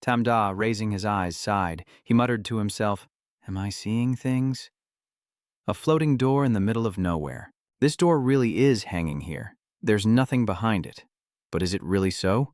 Tamda, raising his eyes, sighed. He muttered to himself, "Am I seeing things?" A floating door in the middle of nowhere. This door really is hanging here. There's nothing behind it. But is it really so?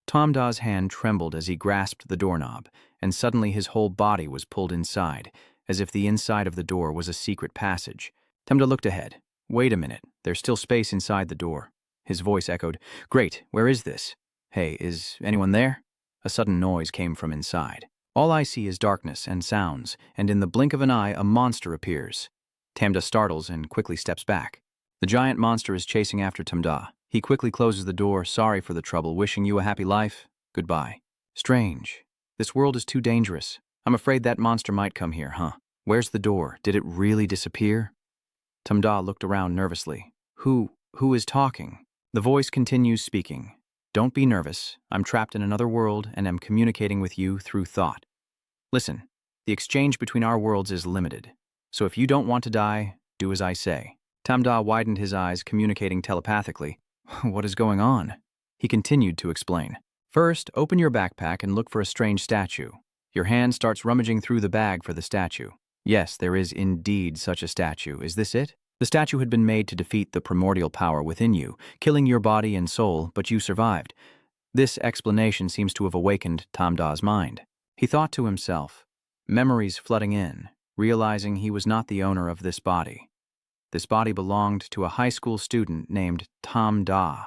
Tamda's hand trembled as he grasped the doorknob, and suddenly his whole body was pulled inside, as if the inside of the door was a secret passage. Tamda looked ahead. Wait a minute, there's still space inside the door. His voice echoed, "Great, where is this? Hey, is anyone there?" A sudden noise came from inside. All I see is darkness and sounds, and in the blink of an eye a monster appears. Tamda startles and quickly steps back. The giant monster is chasing after Tamda. He quickly closes the door, sorry for the trouble, wishing you a happy life. Goodbye. Strange. This world is too dangerous. I'm afraid that monster might come here, huh? Where's the door? Did it really disappear? Tamda looked around nervously. Who is talking? The voice continues speaking. Don't be nervous. I'm trapped in another world and am communicating with you through thought. Listen, the exchange between our worlds is limited. So if you don't want to die, do as I say. Tamda widened his eyes, communicating telepathically. What is going on? He continued to explain. First, open your backpack and look for a strange statue. Your hand starts rummaging through the bag for the statue. Yes, there is indeed such a statue. Is this it? The statue had been made to defeat the primordial power within you, killing your body and soul, but you survived. This explanation seems to have awakened Tamda's mind. He thought to himself, memories flooding in, realizing he was not the owner of this body. This body belonged to a high school student named Tamda.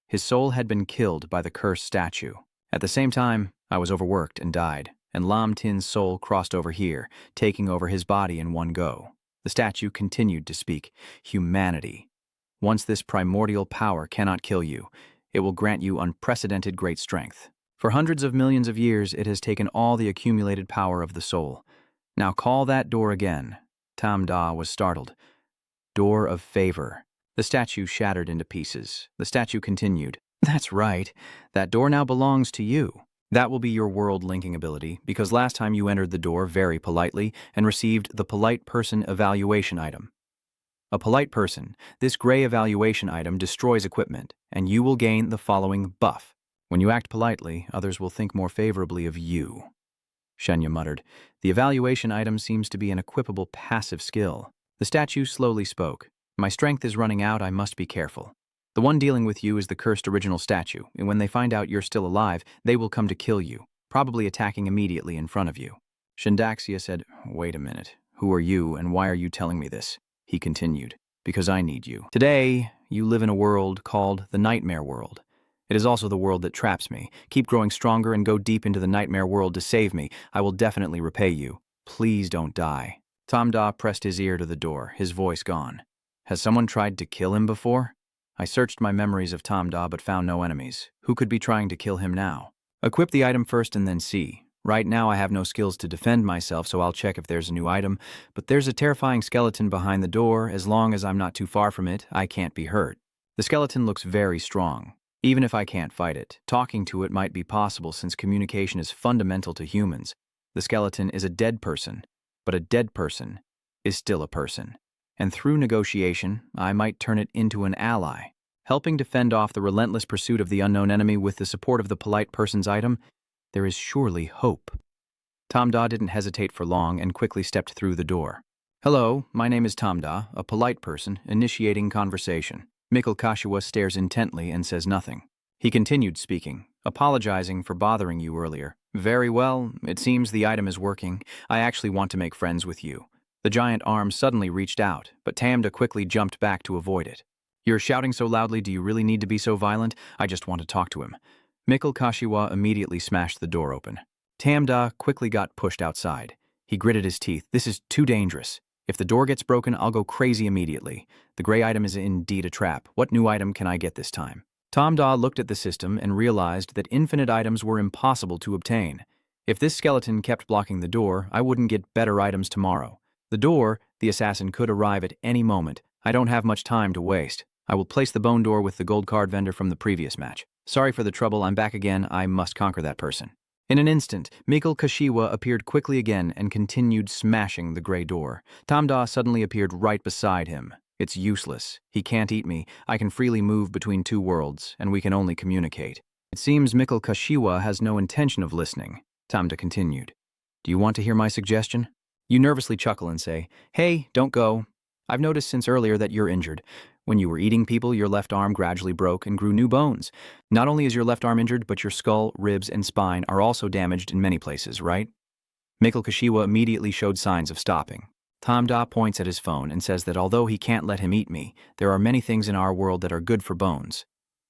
His soul had been killed by the cursed statue. At the same time, I was overworked and died, and Lam Tin's soul crossed over here, taking over his body in one go. The statue continued to speak. Humanity. Once this primordial power cannot kill you, it will grant you unprecedented great strength. For hundreds of millions of years, it has taken all the accumulated power of the soul. Now call that door again. Tamda was startled. Door of favor. The statue shattered into pieces. The statue continued. That's right. That door now belongs to you. That will be your world linking ability, because last time you entered the door very politely and received the polite person evaluation item. A polite person, this gray evaluation item destroys equipment, and you will gain the following buff. When you act politely, others will think more favorably of you. Shenya muttered. The evaluation item seems to be an equipable passive skill. The statue slowly spoke. My strength is running out, I must be careful. The one dealing with you is the cursed original statue, and when they find out you're still alive, they will come to kill you, probably attacking immediately in front of you. Shindaxia said, Wait a minute. Who are you, and why are you telling me this? He continued, Because I need you. Today, you live in a world called the Nightmare World. It is also the world that traps me. Keep growing stronger and go deep into the Nightmare World to save me. I will definitely repay you. Please don't die. Tamda pressed his ear to the door, his voice gone. Has someone tried to kill him before? I searched my memories of Tamda but found no enemies. Who could be trying to kill him now? Equip the item first and then see. Right now I have no skills to defend myself, so I'll check if there's a new item, but there's a terrifying skeleton behind the door. As long as I'm not too far from it, I can't be hurt. The skeleton looks very strong. Even if I can't fight it, talking to it might be possible since communication is fundamental to humans. The skeleton is a dead person, but a dead person is still a person. And through negotiation, I might turn it into an ally. Helping to fend off the relentless pursuit of the unknown enemy with the support of the polite person's item, there is surely hope. Tamda didn't hesitate for long and quickly stepped through the door. Hello, my name is Tamda, a polite person, initiating conversation. Mikkel Kashiwa stares intently and says nothing. He continued speaking, apologizing for bothering you earlier. Very well, it seems the item is working. I actually want to make friends with you. The giant arm suddenly reached out, but Tamda quickly jumped back to avoid it. You're shouting so loudly, do you really need to be so violent? I just want to talk to him. Mikkel Kashiwa immediately smashed the door open. Tamda quickly got pushed outside. He gritted his teeth. This is too dangerous. If the door gets broken, I'll go crazy immediately. The gray item is indeed a trap. What new item can I get this time? Tamda looked at the system and realized that infinite items were impossible to obtain. If this skeleton kept blocking the door, I wouldn't get better items tomorrow. The door, the assassin could arrive at any moment. I don't have much time to waste. I will place the bone door with the gold card vendor from the previous match. Sorry for the trouble, I'm back again. I must conquer that person. In an instant, Mikkel Kashiwa appeared quickly again and continued smashing the gray door. Tamda suddenly appeared right beside him. It's useless. He can't eat me. I can freely move between two worlds, and we can only communicate. It seems Mikkel Kashiwa has no intention of listening. Tamda continued. Do you want to hear my suggestion? You nervously chuckle and say, Hey, don't go. I've noticed since earlier that you're injured. When you were eating people, your left arm gradually broke and grew new bones. Not only is your left arm injured, but your skull, ribs, and spine are also damaged in many places, right? Mikkel Kashiwa immediately showed signs of stopping. Tamda points at his phone and says that although he can't let him eat me, there are many things in our world that are good for bones.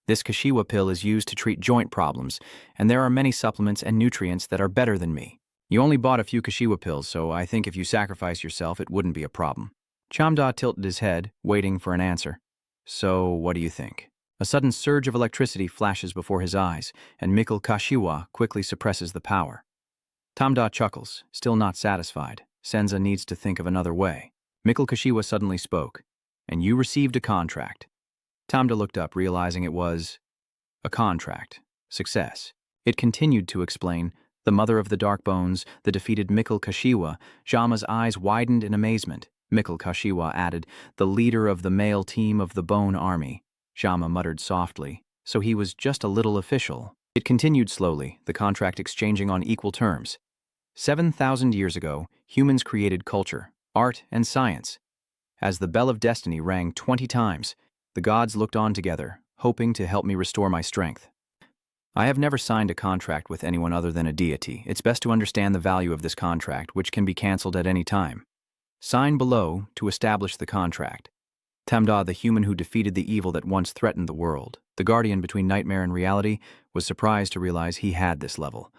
This Kashiwa pill is used to treat joint problems, and there are many supplements and nutrients that are better than me. You only bought a few Kashiwa pills, so I think if you sacrifice yourself, it wouldn't be a problem. Chamda tilted his head, waiting for an answer. So, what do you think? A sudden surge of electricity flashes before his eyes, and Mikkel Kashiwa quickly suppresses the power. Tamda chuckles, still not satisfied. Senza needs to think of another way. Mikkel Kashiwa suddenly spoke. And you received a contract. Tamda looked up, realizing it was a contract. Success. It continued to explain. The mother of the dark bones, the defeated Mikkel Kashiwa. Jama's eyes widened in amazement. Mikkel Kashiwa added, the leader of the male team of the Bone Army. Jama muttered softly. So he was just a little official. It continued slowly, the contract exchanging on equal terms. 7,000 years ago, humans created culture, art, and science. As the bell of destiny rang 20 times, the gods looked on together, hoping to help me restore my strength. I have never signed a contract with anyone other than a deity. It's best to understand the value of this contract, which can be cancelled at any time. Sign below to establish the contract. Tamda, the human who defeated the evil that once threatened the world, the guardian between nightmare and reality, was surprised to realize he had this level.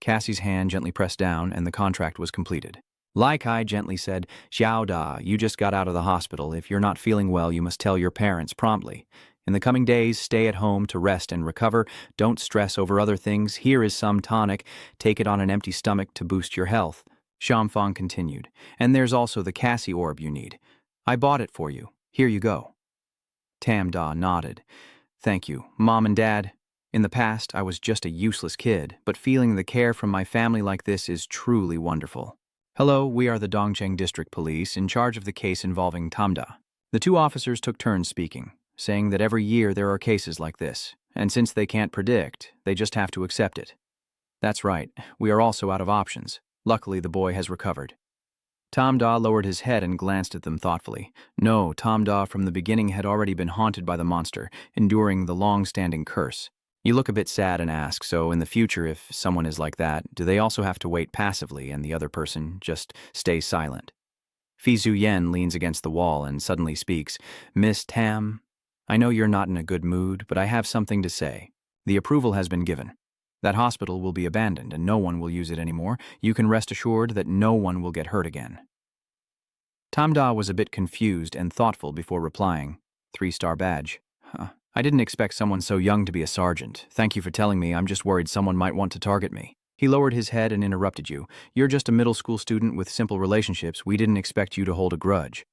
Cassie's hand gently pressed down, and the contract was completed. Lai Kai gently said, Xiao Da, you just got out of the hospital. If you're not feeling well, you must tell your parents promptly. In the coming days, stay at home to rest and recover. Don't stress over other things. Here is some tonic. Take it on an empty stomach to boost your health. Shamfang continued, and there's also the Cassie orb you need. I bought it for you. Here you go. Tamda nodded. Thank you, Mom and Dad. In the past, I was just a useless kid, but feeling the care from my family like this is truly wonderful. Hello, we are the Dongcheng District Police in charge of the case involving Tamda. The two officers took turns speaking, saying that every year there are cases like this, and since they can't predict, they just have to accept it. That's right, we are also out of options. Luckily, the boy has recovered. Tamda lowered his head and glanced at them thoughtfully. No, Tamda from the beginning had already been haunted by the monster, enduring the long-standing curse. You look a bit sad and ask, so in the future, if someone is like that, do they also have to wait passively and the other person just stays silent? Fi Zuyen leans against the wall and suddenly speaks. Miss Tam, I know you're not in a good mood, but I have something to say. The approval has been given. That hospital will be abandoned and no one will use it anymore. You can rest assured that no one will get hurt again. Tamda was a bit confused and thoughtful before replying. 3-star badge. I didn't expect someone so young to be a sergeant. Thank you for telling me. I'm just worried someone might want to target me. He lowered his head and interrupted you. You're just a middle school student with simple relationships. We didn't expect you to hold a grudge.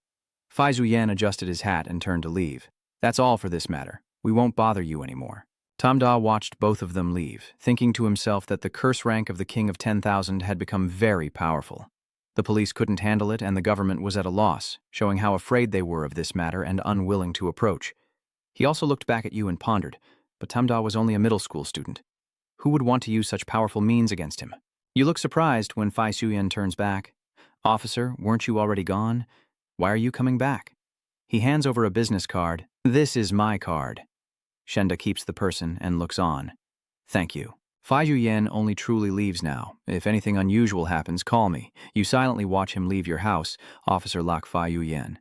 Fi Zuyen adjusted his hat and turned to leave. That's all for this matter. We won't bother you anymore. Tamda watched both of them leave, thinking to himself that the curse rank of the King of 10,000 had become very powerful. The police couldn't handle it and the government was at a loss, showing how afraid they were of this matter and unwilling to approach. He also looked back at you and pondered, but Tamda was only a middle school student. Who would want to use such powerful means against him? You look surprised when Fi Zuyen turns back. Officer, weren't you already gone? Why are you coming back? He hands over a business card. This is my card. Shenda keeps the person and looks on. Thank you. Fi Zuyen only truly leaves now. If anything unusual happens, call me. You silently watch him leave your house, Officer Lak Fi Zuyen.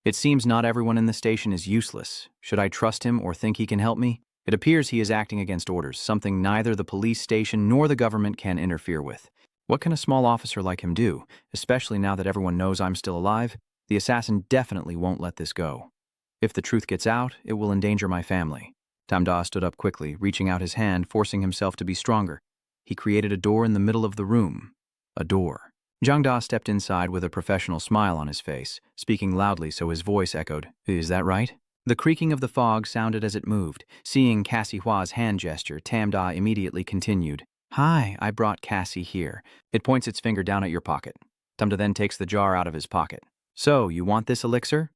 It seems not everyone in the station is useless. Should I trust him or think he can help me? It appears he is acting against orders, something neither the police station nor the government can interfere with. What can a small officer like him do, especially now that everyone knows I'm still alive? The assassin definitely won't let this go. If the truth gets out, it will endanger my family. Tamda stood up quickly, reaching out his hand, forcing himself to be stronger. He created a door in the middle of the room. A door. Zhang Da stepped inside with a professional smile on his face, speaking loudly so his voice echoed. Is that right? The creaking of the fog sounded as it moved. Seeing Cassie Hua's hand gesture, Tamda immediately continued. Hi, I brought Cassie here. It points its finger down at your pocket. Tamda then takes the jar out of his pocket. So, you want this elixir?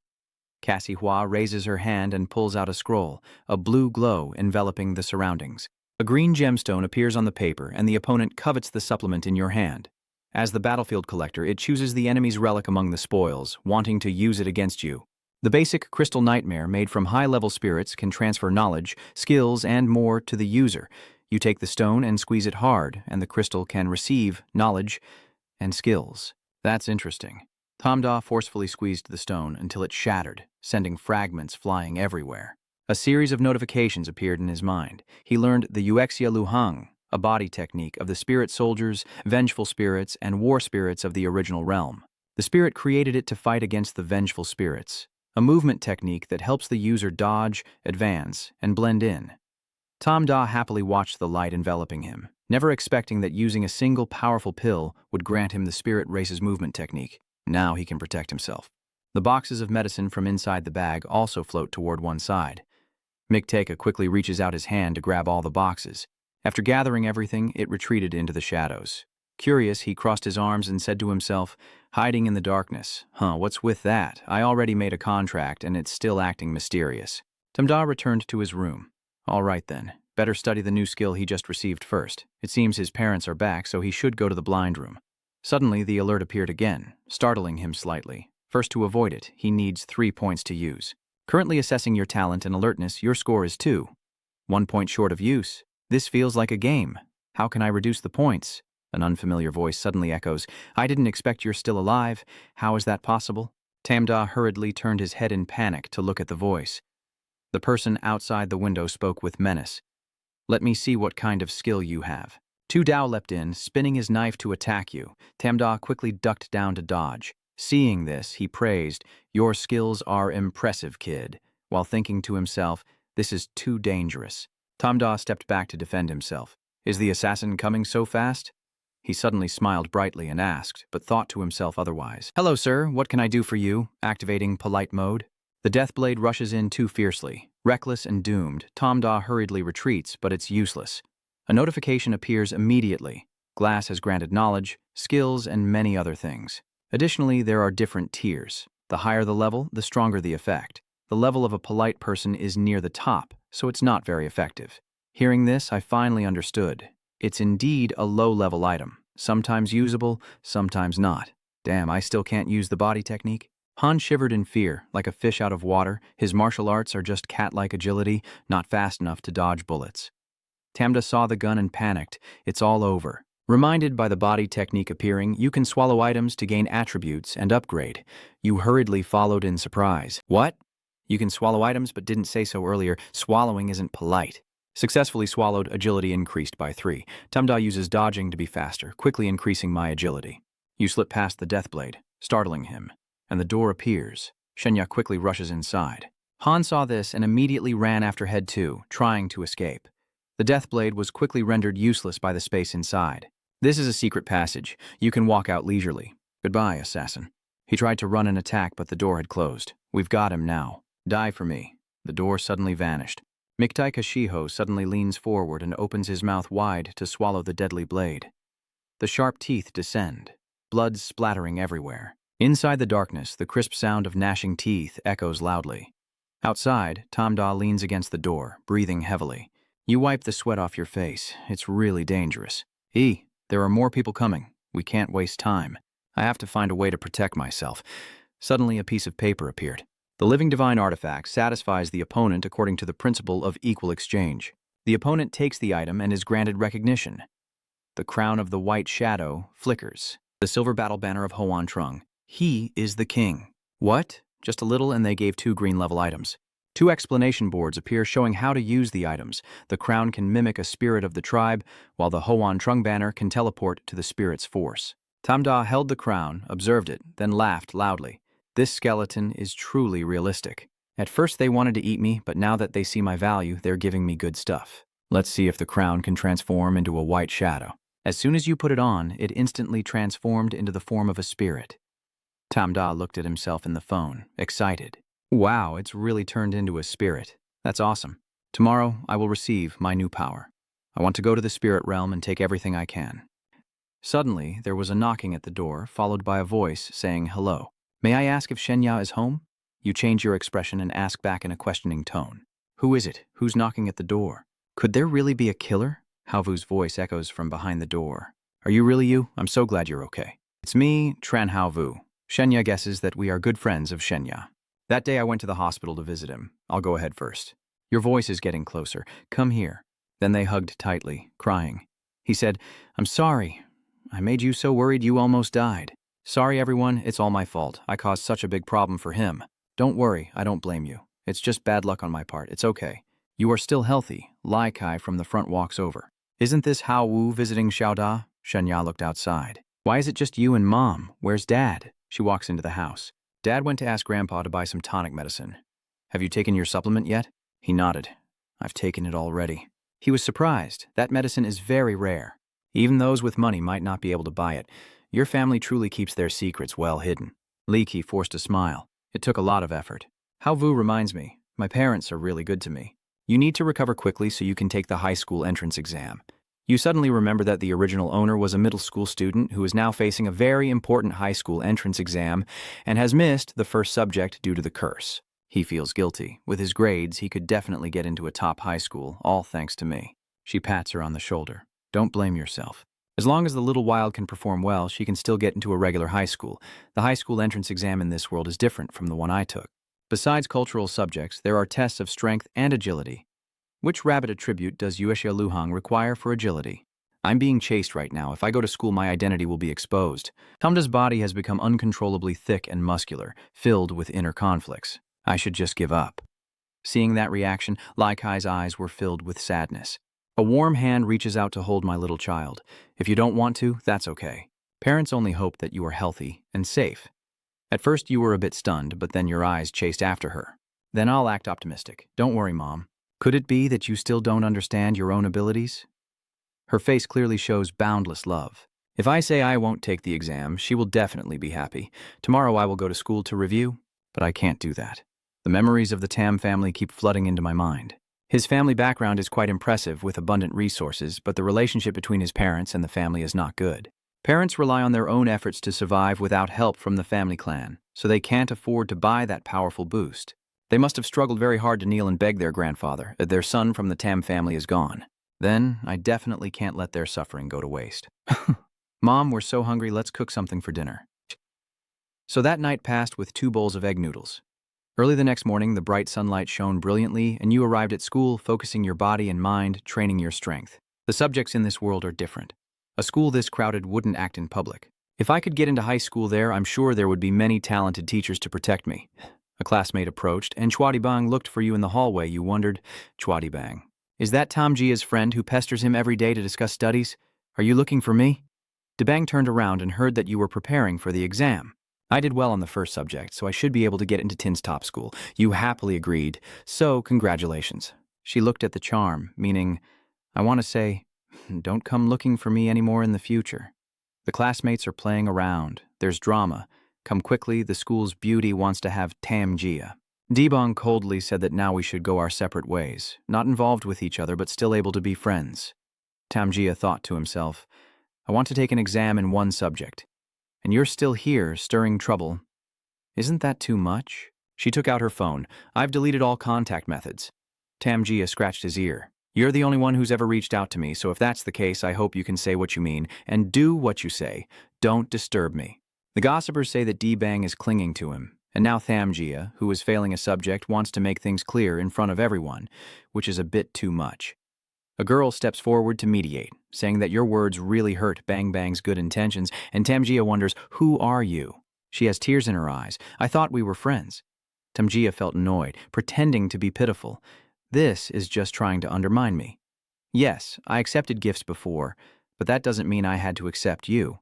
Cassie Hua raises her hand and pulls out a scroll, a blue glow enveloping the surroundings. A green gemstone appears on the paper, and the opponent covets the supplement in your hand. As the battlefield collector, it chooses the enemy's relic among the spoils, wanting to use it against you. The basic crystal nightmare made from high-level spirits can transfer knowledge, skills, and more to the user. You take the stone and squeeze it hard, and the crystal can receive knowledge and skills. That's interesting. Tamda forcefully squeezed the stone until it shattered, sending fragments flying everywhere. A series of notifications appeared in his mind. He learned the Yuexia Luhang, a body technique of the spirit soldiers, vengeful spirits, and war spirits of the original realm. The spirit created it to fight against the vengeful spirits, a movement technique that helps the user dodge, advance, and blend in. Tom Da happily watched the light enveloping him, never expecting that using a single powerful pill would grant him the spirit race's movement technique. Now he can protect himself. The boxes of medicine from inside the bag also float toward one side. Mikteka quickly reaches out his hand to grab all the boxes. After gathering everything, it retreated into the shadows. Curious, he crossed his arms and said to himself, hiding in the darkness, what's with that? I already made a contract and it's still acting mysterious. Tamda returned to his room. All right then, better study the new skill he just received first. It seems his parents are back, so he should go to the blind room. Suddenly, the alert appeared again, startling him slightly. First, to avoid it, he needs 3 points to use. Currently assessing your talent and alertness, your score is 2. 1 point short of use. This feels like a game. How can I reduce the points? An unfamiliar voice suddenly echoes. I didn't expect you're still alive. How is that possible? Tamda hurriedly turned his head in panic to look at the voice. The person outside the window spoke with menace. Let me see what kind of skill you have. Tu Dao leapt in, spinning his knife to attack you. Tamda quickly ducked down to dodge. Seeing this, he praised, your skills are impressive, kid, while thinking to himself, this is too dangerous. Tamda stepped back to defend himself. Is the assassin coming so fast? He suddenly smiled brightly and asked, but thought to himself otherwise. Hello, sir, what can I do for you? Activating polite mode. The Deathblade rushes in too fiercely. Reckless and doomed, Tamda hurriedly retreats, but it's useless. A notification appears immediately. Glass has granted knowledge, skills, and many other things. Additionally, there are different tiers. The higher the level, the stronger the effect. The level of a polite person is near the top, so it's not very effective. Hearing this, I finally understood. It's indeed a low-level item, sometimes usable, sometimes not. Damn, I still can't use the body technique. Han shivered in fear, like a fish out of water. His martial arts are just cat-like agility, not fast enough to dodge bullets. Tamda saw the gun and panicked. It's all over. Reminded by the body technique appearing, you can swallow items to gain attributes and upgrade. You hurriedly followed in surprise. What? You can swallow items but didn't say so earlier. Swallowing isn't polite. Successfully swallowed, agility increased by 3. Tamda uses dodging to be faster, quickly increasing my agility. You slip past the Deathblade, startling him, and the door appears. Shenya quickly rushes inside. Han saw this and immediately ran after Head 2, trying to escape. The Deathblade was quickly rendered useless by the space inside. This is a secret passage. You can walk out leisurely. Goodbye, assassin. He tried to run and attack, but the door had closed. We've got him now. Die for me. The door suddenly vanished. Miktaika Shiho suddenly leans forward and opens his mouth wide to swallow the deadly blade. The sharp teeth descend, blood splattering everywhere. Inside the darkness, the crisp sound of gnashing teeth echoes loudly. Outside, Tamda leans against the door, breathing heavily. You wipe the sweat off your face. It's really dangerous. There are more people coming. We can't waste time. I have to find a way to protect myself. Suddenly, a piece of paper appeared. The living divine artifact satisfies the opponent according to the principle of equal exchange. The opponent takes the item and is granted recognition. The crown of the white shadow flickers. The silver battle banner of Hoan Trung. He is the king. What? Just a little and they gave 2 green-level items. 2 explanation boards appear showing how to use the items. The crown can mimic a spirit of the tribe, while the Hoan Trung banner can teleport to the spirit's force. Tamda held the crown, observed it, then laughed loudly. This skeleton is truly realistic. At first they wanted to eat me, but now that they see my value, they're giving me good stuff. Let's see if the crown can transform into a white shadow. As soon as you put it on, it instantly transformed into the form of a spirit. Tamda looked at himself in the phone, excited. Wow, it's really turned into a spirit. That's awesome. Tomorrow, I will receive my new power. I want to go to the spirit realm and take everything I can. Suddenly, there was a knocking at the door, followed by a voice saying hello. May I ask if Shenya is home? You change your expression and ask back in a questioning tone. Who is it? Who's knocking at the door? Could there really be a killer? Haovu's voice echoes from behind the door. Are you really you? I'm so glad you're okay. It's me, Tran Haovu. Shenya guesses that we are good friends of Shenya. That day I went to the hospital to visit him. I'll go ahead first. Your voice is getting closer. Come here. Then they hugged tightly, crying. He said, I'm sorry. I made you so worried you almost died. Sorry, everyone. It's all my fault. I caused such a big problem for him. Don't worry. I don't blame you. It's just bad luck on my part. It's okay. You are still healthy. Lai Kai from the front walks over. Isn't this Hao Wu visiting Xiaoda? Shenya looked outside. Why is it just you and Mom? Where's Dad? She walks into the house. Dad went to ask Grandpa to buy some tonic medicine. Have you taken your supplement yet? He nodded. I've taken it already. He was surprised. That medicine is very rare. Even those with money might not be able to buy it. Your family truly keeps their secrets well hidden. Li Qi forced a smile. It took a lot of effort. Hao Vu reminds me, my parents are really good to me. You need to recover quickly so you can take the high school entrance exam. You suddenly remember that the original owner was a middle school student who is now facing a very important high school entrance exam and has missed the first subject due to the curse. He feels guilty. With his grades, he could definitely get into a top high school, all thanks to me. She pats her on the shoulder. Don't blame yourself. As long as the little wild can perform well, she can still get into a regular high school. The high school entrance exam in this world is different from the one I took. Besides cultural subjects, there are tests of strength and agility. Which rabbit attribute does Yuexia Luhang require for agility? I'm being chased right now. If I go to school, my identity will be exposed. Tamda's body has become uncontrollably thick and muscular, filled with inner conflicts. I should just give up. Seeing that reaction, Lai Kai's eyes were filled with sadness. A warm hand reaches out to hold my little child. If you don't want to, that's okay. Parents only hope that you are healthy and safe. At first you were a bit stunned, but then your eyes chased after her. Then I'll act optimistic. Don't worry, Mom. Could it be that you still don't understand your own abilities? Her face clearly shows boundless love. If I say I won't take the exam, she will definitely be happy. Tomorrow I will go to school to review, but I can't do that. The memories of the Tam family keep flooding into my mind. His family background is quite impressive with abundant resources, but the relationship between his parents and the family is not good. Parents rely on their own efforts to survive without help from the family clan, so they can't afford to buy that powerful boost. They must have struggled very hard to kneel and beg their grandfather that their son from the Tam family is gone. Then, I definitely can't let their suffering go to waste. Mom, we're so hungry, let's cook something for dinner. So that night passed with 2 bowls of egg noodles. Early the next morning, the bright sunlight shone brilliantly, and you arrived at school, focusing your body and mind, training your strength. The subjects in this world are different. A school this crowded wouldn't act in public. If I could get into high school there, I'm sure there would be many talented teachers to protect me. A classmate approached, and Chwadibang looked for you in the hallway. You wondered, Chwadibang, is that Tom Jia's friend who pesters him every day to discuss studies? Are you looking for me? Debang turned around and heard that you were preparing for the exam. I did well on the first subject, so I should be able to get into Tin's top school. You happily agreed, so congratulations. She looked at the charm, meaning, I want to say, don't come looking for me anymore in the future. The classmates are playing around. There's drama. Come quickly, the school's beauty wants to have Tam Jia. Debang coldly said that now we should go our separate ways, not involved with each other but still able to be friends. Tam Jia thought to himself, I want to take an exam in one subject. And you're still here, stirring trouble. Isn't that too much? She took out her phone. I've deleted all contact methods. Tam Jia scratched his ear. You're the only one who's ever reached out to me, so if that's the case, I hope you can say what you mean and do what you say. Don't disturb me. The gossipers say that Debang is clinging to him, and now Tham Jia, who is failing a subject, wants to make things clear in front of everyone, which is a bit too much. A girl steps forward to mediate, saying that your words really hurt Bang Bang's good intentions, and Tamjia wonders, who are you? She has tears in her eyes. I thought we were friends. Tamjia felt annoyed, pretending to be pitiful. This is just trying to undermine me. Yes, I accepted gifts before, but that doesn't mean I had to accept you.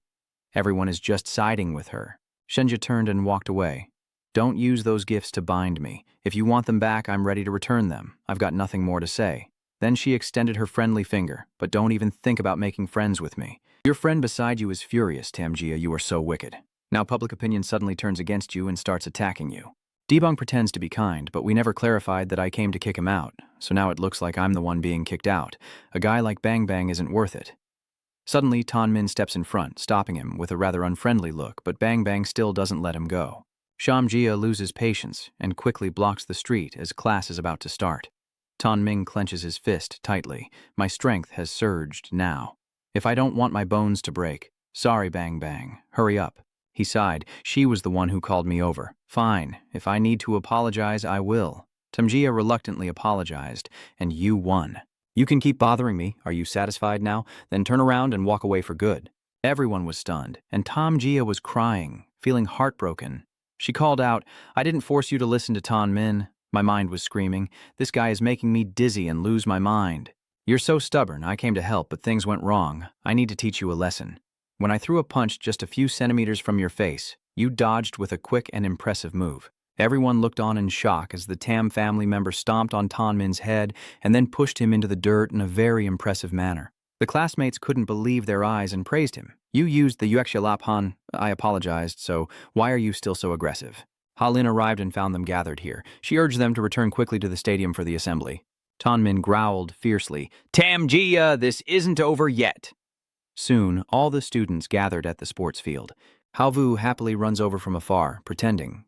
Everyone is just siding with her. Shenja turned and walked away. Don't use those gifts to bind me. If you want them back, I'm ready to return them. I've got nothing more to say. Then she extended her friendly finger, but don't even think about making friends with me. Your friend beside you is furious, Tamjia, you are so wicked. Now public opinion suddenly turns against you and starts attacking you. Debang pretends to be kind, but we never clarified that I came to kick him out, so now it looks like I'm the one being kicked out. A guy like Bang Bang isn't worth it. Suddenly, Tan Min steps in front, stopping him with a rather unfriendly look, but Bang Bang still doesn't let him go. Shamjia loses patience and quickly blocks the street as class is about to start. Tan Ming clenches his fist tightly. My strength has surged now. If I don't want my bones to break. Sorry, Bang Bang. Hurry up. He sighed. She was the one who called me over. Fine. If I need to apologize, I will. Tamjia reluctantly apologized, and you won. You can keep bothering me. Are you satisfied now? Then turn around and walk away for good. Everyone was stunned, and Tamjia was crying, feeling heartbroken. She called out, I didn't force you to listen to Tan Min. My mind was screaming, this guy is making me dizzy and lose my mind. You're so stubborn. I came to help, but things went wrong. I need to teach you a lesson. When I threw a punch just a few centimeters from your face, you dodged with a quick and impressive move. Everyone looked on in shock as the Tam family member stomped on Tan Min's head and then pushed him into the dirt in a very impressive manner. The classmates couldn't believe their eyes and praised him. You used the Yuexia. I apologized, so why are you still so aggressive? Ha-Lin arrived and found them gathered here. She urged them to return quickly to the stadium for the assembly. Tan Min growled fiercely, Tamjia, this isn't over yet. Soon, all the students gathered at the sports field. Halvu happily runs over from afar, pretending.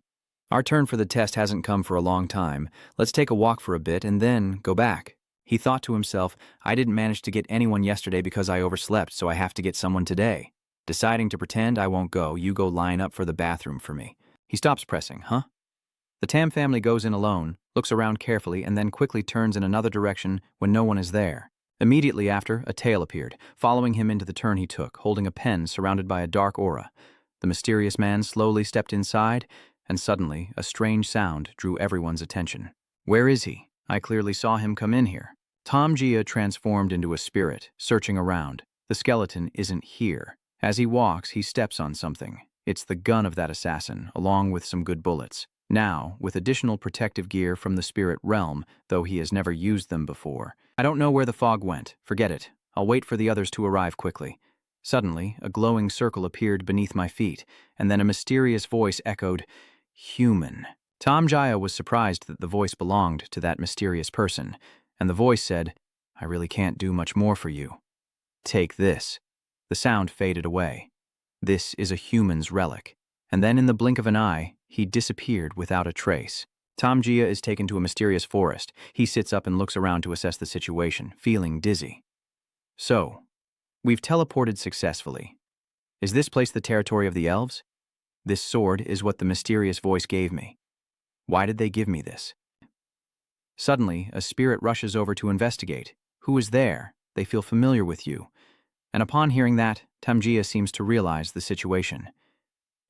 Our turn for the test hasn't come for a long time. Let's take a walk for a bit and then go back. He thought to himself, I didn't manage to get anyone yesterday because I overslept, so I have to get someone today. Deciding to pretend I won't go, you go line up for the bathroom for me. He stops pressing, huh? The Tam family goes in alone, looks around carefully, and then quickly turns in another direction when no one is there. Immediately after, a tail appeared, following him into the turn he took, holding a pen surrounded by a dark aura. The mysterious man slowly stepped inside, and suddenly a strange sound drew everyone's attention. Where is he? I clearly saw him come in here. Tamjia transformed into a spirit, searching around. The skeleton isn't here. As he walks, he steps on something. It's the gun of that assassin, along with some good bullets. Now, with additional protective gear from the spirit realm, though he has never used them before. I don't know where the fog went. Forget it. I'll wait for the others to arrive quickly. Suddenly, a glowing circle appeared beneath my feet, and then a mysterious voice echoed, Human. Tamjia was surprised that the voice belonged to that mysterious person, and the voice said, I really can't do much more for you. Take this. The sound faded away. This is a human's relic. And then in the blink of an eye, he disappeared without a trace. Tamjia is taken to a mysterious forest. He sits up and looks around to assess the situation, feeling dizzy. So, we've teleported successfully. Is this place the territory of the elves? This sword is what the mysterious voice gave me. Why did they give me this? Suddenly, a spirit rushes over to investigate. Who is there? They feel familiar with you. And upon hearing that, Tamjia seems to realize the situation.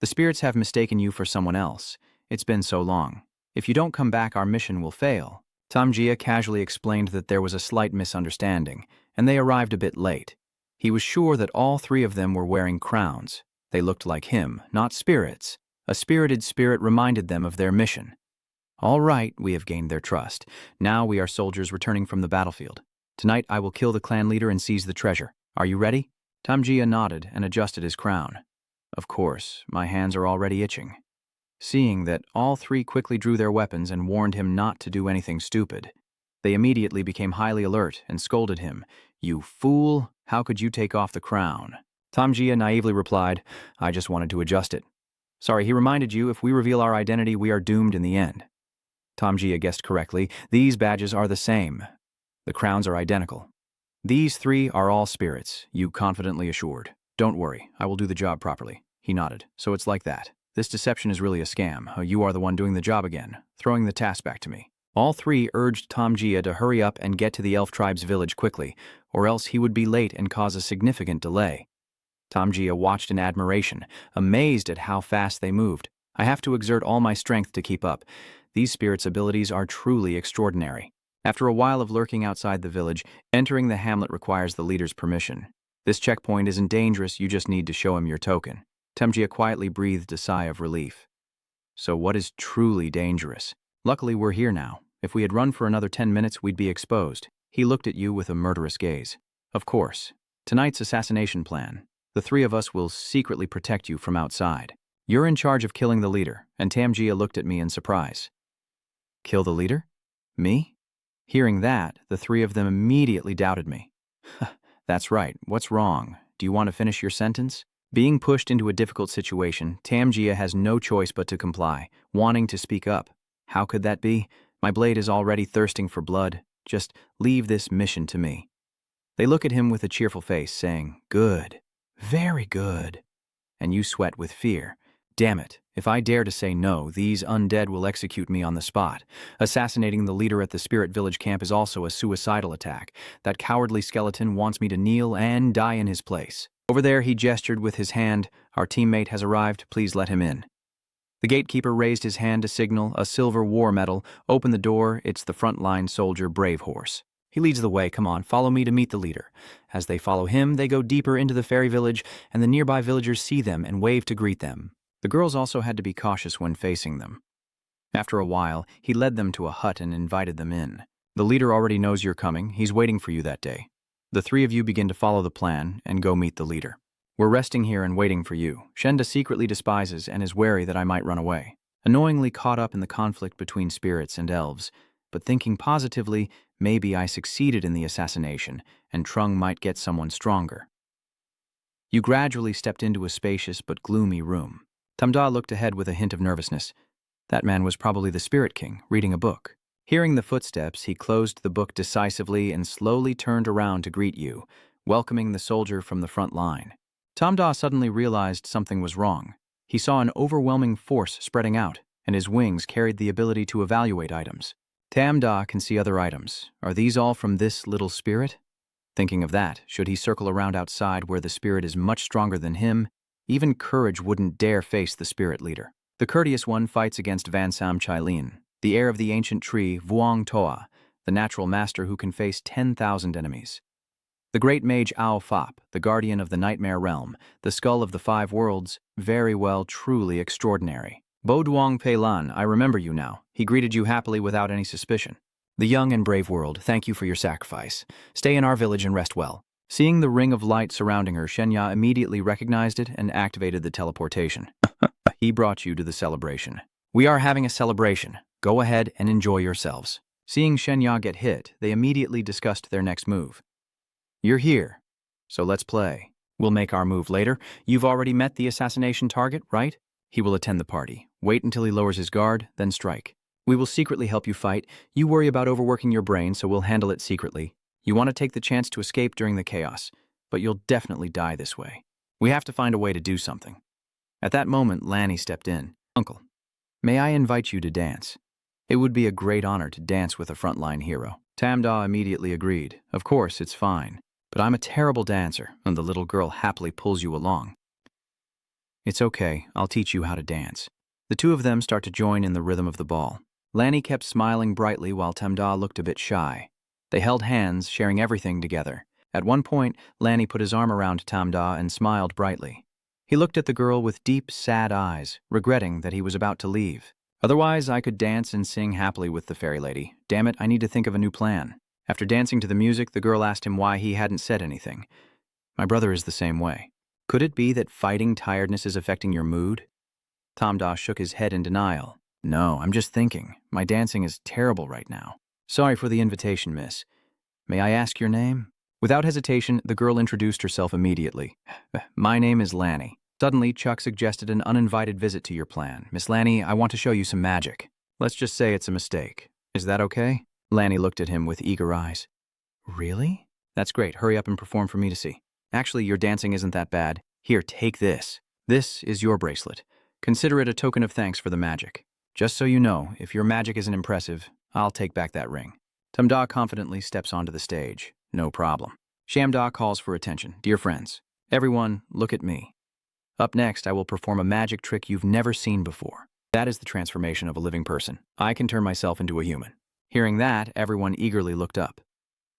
The spirits have mistaken you for someone else. It's been so long. If you don't come back, our mission will fail. Tamjia casually explained that there was a slight misunderstanding, and they arrived a bit late. He was sure that all three of them were wearing crowns. They looked like him, not spirits. A spirited spirit reminded them of their mission. All right, we have gained their trust. Now we are soldiers returning from the battlefield. Tonight I will kill the clan leader and seize the treasure. Are you ready? Tamjia nodded and adjusted his crown. Of course, my hands are already itching. Seeing that all three quickly drew their weapons and warned him not to do anything stupid, they immediately became highly alert and scolded him. You fool, how could you take off the crown? Tamjia naively replied, I just wanted to adjust it. Sorry, he reminded you, if we reveal our identity, we are doomed in the end. Tamjia guessed correctly. These badges are the same. The crowns are identical. These three are all spirits, you confidently assured. Don't worry, I will do the job properly. He nodded. So it's like that. This deception is really a scam. You are the one doing the job again, throwing the task back to me. All three urged Tamjia to hurry up and get to the elf tribe's village quickly, or else he would be late and cause a significant delay. Tamjia watched in admiration, amazed at how fast they moved. I have to exert all my strength to keep up. These spirits' abilities are truly extraordinary. After a while of lurking outside the village, entering the hamlet requires the leader's permission. This checkpoint isn't dangerous, you just need to show him your token. Tamjia quietly breathed a sigh of relief. So what is truly dangerous? Luckily we're here now. If we had run for another 10 minutes, we'd be exposed. He looked at you with a murderous gaze. Of course. Tonight's assassination plan. The three of us will secretly protect you from outside. You're in charge of killing the leader, and Tamjia looked at me in surprise. Kill the leader? Me? Hearing that, the three of them immediately doubted me. That's right. What's wrong? Do you want to finish your sentence? Being pushed into a difficult situation, Tamjia has no choice but to comply, wanting to speak up. How could that be? My blade is already thirsting for blood. Just leave this mission to me." They look at him with a cheerful face, saying, "Good, very good." And you sweat with fear. Damn it, if I dare to say no, these undead will execute me on the spot. Assassinating the leader at the Spirit Village camp is also a suicidal attack. That cowardly skeleton wants me to kneel and die in his place. Over there, he gestured with his hand. "Our teammate has arrived, please let him in." The gatekeeper raised his hand to signal, a silver war medal. "Open the door, it's the frontline soldier Brave Horse. He leads the way, come on, follow me to meet the leader." As they follow him, they go deeper into the fairy village, and the nearby villagers see them and wave to greet them. The girls also had to be cautious when facing them. After a while, he led them to a hut and invited them in. "The leader already knows you're coming, he's waiting for you that day." The three of you begin to follow the plan and go meet the leader. "We're resting here and waiting for you." Shenda secretly despises and is wary that I might run away. Annoyingly caught up in the conflict between spirits and elves, but thinking positively, maybe I succeeded in the assassination, and Trung might get someone stronger. You gradually stepped into a spacious but gloomy room. Tamda looked ahead with a hint of nervousness. That man was probably the Spirit King, reading a book. Hearing the footsteps, he closed the book decisively and slowly turned around to greet you, welcoming the soldier from the front line. Tamda suddenly realized something was wrong. He saw an overwhelming force spreading out, and his wings carried the ability to evaluate items. Tamda can see other items. Are these all from this little spirit? Thinking of that, should he circle around outside where the spirit is much stronger than him, even courage wouldn't dare face the spirit leader. The courteous one fights against Vansam Chailin, the heir of the ancient tree Vuong Toa, the natural master who can face 10,000 enemies. The great mage Ao Fop, the guardian of the nightmare realm, the skull of the 5 worlds, very well, truly extraordinary. Bo Duong Pei Lan, I remember you now. He greeted you happily without any suspicion. The young and brave world, thank you for your sacrifice. Stay in our village and rest well. Seeing the ring of light surrounding her, Shenya immediately recognized it and activated the teleportation. He brought you to the celebration. We are having a celebration. Go ahead and enjoy yourselves. Seeing Shenya get hit, they immediately discussed their next move. You're here, so let's play. We'll make our move later. You've already met the assassination target, right? He will attend the party. Wait until he lowers his guard, then strike. We will secretly help you fight. You worry about overworking your brain, so we'll handle it secretly. You want to take the chance to escape during the chaos, but you'll definitely die this way. We have to find a way to do something. At that moment, Lanny stepped in. Uncle, may I invite you to dance? It would be a great honor to dance with a frontline hero. Tamda immediately agreed. Of course, it's fine, but I'm a terrible dancer, and the little girl happily pulls you along. It's okay, I'll teach you how to dance. The two of them start to join in the rhythm of the ball. Lanny kept smiling brightly while Tamda looked a bit shy. They held hands, sharing everything together. At one point, Lanny put his arm around Tamda and smiled brightly. He looked at the girl with deep, sad eyes, regretting that he was about to leave. Otherwise, I could dance and sing happily with the fairy lady. Damn it, I need to think of a new plan. After dancing to the music, the girl asked him why he hadn't said anything. My brother is the same way. Could it be that fighting tiredness is affecting your mood? Tamda shook his head in denial. No, I'm just thinking. My dancing is terrible right now. Sorry for the invitation, miss. May I ask your name? Without hesitation, the girl introduced herself immediately. My name is Lanny. Suddenly, Chuck suggested an uninvited visit to your plan. Miss Lanny, I want to show you some magic. Let's just say it's a mistake. Is that okay? Lanny looked at him with eager eyes. Really? That's great. Hurry up and perform for me to see. Actually, your dancing isn't that bad. Here, take this. This is your bracelet. Consider it a token of thanks for the magic. Just so you know, if your magic isn't impressive, I'll take back that ring. Tamda confidently steps onto the stage. No problem. Shamda calls for attention. Dear friends, everyone, look at me. Up next, I will perform a magic trick you've never seen before. That is the transformation of a living person. I can turn myself into a human. Hearing that, everyone eagerly looked up.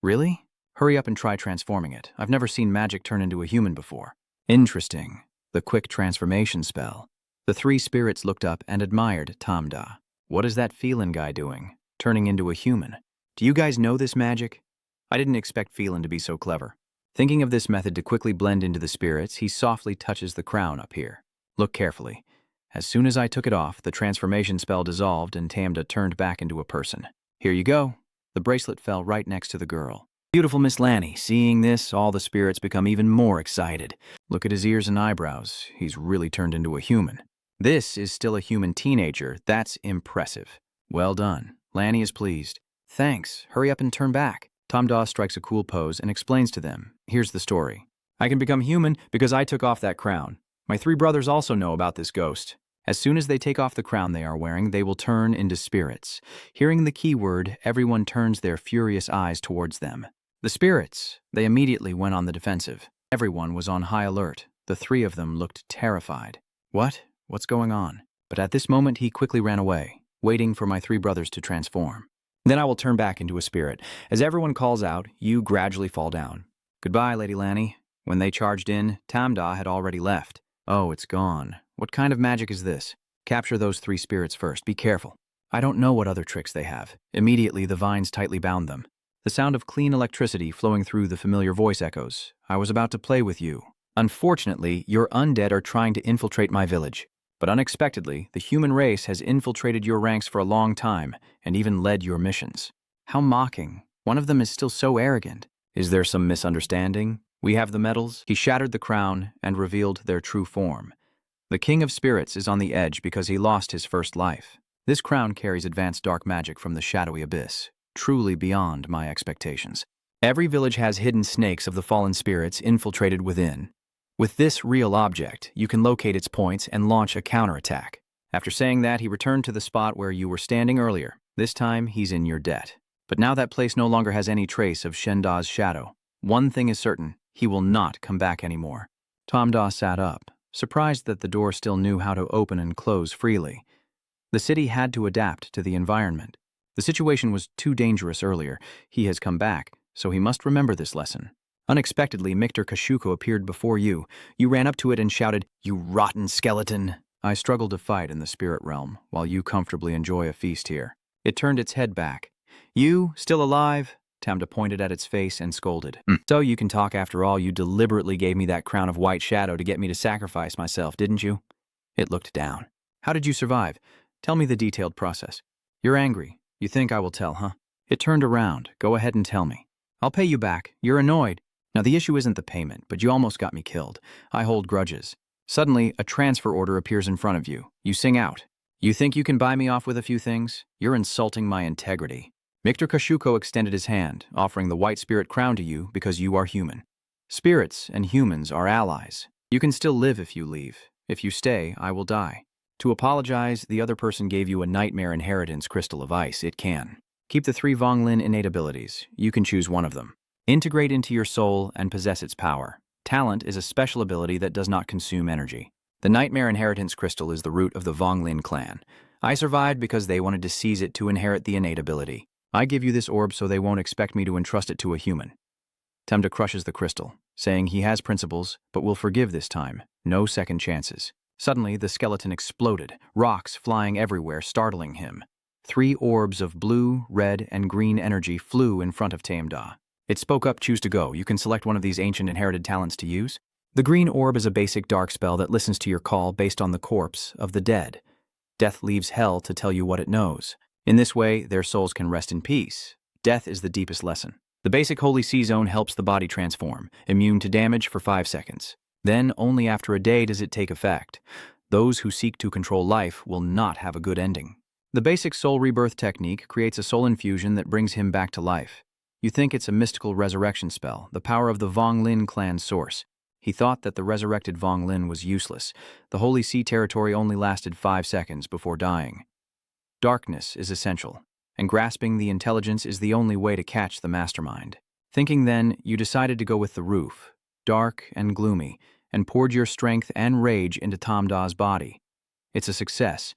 Really? Hurry up and try transforming it. I've never seen magic turn into a human before. Interesting. The quick transformation spell. The 3 spirits looked up and admired Tamda. What is that Phelan guy doing? Turning into a human. Do you guys know this magic? I didn't expect Phelan to be so clever. Thinking of this method to quickly blend into the spirits, he softly touches the crown up here. Look carefully. As soon as I took it off, the transformation spell dissolved and Tamda turned back into a person. Here you go. The bracelet fell right next to the girl. Beautiful Miss Lanny. Seeing this, all the spirits become even more excited. Look at his ears and eyebrows. He's really turned into a human. This is still a human teenager. That's impressive. Well done. Lanny is pleased. Thanks. Hurry up and turn back. Tamda strikes a cool pose and explains to them. Here's the story. I can become human because I took off that crown. My 3 brothers also know about this ghost. As soon as they take off the crown they are wearing, they will turn into spirits. Hearing the keyword, everyone turns their furious eyes towards them. The spirits! They immediately went on the defensive. Everyone was on high alert. The 3 of them looked terrified. What? What's going on? But at this moment he quickly ran away, waiting for my 3 brothers to transform. Then I will turn back into a spirit. As everyone calls out, you gradually fall down. Goodbye, Lady Lanny. When they charged in, Tamda had already left. Oh, it's gone. What kind of magic is this? Capture those 3 spirits first. Be careful. I don't know what other tricks they have. Immediately, the vines tightly bound them. The sound of clean electricity flowing through the familiar voice echoes. I was about to play with you. Unfortunately, your undead are trying to infiltrate my village. But unexpectedly, the human race has infiltrated your ranks for a long time and even led your missions. How mocking. One of them is still so arrogant. Is there some misunderstanding? We have the medals. He shattered the crown and revealed their true form. The King of Spirits is on the edge because he lost his first life. This crown carries advanced dark magic from the shadowy abyss, truly beyond my expectations. Every village has hidden snakes of the fallen spirits infiltrated within. With this real object, you can locate its points and launch a counterattack. After saying that, he returned to the spot where you were standing earlier. This time, he's in your debt. But now that place no longer has any trace of Shenda's shadow. One thing is certain, he will not come back anymore. Tamda sat up, surprised that the door still knew how to open and close freely. The city had to adapt to the environment. The situation was too dangerous earlier. He has come back, so he must remember this lesson. Unexpectedly, Mr. Kashuko appeared before you. You ran up to it and shouted, "You rotten skeleton!" I struggled to fight in the spirit realm, while you comfortably enjoy a feast here. It turned its head back. You, still alive? Tamda pointed at its face and scolded. So you can talk after all. You deliberately gave me that crown of white shadow to get me to sacrifice myself, didn't you? It looked down. How did you survive? Tell me the detailed process. You're angry. You think I will tell, huh? It turned around. Go ahead and tell me. I'll pay you back. You're annoyed. Now, the issue isn't the payment, but you almost got me killed. I hold grudges. Suddenly, a transfer order appears in front of you. You sing out. You think you can buy me off with a few things? You're insulting my integrity. Mr. Kashuko extended his hand, offering the white spirit crown to you because you are human. Spirits and humans are allies. You can still live if you leave. If you stay, I will die. To apologize, the other person gave you a nightmare inheritance crystal of ice. It can. Keep the 3 Vonglin innate abilities. You can choose one of them. Integrate into your soul and possess its power. Talent is a special ability that does not consume energy. The Nightmare Inheritance Crystal is the root of the Vonglin clan. I survived because they wanted to seize it to inherit the innate ability. I give you this orb so they won't expect me to entrust it to a human. Temda crushes the crystal, saying he has principles, but will forgive this time. No second chances. Suddenly, the skeleton exploded, rocks flying everywhere, startling him. 3 orbs of blue, red, and green energy flew in front of Tamda. It spoke up, choose to go. You can select one of these ancient inherited talents to use. The green orb is a basic dark spell that listens to your call based on the corpse of the dead. Death leaves hell to tell you what it knows. In this way, their souls can rest in peace. Death is the deepest lesson. The basic Holy Sea Zone helps the body transform, immune to damage for 5 seconds. Then, only after a day does it take effect. Those who seek to control life will not have a good ending. The basic soul rebirth technique creates a soul infusion that brings him back to life. You think it's a mystical resurrection spell, the power of the Vonglin clan's source. He thought that the resurrected Vonglin was useless. The Holy Sea territory only lasted 5 seconds before dying. Darkness is essential, and grasping the intelligence is the only way to catch the mastermind. Thinking then, you decided to go with the roof, dark and gloomy, and poured your strength and rage into Tamda's body. It's a success.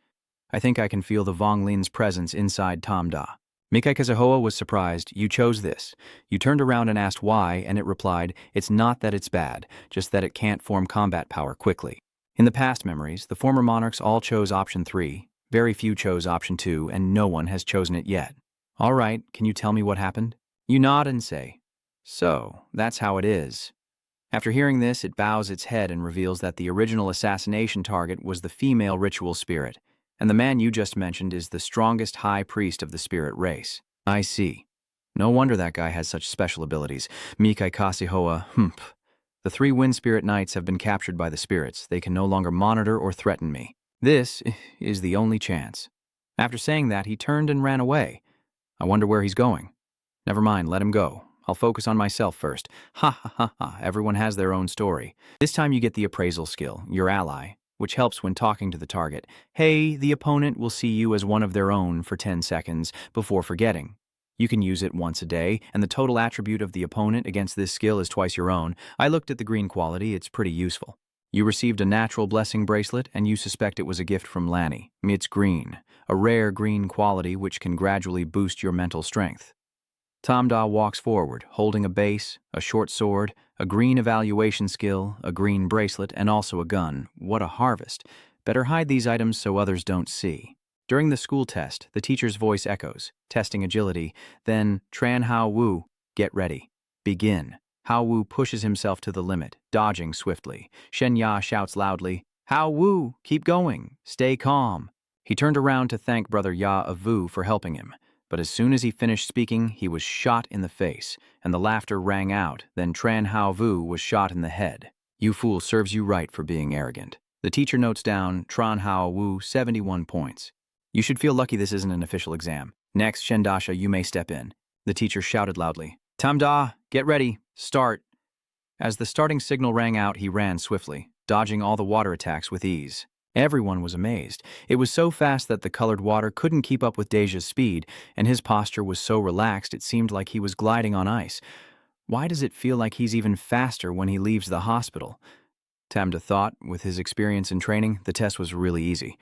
I think I can feel the Vonglin's presence inside Tamda. Mikai Kazuhoa was surprised. You chose this. You turned around and asked why, and it replied, it's not that it's bad, just that it can't form combat power quickly. In the past memories, the former monarchs all chose option 3, very few chose option 2, and no one has chosen it yet. All right, can you tell me what happened? You nod and say, so, that's how it is. After hearing this, it bows its head and reveals that the original assassination target was the female ritual spirit, and the man you just mentioned is the strongest high priest of the spirit race. I see. No wonder that guy has such special abilities. Mikai Kasihoa, The 3 wind spirit knights have been captured by the spirits. They can no longer monitor or threaten me. This is the only chance. After saying that, he turned and ran away. I wonder where he's going. Never mind, let him go. I'll focus on myself first. Ha ha ha ha, everyone has their own story. This time you get the appraisal skill, your ally, which helps when talking to the target. Hey, the opponent will see you as one of their own for 10 seconds before forgetting. You can use it once a day, and the total attribute of the opponent against this skill is twice your own. I looked at the green quality, it's pretty useful. You received a natural blessing bracelet, and you suspect it was a gift from Lanny. It's green, a rare green quality which can gradually boost your mental strength. Tamda walks forward, holding a base, a short sword, a green evaluation skill, a green bracelet, and also a gun. What a harvest. Better hide these items so others don't see. During the school test, the teacher's voice echoes, testing agility. Then, Tran Hao Wu, get ready. Begin. Hao Wu pushes himself to the limit, dodging swiftly. Shen Ya shouts loudly, Hao Wu, keep going. Stay calm. He turned around to thank brother Ya of Wu for helping him. But as soon as he finished speaking, he was shot in the face, and the laughter rang out. Then Tran Hao Vu was shot in the head. You fool, serves you right for being arrogant. The teacher notes down, Tran Hao Wu, 71 points. You should feel lucky this isn't an official exam. Next, Shendasha, you may step in. The teacher shouted loudly, Tamda, get ready, start. As the starting signal rang out, he ran swiftly, dodging all the water attacks with ease. Everyone was amazed. It was so fast that the colored water couldn't keep up with Deja's speed, and his posture was so relaxed it seemed like he was gliding on ice. Why does it feel like he's even faster when he leaves the hospital? Tamda thought, with his experience in training, the test was really easy.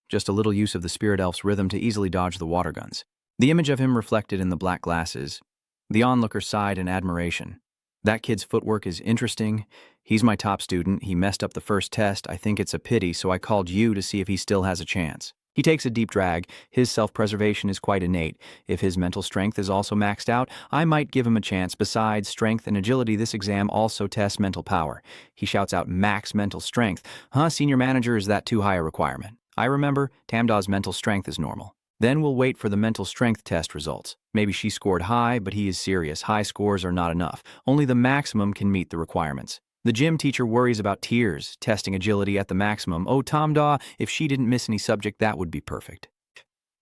Just a little use of the spirit elf's rhythm to easily dodge the water guns. The image of him reflected in the black glasses. The onlooker sighed in admiration. That kid's footwork is interesting. He's my top student. He messed up the first test. I think it's a pity, so I called you to see if he still has a chance. He takes a deep drag. His self-preservation is quite innate. If his mental strength is also maxed out, I might give him a chance. Besides strength and agility, this exam also tests mental power. He shouts out max mental strength. Senior manager, is that too high a requirement? I remember, Tamda's mental strength is normal. Then we'll wait for the mental strength test results. Maybe she scored high, but he is serious. High scores are not enough. Only the maximum can meet the requirements. The gym teacher worries about tears, testing agility at the maximum. Oh, Tamda, if she didn't miss any subject, that would be perfect.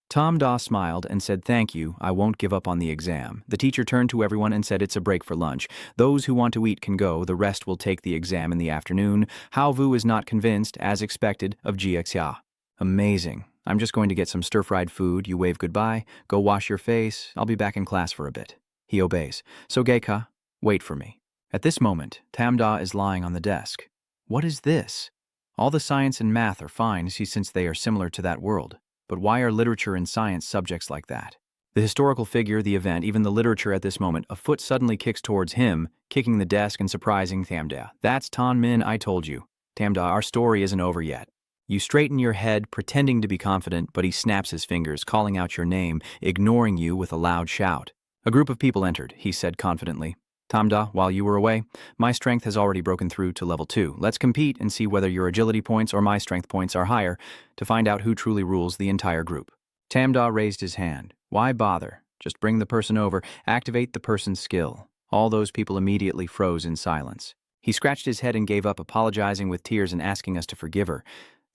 Tamda smiled and said, thank you, I won't give up on the exam. The teacher turned to everyone and said it's a break for lunch. Those who want to eat can go, the rest will take the exam in the afternoon. Hao Vu is not convinced, as expected, of GXia. Amazing. I'm just going to get some stir-fried food. You wave goodbye. Go wash your face. I'll be back in class for a bit. He obeys. So Geika, wait for me. At this moment, Tamda is lying on the desk. What is this? All the science and math are fine since they are similar to that world. But why are literature and science subjects like that? The historical figure, the event, even the literature at this moment, a foot suddenly kicks towards him, kicking the desk and surprising Tamda. That's Tan Min, I told you. Tamda, our story isn't over yet. You straighten your head, pretending to be confident, but he snaps his fingers, calling out your name, ignoring you with a loud shout. A group of people entered, he said confidently. Tamda, while you were away, my strength has already broken through to level 2. Let's compete and see whether your agility points or my strength points are higher to find out who truly rules the entire group. Tamda raised his hand. Why bother? Just bring the person over, activate the person's skill. All those people immediately froze in silence. He scratched his head and gave up, apologizing with tears and asking us to forgive her.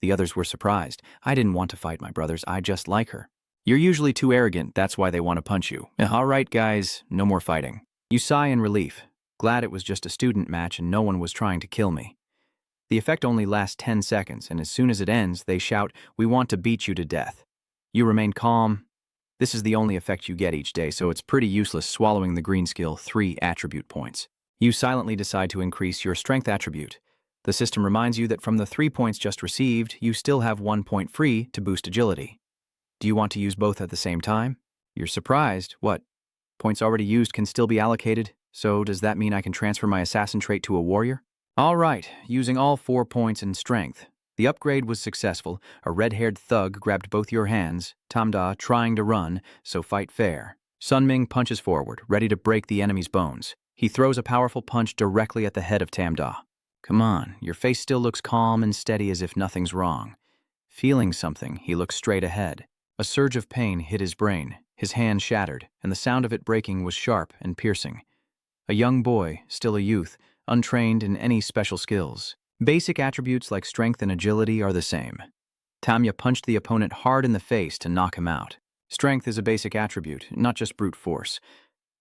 The others were surprised. I didn't want to fight my brothers, I just like her. You're usually too arrogant, that's why they want to punch you. All right, guys, no more fighting. You sigh in relief. Glad it was just a student match and no one was trying to kill me. The effect only lasts 10 seconds, and as soon as it ends, they shout, we want to beat you to death. You remain calm. This is the only effect you get each day, so it's pretty useless swallowing the green skill 3 attribute points. You silently decide to increase your strength attribute. The system reminds you that from the 3 points just received, you still have 1 point free to boost agility. Do you want to use both at the same time? You're surprised. What? Points already used can still be allocated, so does that mean I can transfer my assassin trait to a warrior? All right, using all 4 points in strength. The upgrade was successful. A red-haired thug grabbed both your hands, Tamda trying to run, so fight fair. Sunming punches forward, ready to break the enemy's bones. He throws a powerful punch directly at the head of Tamda. Come on, your face still looks calm and steady as if nothing's wrong. Feeling something, he looks straight ahead. A surge of pain hit his brain. His hand shattered, and the sound of it breaking was sharp and piercing. A young boy, still a youth, untrained in any special skills. Basic attributes like strength and agility are the same. Tamya punched the opponent hard in the face to knock him out. Strength is a basic attribute, not just brute force.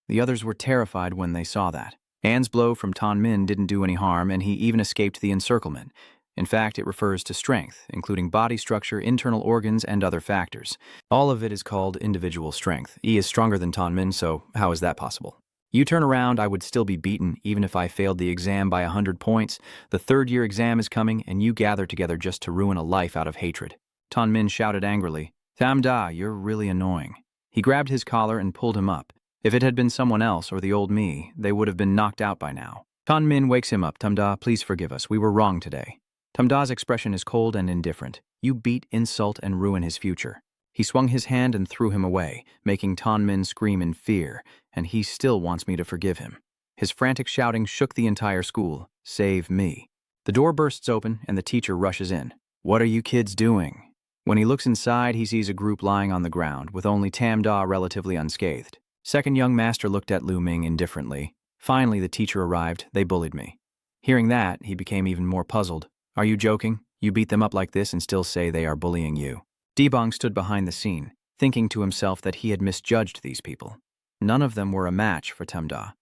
The others were terrified when they saw that. An's blow from Tan Min didn't do any harm, and he even escaped the encirclement. In fact, it refers to strength, including body structure, internal organs, and other factors. All of it is called individual strength. Yi is stronger than Tan Min, so how is that possible? You turn around, I would still be beaten, even if I failed the exam by 100 points. The third-year exam is coming, and you gather together just to ruin a life out of hatred. Tan Min shouted angrily, "Tamda, you're really annoying." He grabbed his collar and pulled him up. If it had been someone else or the old me, they would have been knocked out by now. Tan Min wakes him up. "Tamda, please forgive us. We were wrong today." Tamda's expression is cold and indifferent. You beat, insult, and ruin his future. He swung his hand and threw him away, making Tan Min scream in fear, and he still wants me to forgive him. His frantic shouting shook the entire school. Save me. The door bursts open and the teacher rushes in. "What are you kids doing?" When he looks inside, he sees a group lying on the ground, with only Tamda relatively unscathed. Second young master looked at Lu Ming indifferently. Finally, the teacher arrived. "They bullied me." Hearing that, he became even more puzzled. "Are you joking? You beat them up like this and still say they are bullying you?" Dibong stood behind the scene, thinking to himself that he had misjudged these people. None of them were a match for Tamda.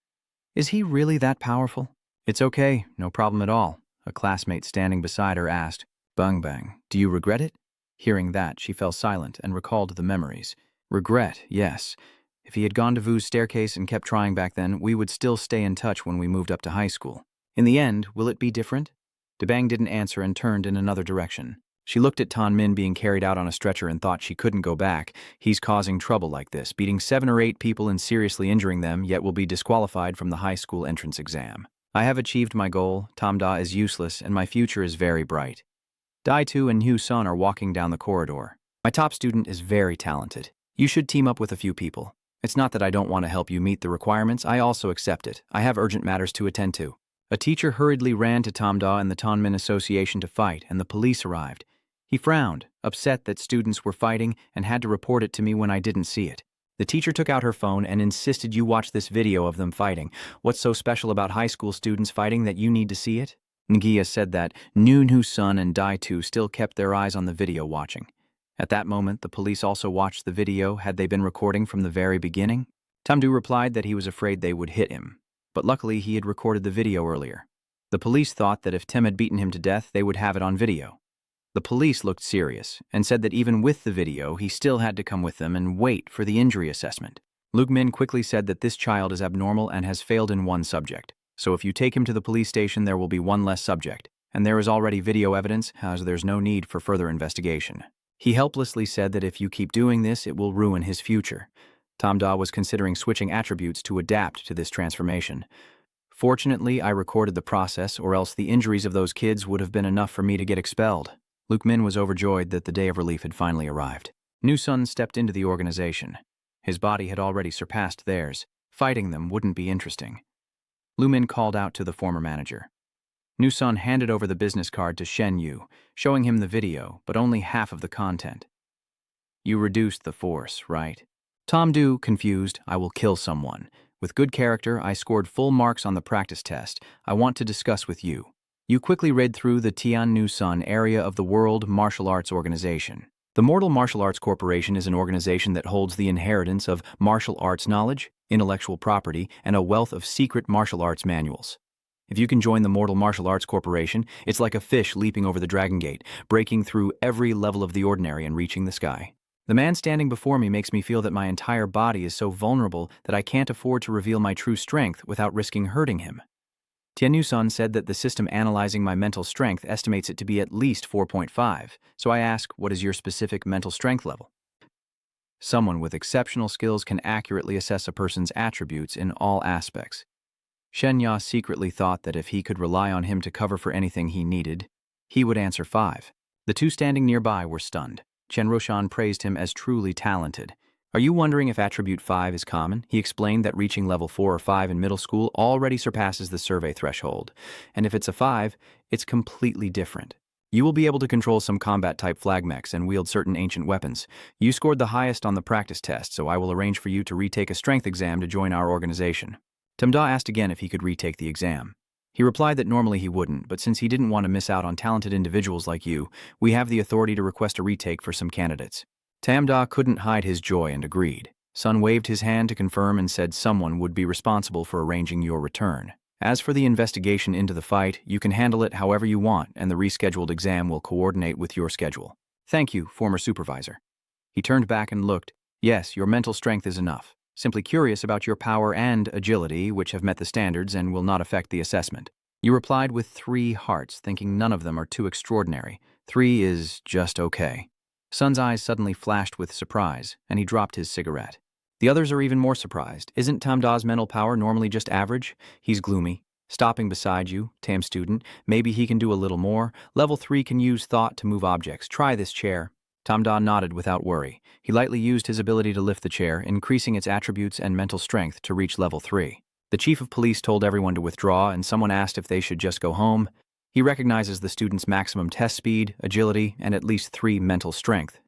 Is he really that powerful? "It's okay, no problem at all," a classmate standing beside her asked. "Bang bang, do you regret it?" Hearing that, she fell silent and recalled the memories. Regret, yes. If he had gone to Vu's staircase and kept trying back then, we would still stay in touch when we moved up to high school. In the end, will it be different? Debang didn't answer and turned in another direction. She looked at Tan Min being carried out on a stretcher and thought she couldn't go back. He's causing trouble like this, beating 7 or 8 people and seriously injuring them, yet will be disqualified from the high school entrance exam. I have achieved my goal, Tamda is useless, and my future is very bright. Dai-tu and Hyu-sun are walking down the corridor. My top student is very talented. You should team up with a few people. It's not that I don't want to help you meet the requirements, I also accept it. I have urgent matters to attend to. A teacher hurriedly ran to Tamda and the Tanmin Association to fight, and the police arrived. He frowned, upset that students were fighting, and had to report it to me when I didn't see it. The teacher took out her phone and insisted you watch this video of them fighting. What's so special about high school students fighting that you need to see it? Ngia said that Hyu-sun and Dai-tu still kept their eyes on the video watching. At that moment, the police also watched the video. Had they been recording from the very beginning? Tamdu replied that he was afraid they would hit him, but luckily he had recorded the video earlier. The police thought that if Tim had beaten him to death, they would have it on video. The police looked serious and said that even with the video, he still had to come with them and wait for the injury assessment. Luke Min quickly said that this child is abnormal and has failed in one subject. So if you take him to the police station, there will be one less subject, and there is already video evidence, as there's no need for further investigation. He helplessly said that if you keep doing this, it will ruin his future. Tamda was considering switching attributes to adapt to this transformation. Fortunately, I recorded the process, or else the injuries of those kids would have been enough for me to get expelled. Luke Min was overjoyed that the day of relief had finally arrived. Hyu-sun stepped into the organization. His body had already surpassed theirs. Fighting them wouldn't be interesting. Lu Min called out to the former manager. Hyu-sun handed over the business card to Shen Yu, showing him the video, but only half of the content. You reduced the force, right? Tom Du, confused, I will kill someone. With good character, I scored full marks on the practice test. I want to discuss with you. You quickly read through the Tian Nu-sun area of the World Martial Arts Organization. The Mortal Martial Arts Corporation is an organization that holds the inheritance of martial arts knowledge, intellectual property, and a wealth of secret martial arts manuals. If you can join the Mortal Martial Arts Corporation, it's like a fish leaping over the Dragon Gate, breaking through every level of the ordinary and reaching the sky. The man standing before me makes me feel that my entire body is so vulnerable that I can't afford to reveal my true strength without risking hurting him. Tianyu-san said that the system analyzing my mental strength estimates it to be at least 4.5, so I ask, what is your specific mental strength level? Someone with exceptional skills can accurately assess a person's attributes in all aspects. Shen Ya secretly thought that if he could rely on him to cover for anything he needed, he would answer 5. The two standing nearby were stunned. Chen Roshan praised him as truly talented. Are you wondering if attribute 5 is common? He explained that reaching level 4 or 5 in middle school already surpasses the survey threshold. And if it's a 5, it's completely different. You will be able to control some combat-type flag mechs and wield certain ancient weapons. You scored the highest on the practice test, so I will arrange for you to retake a strength exam to join our organization. Tamda asked again if he could retake the exam. He replied that normally he wouldn't, but since he didn't want to miss out on talented individuals like you, we have the authority to request a retake for some candidates. Tamda couldn't hide his joy and agreed. Sun waved his hand to confirm and said someone would be responsible for arranging your return. As for the investigation into the fight, you can handle it however you want, and the rescheduled exam will coordinate with your schedule. Thank you, former supervisor. He turned back and looked. Yes, your mental strength is enough. Simply curious about your power and agility, which have met the standards and will not affect the assessment. You replied with 3 hearts, thinking none of them are too extraordinary. 3 is just okay. Sun's eyes suddenly flashed with surprise, and he dropped his cigarette. The others are even more surprised. Isn't Tamda's mental power normally just average? He's gloomy. Stopping beside you, Tam student, maybe he can do a little more. Level 3 can use thought to move objects. Try this chair. Tamda nodded without worry. He lightly used his ability to lift the chair, increasing its attributes and mental strength to reach level 3. The chief of police told everyone to withdraw, and someone asked if they should just go home. He recognizes the student's maximum test speed, agility, and at least 3 mental strength.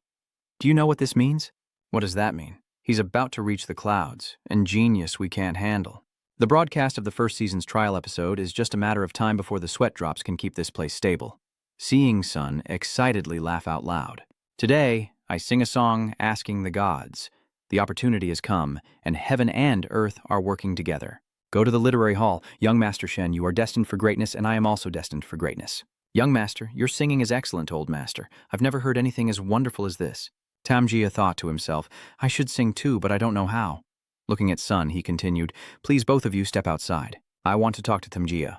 Do you know what this means? What does that mean? He's about to reach the clouds, and genius we can't handle. The broadcast of the first season's trial episode is just a matter of time before the sweat drops can keep this place stable. Seeing Sun excitedly laugh out loud. Today, I sing a song asking the gods. The opportunity has come, and heaven and earth are working together. Go to the literary hall. Young Master Shen, you are destined for greatness, and I am also destined for greatness. Young Master, your singing is excellent, Old Master. I've never heard anything as wonderful as this. Tamjia thought to himself, I should sing too, but I don't know how. Looking at Sun, he continued, Please both of you step outside. I want to talk to Tamjia.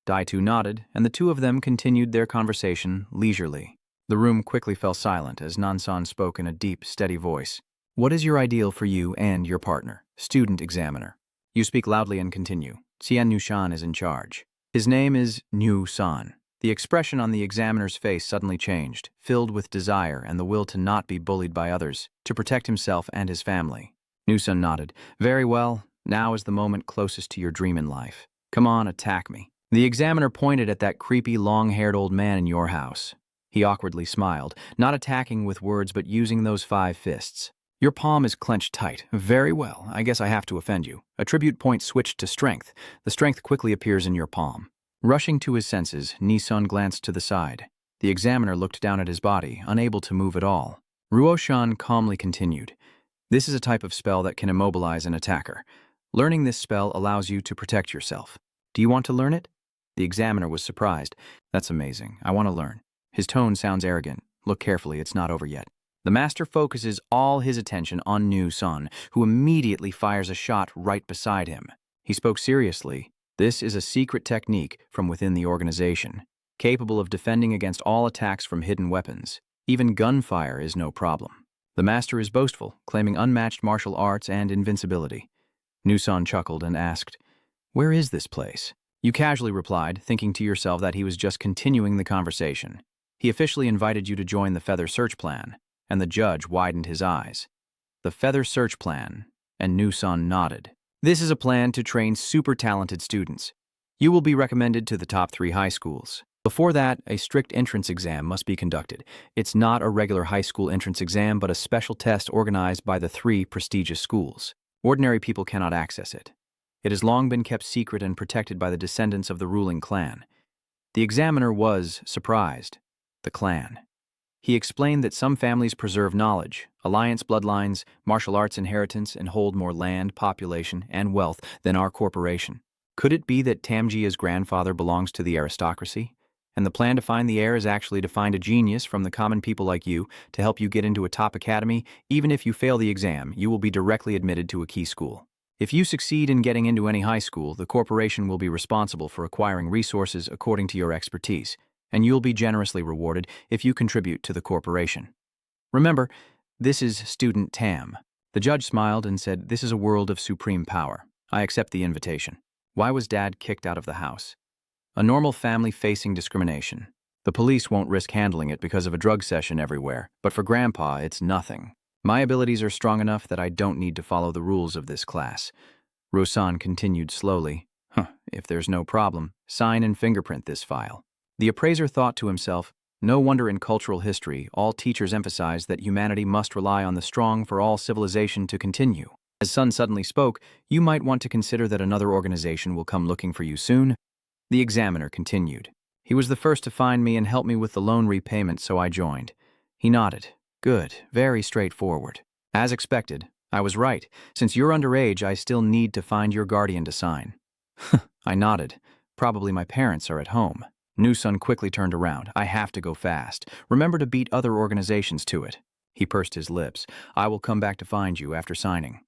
Daitu nodded, and the two of them continued their conversation leisurely. The room quickly fell silent as Nansan spoke in a deep, steady voice. What is your ideal for you and your partner? Student examiner. You speak loudly and continue. Xian Nushan is in charge. His name is Nu San. The expression on the examiner's face suddenly changed, filled with desire and the will to not be bullied by others, to protect himself and his family. Nusan nodded. Very well, now is the moment closest to your dream in life. Come on, attack me. The examiner pointed at that creepy, long-haired old man in your house. He awkwardly smiled, not attacking with words but using those 5 fists. Your palm is clenched tight. Very well, I guess I have to offend you. Attribute point switched to strength. The strength quickly appears in your palm. Rushing to his senses, Nisun glanced to the side. The examiner looked down at his body, unable to move at all. Ruoshan calmly continued. This is a type of spell that can immobilize an attacker. Learning this spell allows you to protect yourself. Do you want to learn it? The examiner was surprised. That's amazing. I want to learn. His tone sounds arrogant. Look carefully, it's not over yet. The master focuses all his attention on Nu Sun, who immediately fires a shot right beside him. He spoke seriously. This is a secret technique from within the organization, capable of defending against all attacks from hidden weapons. Even gunfire is no problem. The master is boastful, claiming unmatched martial arts and invincibility. Nusan chuckled and asked, Where is this place? You casually replied, thinking to yourself that he was just continuing the conversation. He officially invited you to join the Feather Search Plan, and the judge widened his eyes. The Feather Search Plan, and Nusan nodded. This is a plan to train super talented students. You will be recommended to the top 3 high schools. Before that, a strict entrance exam must be conducted. It's not a regular high school entrance exam, but a special test organized by the 3 prestigious schools. Ordinary people cannot access it. It has long been kept secret and protected by the descendants of the ruling clan. The examiner was surprised. The clan. He explained that some families preserve knowledge, alliance bloodlines, martial arts inheritance, and hold more land, population, and wealth than our corporation. Could it be that Tamjia's grandfather belongs to the aristocracy? And the plan to find the heir is actually to find a genius from the common people like you to help you get into a top academy. Even if you fail the exam, you will be directly admitted to a key school. If you succeed in getting into any high school, the corporation will be responsible for acquiring resources according to your expertise, and you'll be generously rewarded if you contribute to the corporation. Remember, this is Student Tam. The judge smiled and said, This is a world of supreme power. I accept the invitation. Why was Dad kicked out of the house? A normal family facing discrimination. The police won't risk handling it because of a drug session everywhere, but for Grandpa, it's nothing. My abilities are strong enough that I don't need to follow the rules of this class. Rosan continued slowly. If there's no problem, sign and fingerprint this file. The appraiser thought to himself, no wonder in cultural history, all teachers emphasize that humanity must rely on the strong for all civilization to continue. As Sun suddenly spoke, you might want to consider that another organization will come looking for you soon. The examiner continued. He was the first to find me and help me with the loan repayment, so I joined. He nodded. Good, very straightforward. As expected, I was right. Since you're underage, I still need to find your guardian to sign. I nodded. Probably my parents are at home. Newson quickly turned around. I have to go fast. Remember to beat other organizations to it. He pursed his lips. I will come back to find you after signing.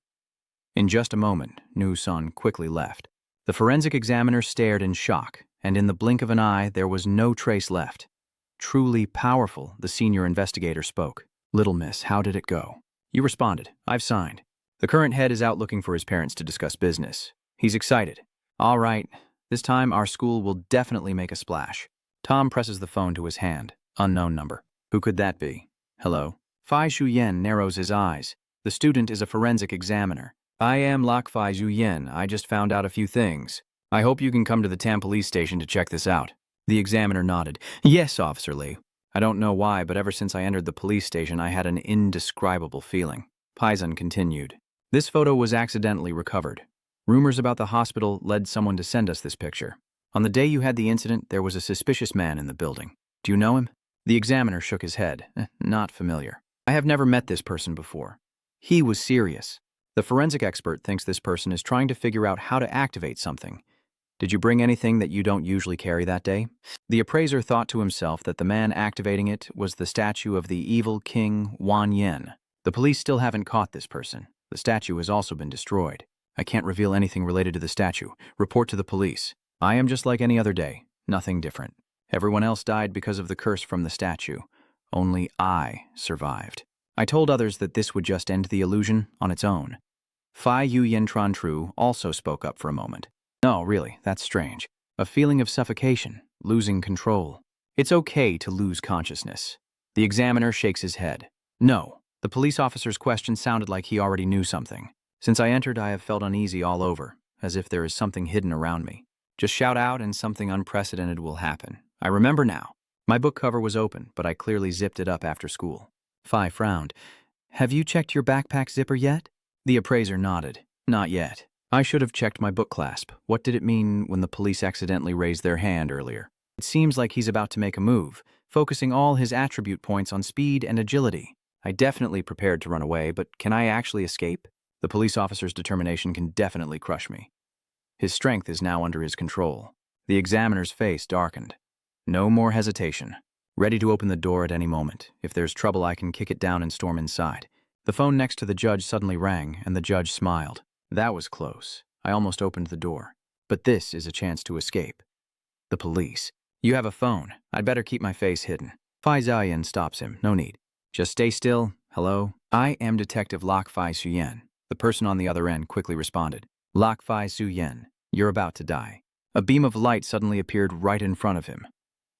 In just a moment, Newson quickly left. The forensic examiner stared in shock, and in the blink of an eye, there was no trace left. Truly powerful, the senior investigator spoke. Little miss, how did it go? You responded. I've signed. The current head is out looking for his parents to discuss business. He's excited. All right, this time our school will definitely make a splash. Tom presses the phone to his hand. Unknown number. Who could that be? Hello? Fai Shuyen narrows his eyes. The student is a forensic examiner. I am Lak Fai Shuyen. I just found out a few things. I hope you can come to the Tam police station to check this out. The examiner nodded. Yes, Officer Lee. I don't know why, but ever since I entered the police station, I had an indescribable feeling. Paisan continued. This photo was accidentally recovered. Rumors about the hospital led someone to send us this picture. On the day you had the incident, there was a suspicious man in the building. Do you know him? The examiner shook his head. Not familiar. I have never met this person before. He was serious. The forensic expert thinks this person is trying to figure out how to activate something. Did you bring anything that you don't usually carry that day? The appraiser thought to himself that the man activating it was the statue of the evil king Wan Yen. The police still haven't caught this person. The statue has also been destroyed. I can't reveal anything related to the statue. Report to the police. I am just like any other day. Nothing different. Everyone else died because of the curse from the statue. Only I survived. I told others that this would just end the illusion on its own. Fai Yu Yen Tran Tru also spoke up for a moment. No, really, that's strange. A feeling of suffocation, losing control. It's okay to lose consciousness. The examiner shakes his head. No. The police officer's question sounded like he already knew something. Since I entered, I have felt uneasy all over, as if there is something hidden around me. Just shout out and something unprecedented will happen. I remember now. My book cover was open, but I clearly zipped it up after school. Phi frowned. Have you checked your backpack zipper yet? The appraiser nodded. Not yet. I should have checked my book clasp. What did it mean when the police accidentally raised their hand earlier? It seems like he's about to make a move, focusing all his attribute points on speed and agility. I definitely prepared to run away, but can I actually escape? The police officer's determination can definitely crush me. His strength is now under his control. The examiner's face darkened. No more hesitation. Ready to open the door at any moment. If there's trouble, I can kick it down and storm inside. The phone next to the judge suddenly rang, and the judge smiled. That was close. I almost opened the door. But this is a chance to escape. The police. You have a phone. I'd better keep my face hidden. Fai Ziyan stops him. No need. Just stay still. Hello? I am Detective Lak Fai Suyen. The person on the other end quickly responded. Lak Fai Suyen, you're about to die. A beam of light suddenly appeared right in front of him.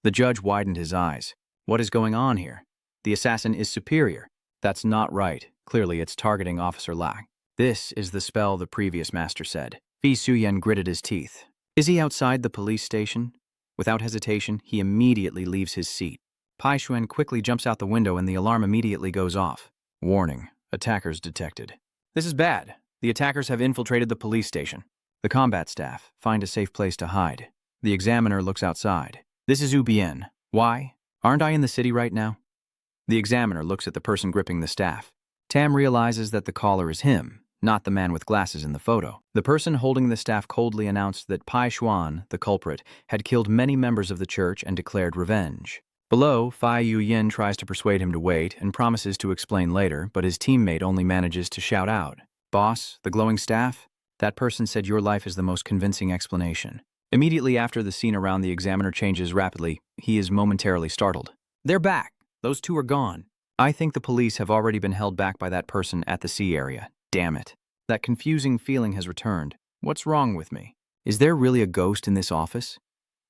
The judge widened his eyes. What is going on here? The assassin is superior. That's not right. Clearly it's targeting Officer Lak. This is the spell the previous master said. Fi Suyen gritted his teeth. Is he outside the police station? Without hesitation, he immediately leaves his seat. Pai Xuan quickly jumps out the window and the alarm immediately goes off. Warning. Attackers detected. This is bad. The attackers have infiltrated the police station. The combat staff, find a safe place to hide. The examiner looks outside. This is Ubien. Why? Aren't I in the city right now? The examiner looks at the person gripping the staff. Tam realizes that the caller is him, not the man with glasses in the photo. The person holding the staff coldly announced that Pai Xuan, the culprit, had killed many members of the church and declared revenge. Below, Fai Yu Yin tries to persuade him to wait and promises to explain later, but his teammate only manages to shout out. Boss, the glowing staff? That person said your life is the most convincing explanation. Immediately after the scene around the examiner changes rapidly, he is momentarily startled. They're back. Those two are gone. I think the police have already been held back by that person at the sea area. Damn it. That confusing feeling has returned. What's wrong with me? Is there really a ghost in this office?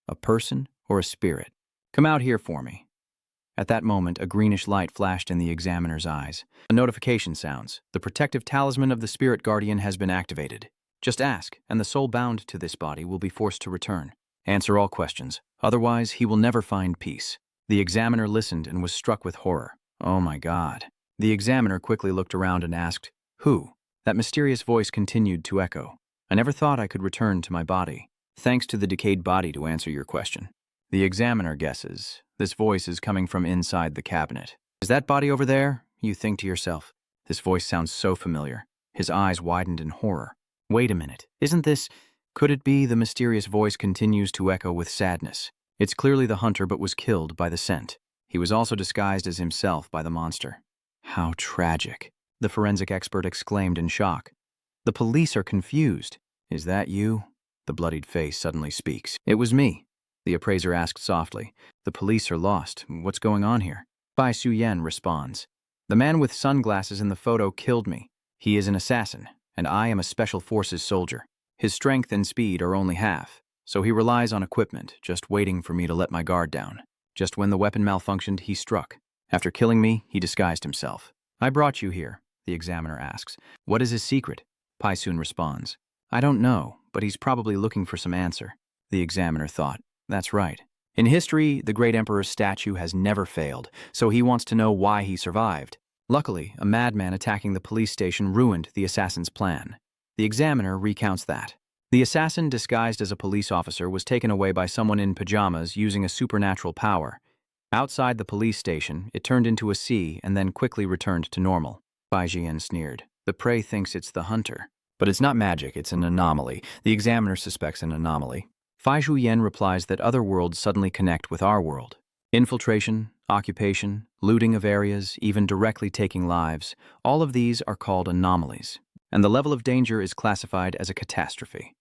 A person or a spirit? Come out here for me. At that moment, a greenish light flashed in the examiner's eyes. A notification sounds. The protective talisman of the spirit guardian has been activated. Just ask, and the soul bound to this body will be forced to return. Answer all questions. Otherwise, he will never find peace. The examiner listened and was struck with horror. Oh my God. The examiner quickly looked around and asked, Who? That mysterious voice continued to echo. I never thought I could return to my body. Thanks to the decayed body to answer your question. The examiner guesses. This voice is coming from inside the cabinet. Is that body over there? You think to yourself. This voice sounds so familiar. His eyes widened in horror. Wait a minute. Isn't this... Could it be the mysterious voice continues to echo with sadness? It's clearly the hunter but was killed by the scent. He was also disguised as himself by the monster. How tragic, the forensic expert exclaimed in shock. The police are confused. Is that you? The bloodied face suddenly speaks. It was me, the appraiser asked softly. The police are lost. What's going on here? Bai Suyen responds. The man with sunglasses in the photo killed me. He is an assassin, and I am a special forces soldier. His strength and speed are only half, so he relies on equipment, just waiting for me to let my guard down. Just when the weapon malfunctioned, he struck. After killing me, he disguised himself. I brought you here, the examiner asks. What is his secret? Paisun responds. I don't know, but he's probably looking for some answer. The examiner thought. That's right. In history, the great emperor's statue has never failed, so he wants to know why he survived. Luckily, a madman attacking the police station ruined the assassin's plan. The examiner recounts that. The assassin, disguised as a police officer, was taken away by someone in pajamas using a supernatural power. Outside the police station, it turned into a sea and then quickly returned to normal. Bai Jian sneered. The prey thinks it's the hunter. But it's not magic, it's an anomaly. The examiner suspects an anomaly. Fai Zhuyen replies that other worlds suddenly connect with our world. Infiltration, occupation, looting of areas, even directly taking lives, all of these are called anomalies, and the level of danger is classified as a catastrophe.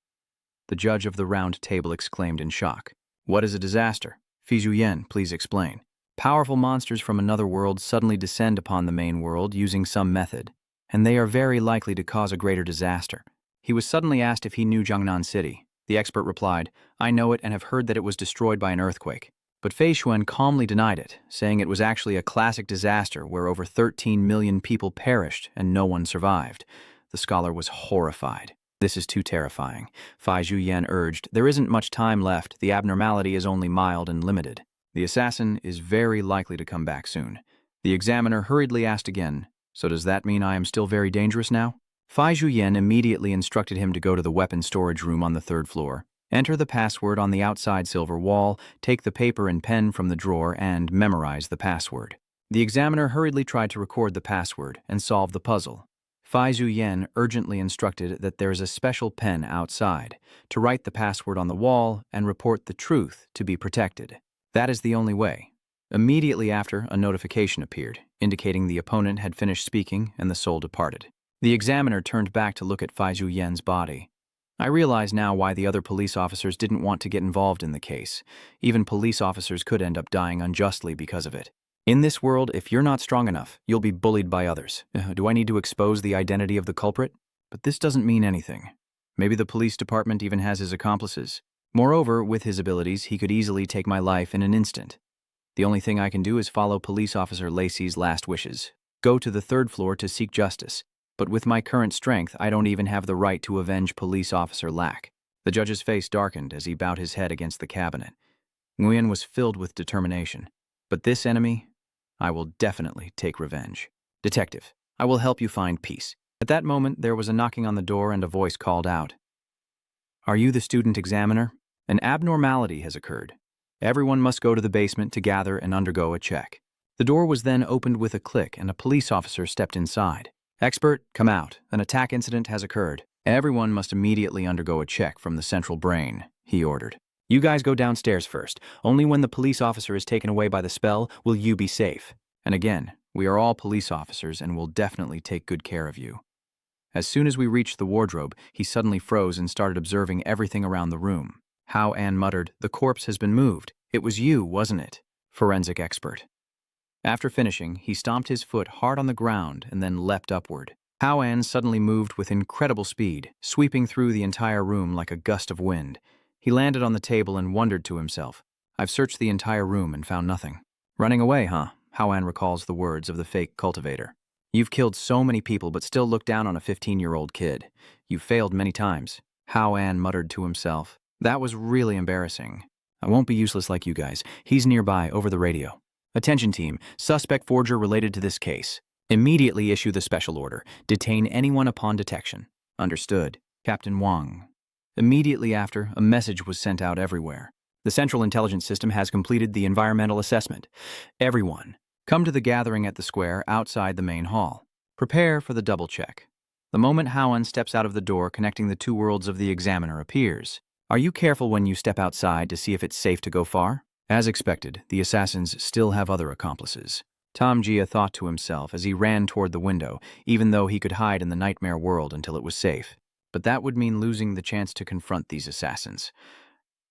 The judge of the round table exclaimed in shock. What is a disaster? Fi Zhuyen, please explain. Powerful monsters from another world suddenly descend upon the main world using some method, and they are very likely to cause a greater disaster. He was suddenly asked if he knew Jiangnan City. The expert replied, I know it and have heard that it was destroyed by an earthquake. But Fei Xuan calmly denied it, saying it was actually a classic disaster where over 13 million people perished and no one survived. The scholar was horrified. This is too terrifying. Fai Zhuyen urged, there isn't much time left, the abnormality is only mild and limited. The assassin is very likely to come back soon. The examiner hurriedly asked again, so does that mean I am still very dangerous now? Fai Zhuyen immediately instructed him to go to the weapon storage room on the 3rd floor. Enter the password on the outside silver wall, take the paper and pen from the drawer, and memorize the password. The examiner hurriedly tried to record the password and solve the puzzle. Fai Zhuyen urgently instructed that there is a special pen outside to write the password on the wall and report the truth to be protected. That is the only way. Immediately after, a notification appeared, indicating the opponent had finished speaking and the soul departed. The examiner turned back to look at Fai Zhuyen's body. I realize now why the other police officers didn't want to get involved in the case. Even police officers could end up dying unjustly because of it. In this world, if you're not strong enough, you'll be bullied by others. Do I need to expose the identity of the culprit? But this doesn't mean anything. Maybe the police department even has his accomplices. Moreover, with his abilities, he could easily take my life in an instant. The only thing I can do is follow Police Officer Lacey's last wishes. Go to the 3rd floor to seek justice. But with my current strength, I don't even have the right to avenge Police Officer Lack. The judge's face darkened as he bowed his head against the cabinet. Nguyen was filled with determination. But this enemy, I will definitely take revenge. Detective, I will help you find peace. At that moment, there was a knocking on the door and a voice called out. Are you the student examiner? An abnormality has occurred. Everyone must go to the basement to gather and undergo a check. The door was then opened with a click and a police officer stepped inside. Expert, come out. An attack incident has occurred. Everyone must immediately undergo a check from the central brain, he ordered. You guys go downstairs first. Only when the police officer is taken away by the spell will you be safe. And again, we are all police officers and will definitely take good care of you. As soon as we reached the wardrobe, he suddenly froze and started observing everything around the room. Hao An muttered, the corpse has been moved. It was you, wasn't it? Forensic expert. After finishing, he stomped his foot hard on the ground and then leapt upward. Hao An suddenly moved with incredible speed, sweeping through the entire room like a gust of wind. He landed on the table and wondered to himself, I've searched the entire room and found nothing. Running away, huh? Hao An recalls the words of the fake cultivator. You've killed so many people but still look down on a 15-year-old kid. You've failed many times. Hao An muttered to himself. That was really embarrassing. I won't be useless like you guys. He's nearby, over the radio. Attention team, suspect forger related to this case. Immediately issue the special order. Detain anyone upon detection. Understood. Captain Wang. Immediately after, a message was sent out everywhere. The Central Intelligence System has completed the environmental assessment. Everyone, Come to the gathering at the square outside the main hall. Prepare for the double check. The moment Howen steps out of the door connecting the two worlds of the examiner appears. Are you careful when you step outside to see if it's safe to go far? As expected, the assassins still have other accomplices. Tom Gia thought to himself as he ran toward the window, even though he could hide in the nightmare world until it was safe. But that would mean losing the chance to confront these assassins.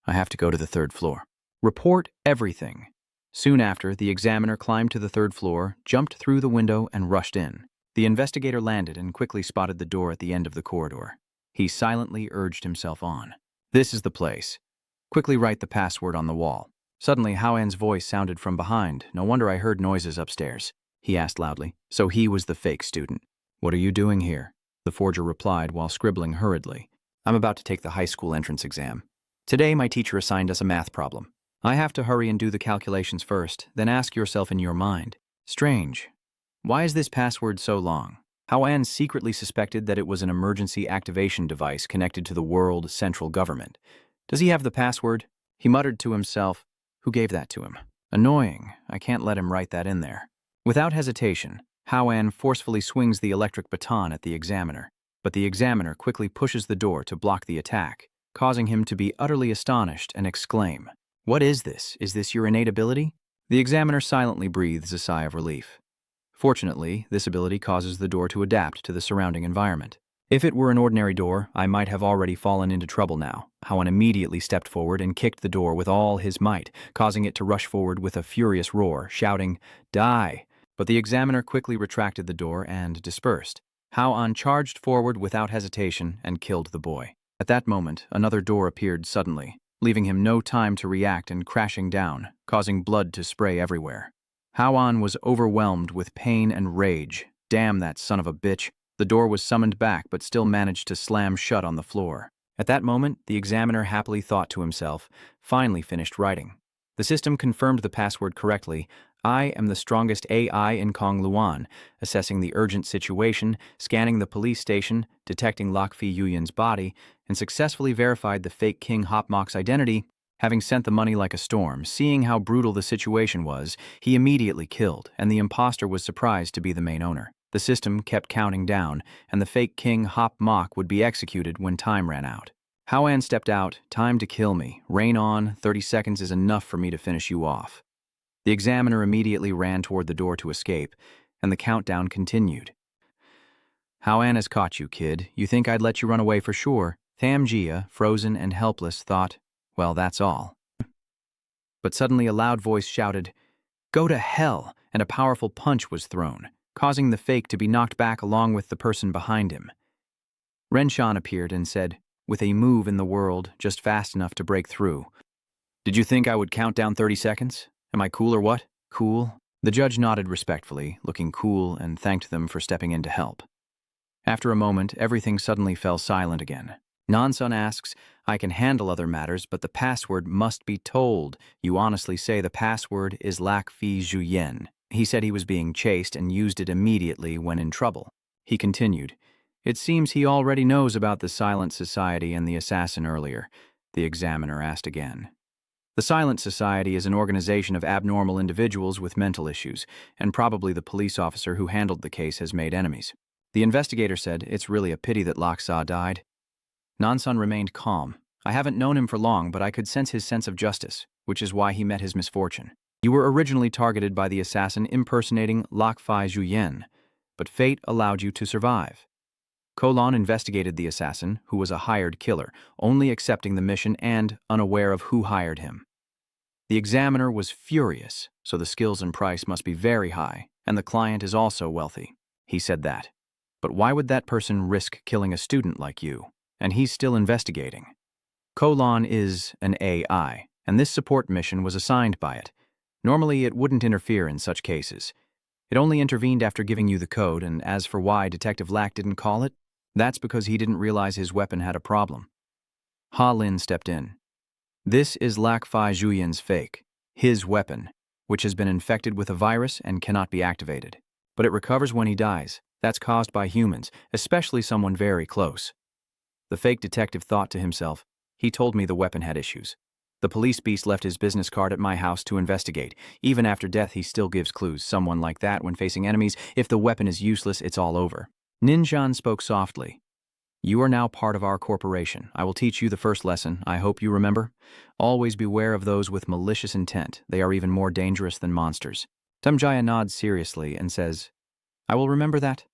I have to go to the third floor. Report everything. Soon after, the examiner climbed to the third floor, jumped through the window, and rushed in. The investigator landed and quickly spotted the door at the end of the corridor. He silently urged himself on. This is the place. Quickly write the password on the wall. Suddenly, Howen's voice sounded from behind. No wonder I heard noises upstairs. He asked loudly. So he was the fake student. What are you doing here? The forger replied while scribbling hurriedly. I'm about to take the high school entrance exam. Today, my teacher assigned us a math problem. I have to hurry and do the calculations first, then ask yourself in your mind. Strange. Why is this password so long? Howen secretly suspected that it was an emergency activation device connected to the world central government. Does he have the password? He muttered to himself. Who gave that to him? Annoying. I can't let him write that in there. Without hesitation, Howen forcefully swings the electric baton at the examiner, but the examiner quickly pushes the door to block the attack, causing him to be utterly astonished and exclaim, "What is this? Is this your innate ability?" The examiner silently breathes a sigh of relief. Fortunately, this ability causes the door to adapt to the surrounding environment. If it were an ordinary door, I might have already fallen into trouble now. Howen immediately stepped forward and kicked the door with all his might, causing it to rush forward with a furious roar, shouting, "Die!" But the examiner quickly retracted the door and dispersed. Howen charged forward without hesitation and killed the boy. At that moment, another door appeared suddenly, leaving him no time to react and crashing down, causing blood to spray everywhere. Howen was overwhelmed with pain and rage. Damn that son of a bitch. The door was summoned back but still managed to slam shut on the floor. At that moment, the examiner happily thought to himself, finally finished writing. The system confirmed the password correctly. I am the strongest AI in Kongluan, assessing the urgent situation, scanning the police station, detecting Lak Fi Yuyan's body, and successfully verified the fake King Hopmok's identity. Having sent the money like a storm, seeing how brutal the situation was, he immediately killed, and the imposter was surprised to be the main owner. The system kept counting down, and the fake King Hopmok would be executed when time ran out. Howen stepped out. Time to kill me. Rain on. 30 seconds is enough for me to finish you off. The examiner immediately ran toward the door to escape, and the countdown continued. Howen has caught you, kid. You think I'd let you run away for sure. Tham Gia, frozen and helpless, thought, well, that's all. But suddenly a loud voice shouted, "Go to hell," and a powerful punch was thrown, causing the fake to be knocked back along with the person behind him. Renshan appeared and said, with a move in the world just fast enough to break through, "Did you think I would count down 30 seconds? Am I cool or what?" "Cool?" The judge nodded respectfully, looking cool, and thanked them for stepping in to help. After a moment, everything suddenly fell silent again. Nansun asks, "I can handle other matters, but the password must be told. You honestly say the password is Lak Fi Zhuyen." He said he was being chased and used it immediately when in trouble. He continued, "It seems he already knows about the Silent Society and the assassin earlier." The examiner asked again. The Silent Society is an organization of abnormal individuals with mental issues, and probably the police officer who handled the case has made enemies. The investigator said, "It's really a pity that Laksa died." Nansun remained calm. "I haven't known him for long, but I could sense his sense of justice, which is why he met his misfortune. You were originally targeted by the assassin impersonating Lak Fi Zhuyen, but fate allowed you to survive." Kolon investigated the assassin, who was a hired killer, only accepting the mission and unaware of who hired him. The examiner was furious, so the skills and price must be very high, and the client is also wealthy. He said that. But why would that person risk killing a student like you? And he's still investigating. Kolon is an AI, and this support mission was assigned by it. Normally, it wouldn't interfere in such cases. It only intervened after giving you the code, and as for why Detective Lack didn't call it, that's because he didn't realize his weapon had a problem. Ha Lin stepped in. "This is Lak Fi Zhuyen's fake, his weapon, which has been infected with a virus and cannot be activated. But it recovers when he dies. That's caused by humans, especially someone very close." The fake detective thought to himself, "He told me the weapon had issues. The police beast left his business card at my house to investigate. Even after death, he still gives clues. Someone like that, when facing enemies, if the weapon is useless, it's all over. Ninjan spoke softly. You are now part of our corporation. I will teach you the first lesson. I hope you remember. Always beware of those with malicious intent. They are even more dangerous than monsters. Tamjaya nods seriously and says, I will remember that.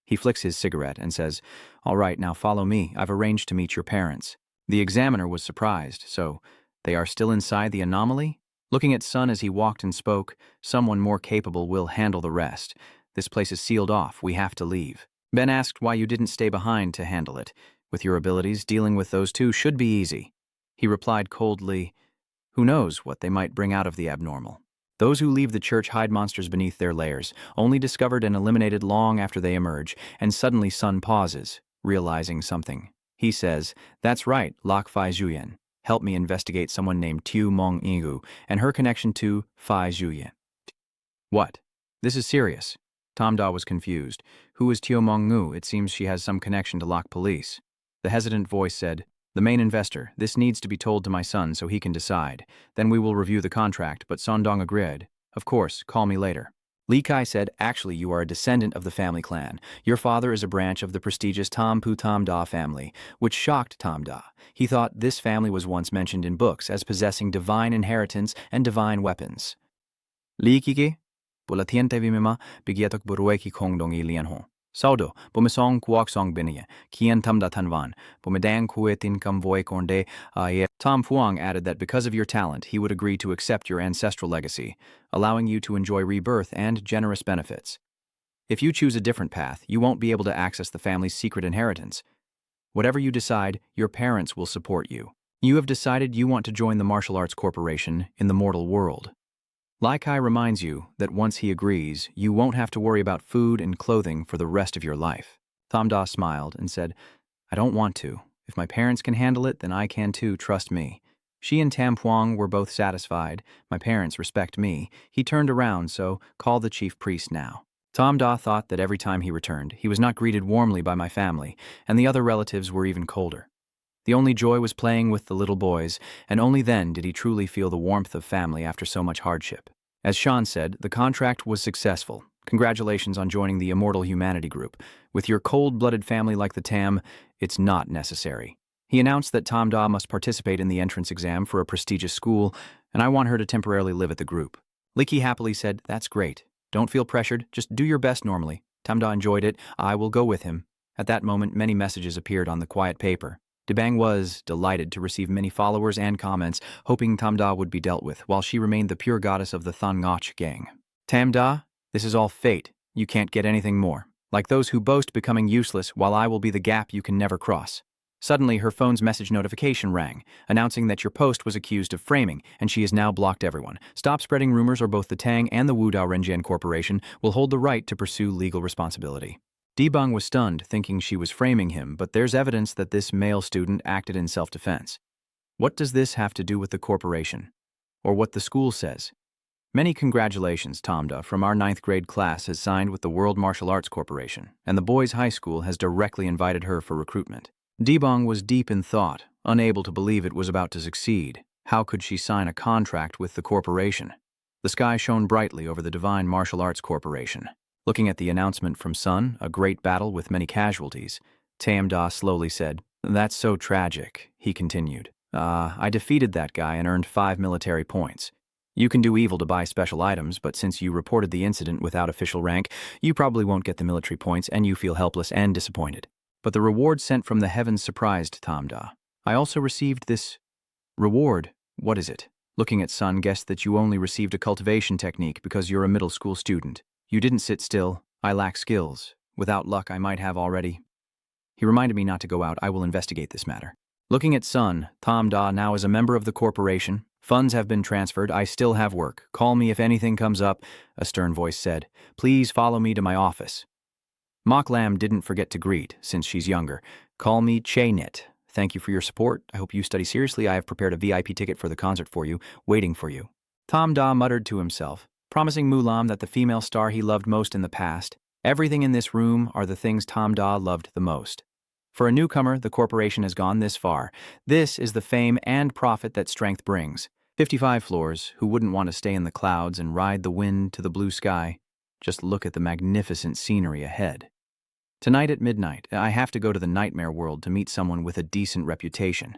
He flicks his cigarette and says, All right, now follow me. I've arranged to meet your parents. The examiner was surprised. So, they are still inside the anomaly? Looking at Sun as he walked and spoke, someone more capable will handle the rest. This place is sealed off. We have to leave. Ben asked why you didn't stay behind to handle it. With your abilities, dealing with those two should be easy. He replied coldly, Who knows what they might bring out of the abnormal? Those who leave the church hide monsters beneath their layers, only discovered and eliminated long after they emerge, and suddenly Sun pauses, realizing something. He says, That's right, Lak Fai Zhuyan. Help me investigate someone named Tu Mong Ingu and her connection to Fai Zhuyan. What? This is serious. Tom Da was confused. Who is Tio Mong Ngu? It seems she has some connection to Lok Police. The hesitant voice said, The main investor. This needs to be told to my son so he can decide. Then we will review the contract, but Sondong agreed. Of course, call me later. Li Kai said, Actually, you are a descendant of the family clan. Your father is a branch of the prestigious Tom Pu Tom Da family, which shocked Tom Da. He thought this family was once mentioned in books as possessing divine inheritance and divine weapons. Li Kike? Bulatiente vimima bigyatok burueki kongdong ilian ho. Saudo, bumisong kuak song binia, kian tamda tanvan, bumidang kuetin kam voy konde aye. Tom Fuang added that because of your talent, he would agree to accept your ancestral legacy, allowing you to enjoy rebirth and generous benefits. If you choose a different path, you won't be able to access the family's secret inheritance. Whatever you decide, your parents will support you. You have decided you want to join the martial arts corporation in the mortal world. Lai Kai reminds you that once he agrees, you won't have to worry about food and clothing for the rest of your life. Tham Da smiled and said, I don't want to. If my parents can handle it, then I can too, trust me. She and Tam Puang were both satisfied. My parents respect me. He turned around, so call the chief priest now. Tom Da thought that every time he returned, he was not greeted warmly by my family, and the other relatives were even colder. The only joy was playing with the little boys, and only then did he truly feel the warmth of family after so much hardship. As Sean said, the contract was successful. Congratulations on joining the Immortal Humanity Group. With your cold-blooded family like the Tam, it's not necessary. He announced that Tom Da must participate in the entrance exam for a prestigious school, and I want her to temporarily live at the group. Licky happily said, That's great. Don't feel pressured, just do your best normally. Tam Da enjoyed it. I will go with him. At that moment, many messages appeared on the quiet paper. Debang was delighted to receive many followers and comments, hoping Tam Da would be dealt with, while she remained the pure goddess of the Thang Ngoch gang. Tam Da, this is all fate. You can't get anything more. Like those who boast becoming useless, while I will be the gap you can never cross. Suddenly, her phone's message notification rang, announcing that your post was accused of framing, and she has now blocked everyone. Stop spreading rumors, or both the Tang and the Wudao Renjian Corporation will hold the right to pursue legal responsibility. Dibang was stunned, thinking she was framing him, but there's evidence that this male student acted in self-defense. What does this have to do with the corporation? Or what the school says? Many congratulations, Tamda, from our 9th grade class has signed with the World Martial Arts Corporation, and the boys' high school has directly invited her for recruitment. Dibang was deep in thought, unable to believe it was about to succeed. How could she sign a contract with the corporation? The sky shone brightly over the Divine Martial Arts Corporation. Looking at the announcement from Sun, a great battle with many casualties, Tam Da slowly said, That's so tragic, he continued. I defeated that guy and earned 5 military points. You can do evil to buy special items, but since you reported the incident without official rank, you probably won't get the military points and you feel helpless and disappointed. But the reward sent from the heavens surprised Tam Da. I also received this reward. What is it? Looking at Sun, guessed that you only received a cultivation technique because you're a middle school student. You didn't sit still. I lack skills. Without luck, I might have already. He reminded me not to go out. I will investigate this matter. Looking at Sun, Tam Da now is a member of the corporation. Funds have been transferred. I still have work. Call me if anything comes up, a stern voice said. Please follow me to my office. Mok Lam didn't forget to greet, since she's younger. Call me Che Nit. Thank you for your support. I hope you study seriously. I have prepared a VIP ticket for the concert for you, waiting for you. Tam Da muttered to himself, promising Mulam that the female star he loved most in the past, everything in this room are the things Tam Da loved the most. For a newcomer, the corporation has gone this far. This is the fame and profit that strength brings. 55 floors, who wouldn't want to stay in the clouds and ride the wind to the blue sky? Just look at the magnificent scenery ahead. Tonight at midnight, I have to go to the nightmare world to meet someone with a decent reputation.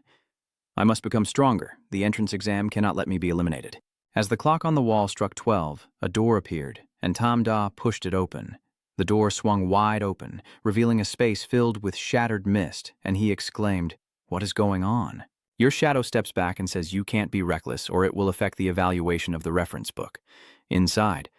I must become stronger. The entrance exam cannot let me be eliminated. As the clock on the wall struck 12, a door appeared, and Tam Da pushed it open. The door swung wide open, revealing a space filled with shattered mist, and he exclaimed, "What is going on?" Your shadow steps back and says you can't be reckless or it will affect the evaluation of the reference book. Inside,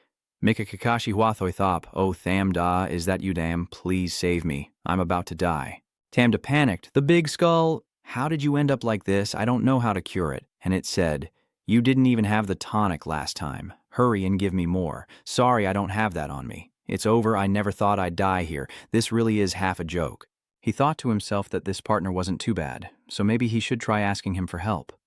Mika Kakashi Huathoi Thop, "Oh Tham Da, is that you damn? Please save me. I'm about to die." Tam Da panicked. "The big skull, how did you end up like this? I don't know how to cure it." And it said, "You didn't even have the tonic last time. Hurry and give me more. Sorry, I don't have that on me. It's over, I never thought I'd die here. This really is half a joke." He thought to himself that this partner wasn't too bad, so maybe he should try asking him for help.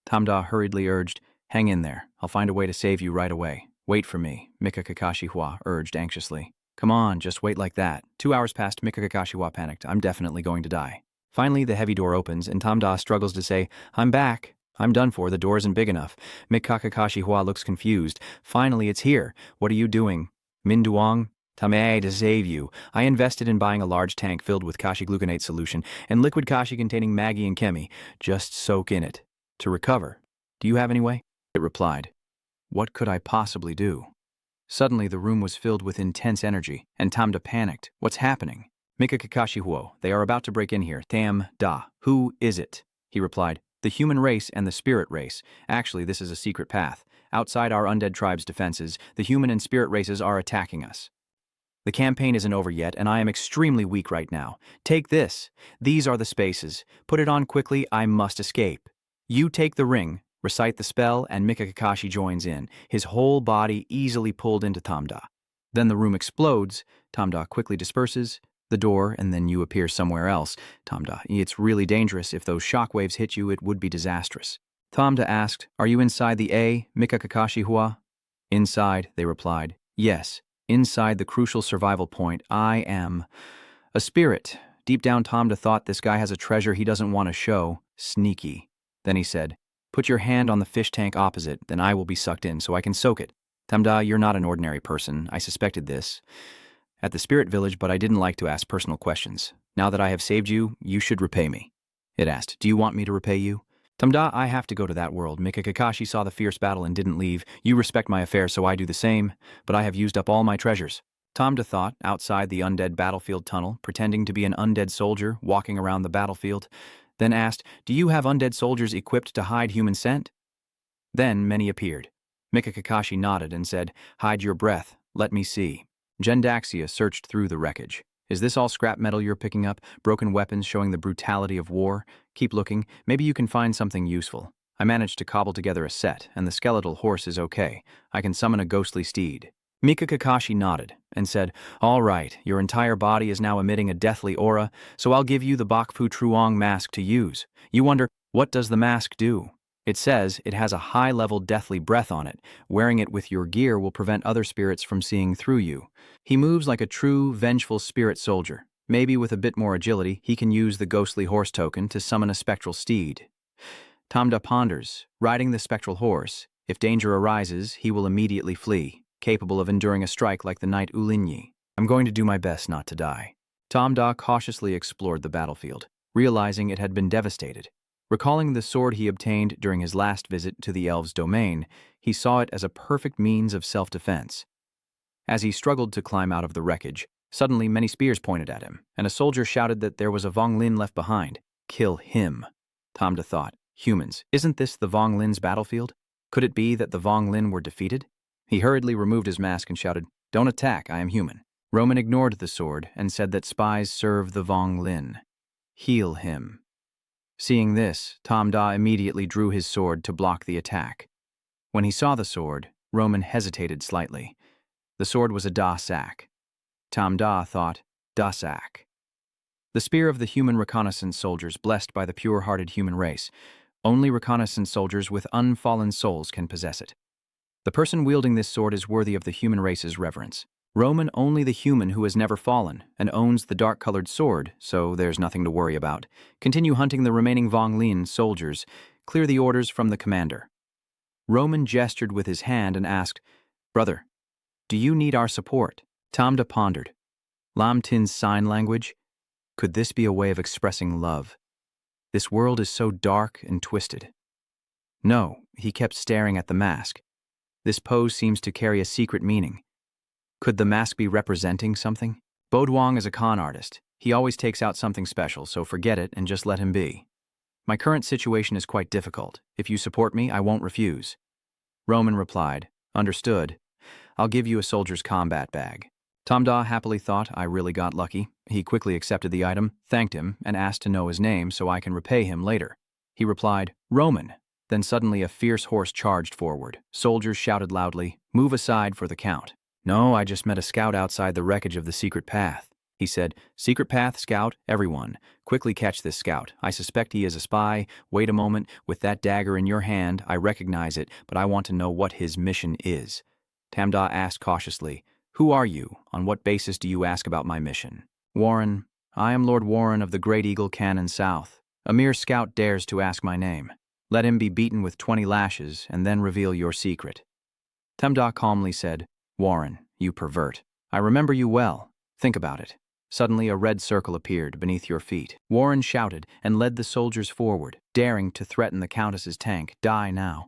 Tam Da hurriedly urged, "Hang in there. I'll find a way to save you right away. Wait for me," Mika Kakashi Hua urged anxiously. "Come on, just wait like that." 2 hours passed, Mika Kakashi Hua panicked. "I'm definitely going to die." Finally, the heavy door opens, and Tam Da struggles to say, "I'm back. I'm done for. The door isn't big enough." Mika Kakashi Hua looks confused. "Finally, it's here. What are you doing?" "Min Duong, Tame to save you. I invested in buying a large tank filled with kashi gluconate solution and liquid kashi containing Maggie and Kemi. Just soak in it. To recover. Do you have any way?" It replied. What could I possibly do? Suddenly, the room was filled with intense energy, and Tam Da panicked. "What's happening?" "Mika Kakashi Huo, they are about to break in here." "Tam Da, who is it?" He replied, "The human race and the spirit race. Actually, this is a secret path. Outside our undead tribe's defenses, the human and spirit races are attacking us. The campaign isn't over yet, and I am extremely weak right now. Take this. These are the spaces. Put it on quickly, I must escape. You take the ring, recite the spell, and Mika Kakashi joins in, his whole body easily pulled into Tam Da. Then the room explodes, Tam Da quickly disperses, the door, and then you appear somewhere else. Tam Da, it's really dangerous. If those shockwaves hit you, it would be disastrous." Tam Da asked, "Are you inside the A, Mika Kakashi Hua?" "Inside," they replied. "Yes. Inside the crucial survival point, I am a spirit." Deep down, Tam Da thought this guy has a treasure he doesn't want to show. Sneaky. Then he said, "Put your hand on the fish tank opposite, then I will be sucked in so I can soak it." "Tam Da, you're not an ordinary person. I suspected this at the spirit village, but I didn't like to ask personal questions. Now that I have saved you, you should repay me." It asked, "Do you want me to repay you?" "Tam Da, I have to go to that world. Mika Kakashi saw the fierce battle and didn't leave. You respect my affairs, so I do the same, but I have used up all my treasures." Tam Da thought, outside the undead battlefield tunnel, pretending to be an undead soldier walking around the battlefield, then asked, "Do you have undead soldiers equipped to hide human scent?" Then many appeared. Mika Kakashi nodded and said, "Hide your breath. Let me see." Gendaxia searched through the wreckage. "Is this all scrap metal you're picking up? Broken weapons showing the brutality of war? Keep looking. Maybe you can find something useful. I managed to cobble together a set, and the skeletal horse is okay. I can summon a ghostly steed." Mika Kakashi nodded and said, "All right, your entire body is now emitting a deathly aura, so I'll give you the Bakfu Truong mask to use." You wonder, what does the mask do? It says it has a high-level deathly breath on it. Wearing it with your gear will prevent other spirits from seeing through you. He moves like a true, vengeful spirit soldier. Maybe with a bit more agility, he can use the ghostly horse token to summon a spectral steed. Tam Da ponders, riding the spectral horse. If danger arises, he will immediately flee, capable of enduring a strike like the knight Ulinyi. "I'm going to do my best not to die." Tam Da cautiously explored the battlefield, realizing it had been devastated. Recalling the sword he obtained during his last visit to the elves' domain, he saw it as a perfect means of self-defense. As he struggled to climb out of the wreckage, suddenly many spears pointed at him, and a soldier shouted that there was a Vong Lin left behind. Kill him. Tam Da thought, humans, isn't this the Vong Lin's battlefield? Could it be that the Vong Lin were defeated? He hurriedly removed his mask and shouted, "Don't attack, I am human." Roman ignored the sword and said that spies serve the Vong Lin. Heal him. Seeing this, Tam Da immediately drew his sword to block the attack. When he saw the sword, Roman hesitated slightly. The sword was a Da Sac. Tam Da thought, Da Sac. The spear of the human reconnaissance soldiers blessed by the pure-hearted human race. Only reconnaissance soldiers with unfallen souls can possess it. The person wielding this sword is worthy of the human race's reverence. Roman only the human who has never fallen and owns the dark-colored sword, so there's nothing to worry about. Continue hunting the remaining Vonglin soldiers. Clear the orders from the commander. Roman gestured with his hand and asked, Brother, do you need our support? Tamda pondered. Lam Tin's sign language? Could this be a way of expressing love? This world is so dark and twisted. No, he kept staring at the mask. This pose seems to carry a secret meaning. Could the mask be representing something? Bodwang is a con artist. He always takes out something special, so forget it and just let him be. My current situation is quite difficult. If you support me, I won't refuse. Roman replied, Understood. I'll give you a soldier's combat bag. Tamda happily thought, I really got lucky. He quickly accepted the item, thanked him, and asked to know his name so I can repay him later. He replied, Roman. Then suddenly a fierce horse charged forward. Soldiers shouted loudly, Move aside for the count. No, I just met a scout outside the wreckage of the secret path. He said, Secret path, scout, everyone. Quickly catch this scout. I suspect he is a spy. Wait a moment. With that dagger in your hand, I recognize it, but I want to know what his mission is. Tamda asked cautiously, Who are you? On what basis do you ask about my mission? Warren. I am Lord Warren of the Great Eagle Cannon South. A mere scout dares to ask my name. Let him be beaten with 20 lashes and then reveal your secret. Tamda calmly said, Warren, you pervert. I remember you well. Think about it. Suddenly a red circle appeared beneath your feet. Warren shouted and led the soldiers forward, daring to threaten the Countess's tank. Die now.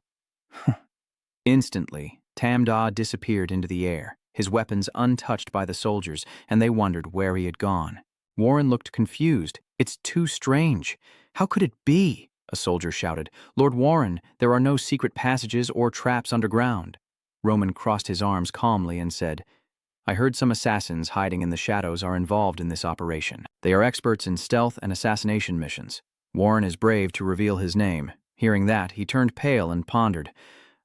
Instantly, Tamda disappeared into the air, his weapons untouched by the soldiers, and they wondered where he had gone. Warren looked confused. It's too strange. How could it be? A soldier shouted. Lord Warren, there are no secret passages or traps underground. Roman crossed his arms calmly and said, I heard some assassins hiding in the shadows are involved in this operation. They are experts in stealth and assassination missions. Warren is brave to reveal his name. Hearing that, he turned pale and pondered.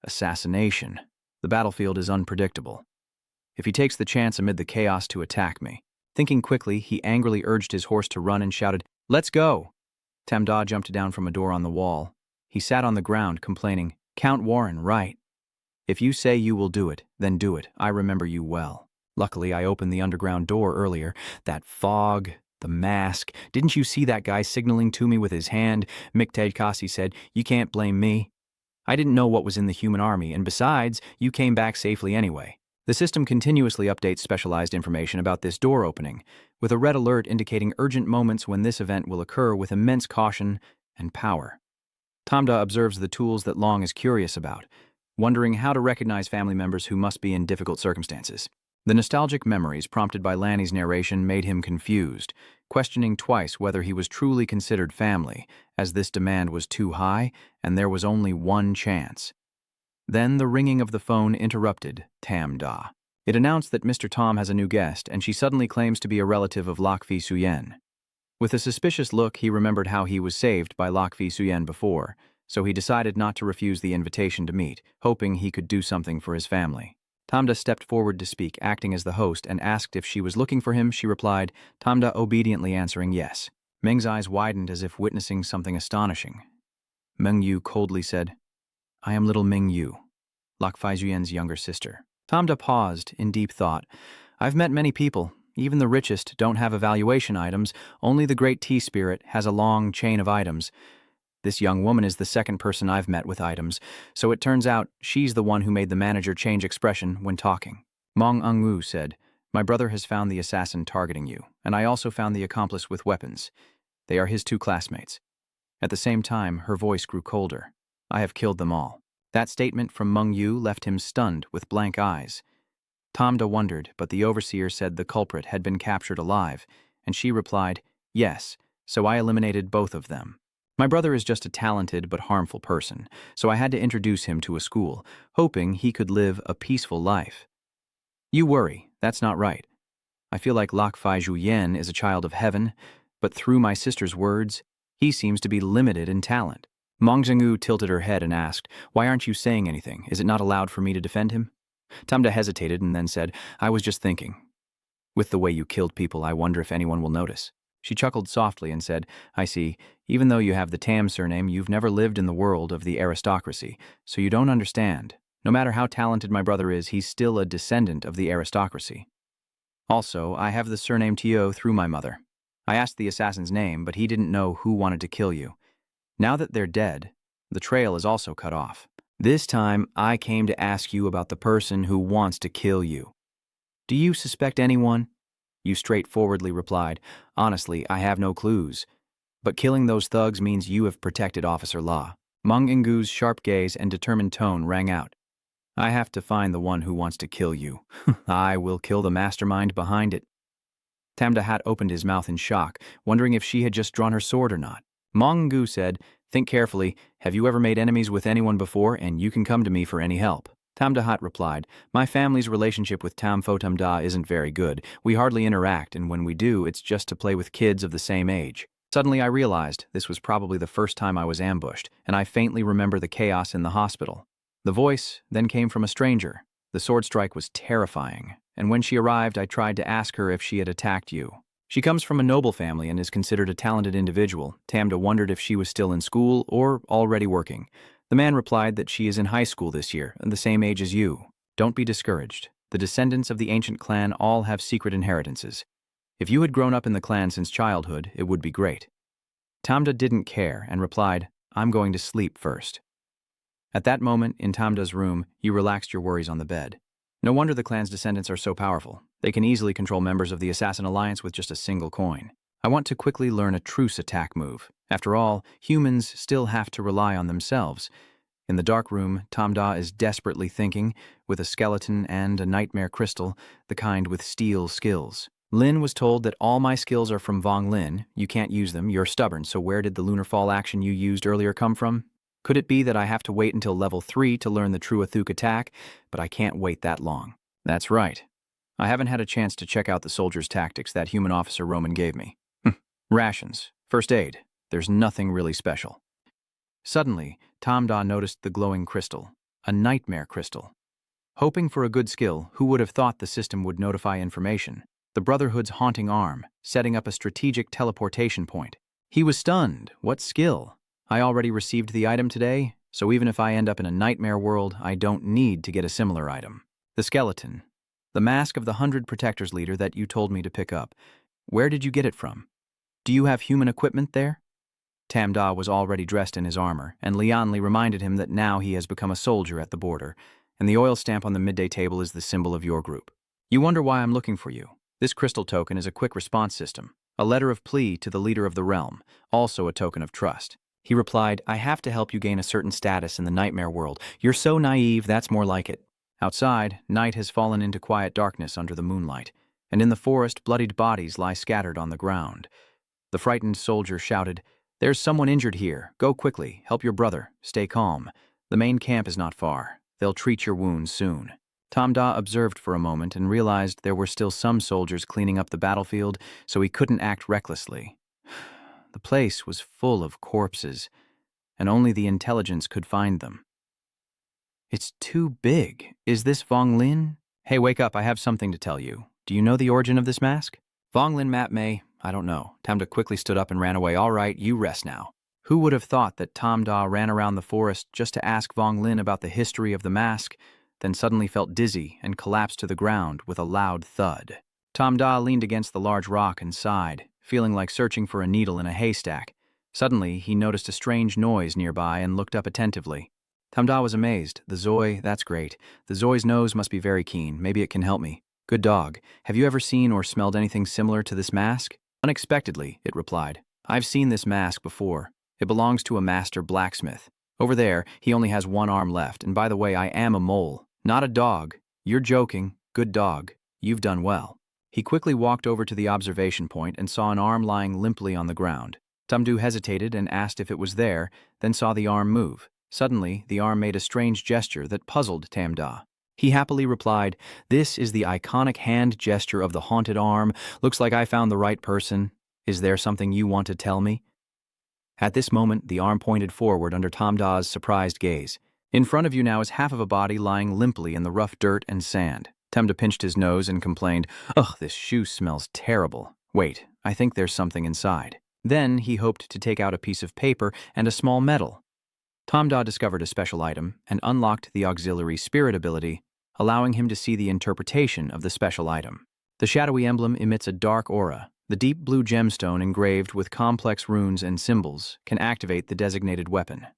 Assassination. The battlefield is unpredictable. If he takes the chance amid the chaos to attack me. Thinking quickly, he angrily urged his horse to run and shouted, Let's go! Tamda jumped down from a door on the wall. He sat on the ground, complaining, Count Warren, right. If you say you will do it, then do it. I remember you well. Luckily, I opened the underground door earlier. That fog, the mask. Didn't you see that guy signaling to me with his hand? Miktejkasi said, You can't blame me. I didn't know what was in the human army, and besides, you came back safely anyway. The system continuously updates specialized information about this door opening, with a red alert indicating urgent moments when this event will occur with immense caution and power. Tamda observes the tools that Long is curious about, wondering how to recognize family members who must be in difficult circumstances. The nostalgic memories prompted by Lanny's narration made him confused, questioning twice whether he was truly considered family, as this demand was too high and there was only one chance. Then the ringing of the phone interrupted Tamda. It announced that Mr. Tom has a new guest, and she suddenly claims to be a relative of Lokfi Suyen. With a suspicious look, he remembered how he was saved by Lokfi Suyen before, so he decided not to refuse the invitation to meet, hoping he could do something for his family. Tamda stepped forward to speak, acting as the host, and asked if she was looking for him. She replied, Tamda obediently answering yes. Meng's eyes widened as if witnessing something astonishing. Meng Yu coldly said, I am little Ming Yu, Lok Faizuyen's younger sister. Tamda paused, in deep thought. I've met many people. Even the richest don't have evaluation items. Only the great tea spirit has a long chain of items. This young woman is the second person I've met with items, so it turns out she's the one who made the manager change expression when talking. Mong Ungwu said, My brother has found the assassin targeting you, and I also found the accomplice with weapons. They are his two classmates. At the same time, her voice grew colder. I have killed them all. That statement from Meng Yu left him stunned with blank eyes. Tamda wondered, but the overseer said the culprit had been captured alive, and she replied, Yes, so I eliminated both of them. My brother is just a talented but harmful person, so I had to introduce him to a school, hoping he could live a peaceful life. You worry, that's not right. I feel like Lok Faizuyen is a child of heaven, but through my sister's words, he seems to be limited in talent. Mong Zhengyu tilted her head and asked, Why aren't you saying anything? Is it not allowed for me to defend him? Tamda hesitated and then said, I was just thinking. With the way you killed people, I wonder if anyone will notice. She chuckled softly and said, I see, even though you have the Tam surname, you've never lived in the world of the aristocracy, so you don't understand. No matter how talented my brother is, he's still a descendant of the aristocracy. Also, I have the surname Tio through my mother. I asked the assassin's name, but he didn't know who wanted to kill you. Now that they're dead, the trail is also cut off. This time, I came to ask you about the person who wants to kill you. Do you suspect anyone? You straightforwardly replied, honestly, I have no clues. But killing those thugs means you have protected Officer Law. Mung Ingu's sharp gaze and determined tone rang out. I have to find the one who wants to kill you. I will kill the mastermind behind it. Tamdahat opened his mouth in shock, wondering if she had just drawn her sword or not. Mong Ngu said, think carefully, have you ever made enemies with anyone before, and you can come to me for any help. Tamdahat replied, my family's relationship with Tam Fotamda isn't very good. We hardly interact, and when we do, it's just to play with kids of the same age. Suddenly I realized this was probably the first time I was ambushed, and I faintly remember the chaos in the hospital. The voice then came from a stranger. The sword strike was terrifying, and when she arrived, I tried to ask her if she had attacked you. She comes from a noble family and is considered a talented individual. Tamda wondered if she was still in school or already working. The man replied that she is in high school this year, and the same age as you. Don't be discouraged. The descendants of the ancient clan all have secret inheritances. If you had grown up in the clan since childhood, it would be great. Tamda didn't care and replied, I'm going to sleep first. At that moment, in Tamda's room, you relaxed your worries on the bed. No wonder the clan's descendants are so powerful. They can easily control members of the Assassin Alliance with just a single coin. I want to quickly learn a truce attack move. After all, humans still have to rely on themselves. In the dark room, Tamda is desperately thinking, with a skeleton and a nightmare crystal, the kind with steel skills. Lin was told that all my skills are from Vong Lin. You can't use them, you're stubborn, so where did the lunar fall action you used earlier come from? Could it be that I have to wait until level 3 to learn the true Athuk attack, but I can't wait that long? That's right. I haven't had a chance to check out the soldier's tactics that human officer Roman gave me. Rations, first aid, there's nothing really special. Suddenly, Tamda noticed the glowing crystal, a nightmare crystal. Hoping for a good skill, who would have thought the system would notify information? The Brotherhood's haunting arm, setting up a strategic teleportation point. He was stunned. What skill? I already received the item today, so even if I end up in a nightmare world, I don't need to get a similar item. The skeleton. The mask of the 100 Protectors leader that you told me to pick up. Where did you get it from? Do you have human equipment there? Tamda was already dressed in his armor, and Lianli reminded him that now he has become a soldier at the border, and the oil stamp on the midday table is the symbol of your group. You wonder why I'm looking for you. This crystal token is a quick response system, a letter of plea to the leader of the realm, also a token of trust. He replied, I have to help you gain a certain status in the nightmare world. You're so naive, that's more like it. Outside, night has fallen into quiet darkness under the moonlight, and in the forest, bloodied bodies lie scattered on the ground. The frightened soldier shouted, There's someone injured here. Go quickly. Help your brother. Stay calm. The main camp is not far. They'll treat your wounds soon. Tamda observed for a moment and realized there were still some soldiers cleaning up the battlefield, so he couldn't act recklessly. The place was full of corpses, and only the intelligence could find them. It's too big. Is this Vong Lin? Hey, wake up, I have something to tell you. Do you know the origin of this mask? Vong Lin Map May, I don't know. Tamda quickly stood up and ran away. All right, you rest now. Who would have thought that Tamda ran around the forest just to ask Vong Lin about the history of the mask, then suddenly felt dizzy and collapsed to the ground with a loud thud. Tamda leaned against the large rock and sighed, feeling like searching for a needle in a haystack. Suddenly, he noticed a strange noise nearby and looked up attentively. Tamda was amazed. The Zoi, that's great. The Zoi's nose must be very keen. Maybe it can help me. Good dog. Have you ever seen or smelled anything similar to this mask? Unexpectedly, it replied. I've seen this mask before. It belongs to a master blacksmith. Over there, he only has one arm left, and by the way, I am a mole, not a dog. You're joking. Good dog. You've done well. He quickly walked over to the observation point and saw an arm lying limply on the ground. Tamdu hesitated and asked if it was there, then saw the arm move. Suddenly, the arm made a strange gesture that puzzled Tamda. He happily replied, This is the iconic hand gesture of the haunted arm. Looks like I found the right person. Is there something you want to tell me? At this moment, the arm pointed forward under Tamda's surprised gaze. In front of you now is half of a body lying limply in the rough dirt and sand. Tamda pinched his nose and complained, Ugh, this shoe smells terrible. Wait, I think there's something inside. Then he hoped to take out a piece of paper and a small medal. Tamda discovered a special item and unlocked the auxiliary spirit ability, allowing him to see the interpretation of the special item. The shadowy emblem emits a dark aura. The deep blue gemstone engraved with complex runes and symbols can activate the designated weapon.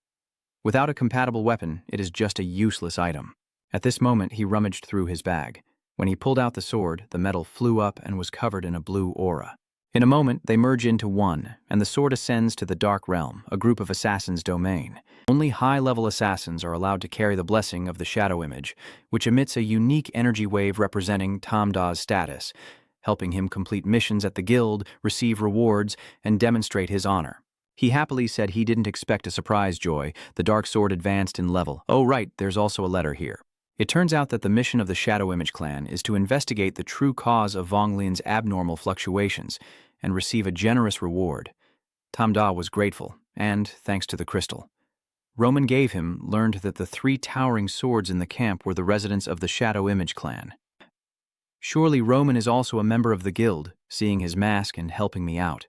Without a compatible weapon, it is just a useless item. At this moment, he rummaged through his bag. When he pulled out the sword, the metal flew up and was covered in a blue aura. In a moment, they merge into one, and the sword ascends to the Dark Realm, a group of assassins' domain. Only high-level assassins are allowed to carry the blessing of the shadow image, which emits a unique energy wave representing Tamda's status, helping him complete missions at the guild, receive rewards, and demonstrate his honor. He happily said he didn't expect a surprise joy. The dark sword advanced in level. Oh right, there's also a letter here. It turns out that the mission of the Shadow Image clan is to investigate the true cause of Vonglin's abnormal fluctuations and receive a generous reward. Tamda was grateful, and, thanks to the crystal Roman gave him, learned that the 3 towering swords in the camp were the residents of the Shadow Image clan. Surely Roman is also a member of the guild, seeing his mask and helping me out.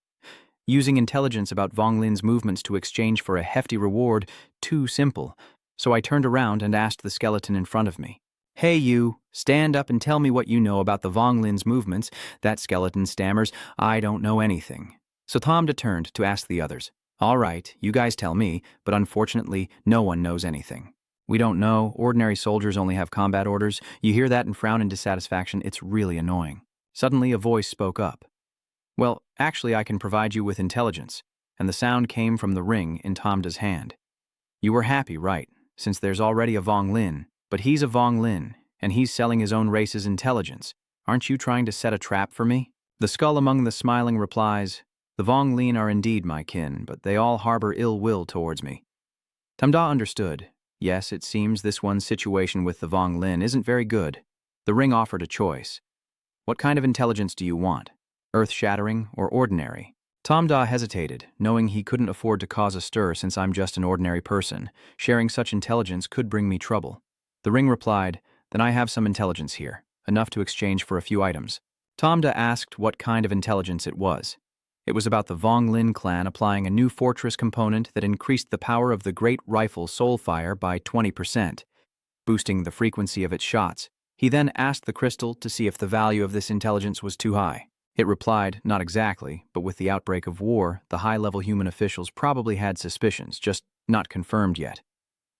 Using intelligence about Vonglin's movements to exchange for a hefty reward, too simple. So I turned around and asked the skeleton in front of me, "Hey you, stand up and tell me what you know about the Vonglin's movements." That skeleton stammers, "I don't know anything." So Tamda turned to ask the others, "All right, you guys tell me, but unfortunately, no one knows anything. We don't know, ordinary soldiers only have combat orders." You hear that and frown in dissatisfaction. It's really annoying. Suddenly a voice spoke up. "Well, actually I can provide you with intelligence," and the sound came from the ring in Tamda's hand. "You were happy, right? Since there's already a Vonglin, but he's a Vonglin, and he's selling his own race's intelligence. Aren't you trying to set a trap for me?" The skull among the smiling replies, "The Vonglin are indeed my kin, but they all harbor ill will towards me." Tamda understood. Yes, it seems this one's situation with the Vonglin isn't very good. The ring offered a choice. "What kind of intelligence do you want? Earth-shattering or ordinary?" Tamda hesitated, knowing he couldn't afford to cause a stir since I'm just an ordinary person. Sharing such intelligence could bring me trouble. The ring replied, "Then I have some intelligence here, enough to exchange for a few items." Tamda asked what kind of intelligence it was. It was about the Vonglin clan applying a new fortress component that increased the power of the great rifle Soulfire by 20%, boosting the frequency of its shots. He then asked the crystal to see if the value of this intelligence was too high. It replied, not exactly, but with the outbreak of war, the high-level human officials probably had suspicions, just not confirmed yet.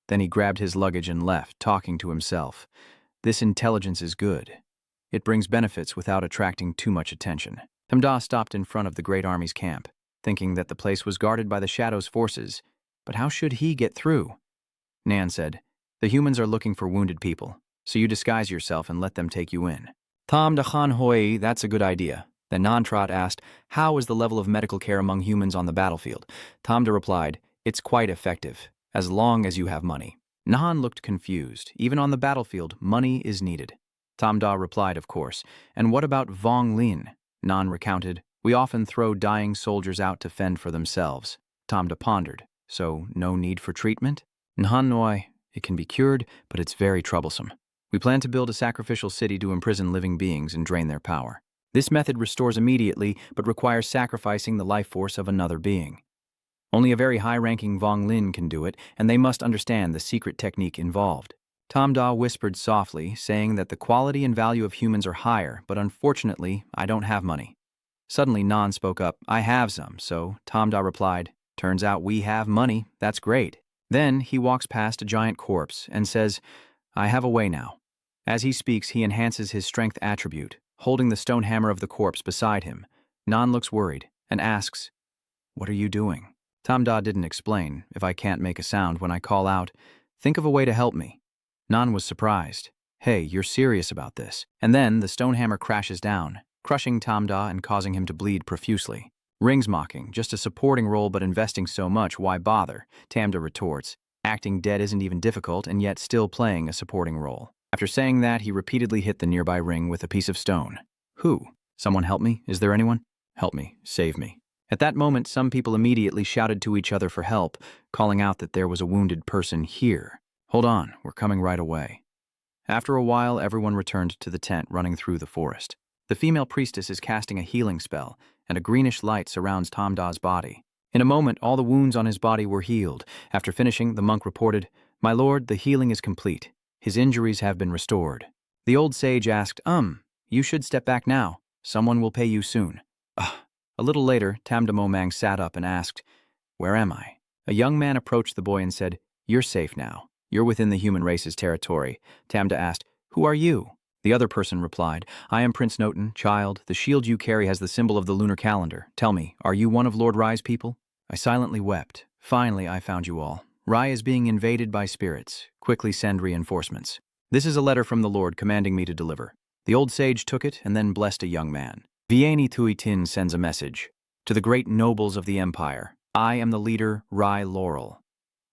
Then he grabbed his luggage and left, talking to himself. This intelligence is good. It brings benefits without attracting too much attention. Tamda stopped in front of the Great Army's camp, thinking that the place was guarded by the Shadow's forces. But how should he get through? Nan said, "The humans are looking for wounded people, so you disguise yourself and let them take you in." Tamda Khan Hoi, that's a good idea. Then Nantrot asked, "How is the level of medical care among humans on the battlefield?" Tamda replied, "It's quite effective, as long as you have money." Nahan looked confused. Even on the battlefield, money is needed. Tamda replied, "Of course. And what about Vonglin?" Nan recounted, "We often throw dying soldiers out to fend for themselves." Tamda pondered, "So no need for treatment?" Nhanoi, "It can be cured, but it's very troublesome. We plan to build a sacrificial city to imprison living beings and drain their power. This method restores immediately, but requires sacrificing the life force of another being. Only a very high-ranking Vonglin can do it, and they must understand the secret technique involved." Tamda whispered softly, saying that the quality and value of humans are higher, but unfortunately, I don't have money. Suddenly, Nan spoke up, "I have some," so Tamda replied, "Turns out we have money, that's great." Then he walks past a giant corpse and says, "I have a way now." As he speaks, he enhances his strength attribute, holding the stone hammer of the corpse beside him. Nan looks worried and asks, "What are you doing?" Tamda didn't explain. "If I can't make a sound when I call out, think of a way to help me." Nan was surprised. "Hey, you're serious about this?" And then the stone hammer crashes down, crushing Tamda and causing him to bleed profusely. Ring's mocking, "Just a supporting role, but investing so much, why bother?" Tamda retorts, "Acting dead isn't even difficult, and yet still playing a supporting role." After saying that, he repeatedly hit the nearby ring with a piece of stone. "Who? Someone help me? Is there anyone? Help me. Save me." At that moment, some people immediately shouted to each other for help, calling out that there was a wounded person here. "Hold on, we're coming right away." After a while, everyone returned to the tent running through the forest. The female priestess is casting a healing spell, and a greenish light surrounds Tamda's body. In a moment, all the wounds on his body were healed. After finishing, the monk reported, "My lord, the healing is complete. His injuries have been restored." The old sage asked, You should step back now. Someone will pay you soon. Ugh. A little later, Tamdamomang sat up and asked, "Where am I?" A young man approached the boy and said, "You're safe now. You're within the human race's territory." Tamda asked, "Who are you?" The other person replied, "I am Prince Noten, child. The shield you carry has the symbol of the lunar calendar. Tell me, are you one of Lord Rai's people?" I silently wept. Finally, I found you all. Rai is being invaded by spirits. Quickly send reinforcements. This is a letter from the Lord commanding me to deliver. The old sage took it and then blessed a young man. Vieni Tuitin sends a message. To the great nobles of the empire, I am the leader, Rai Laurel.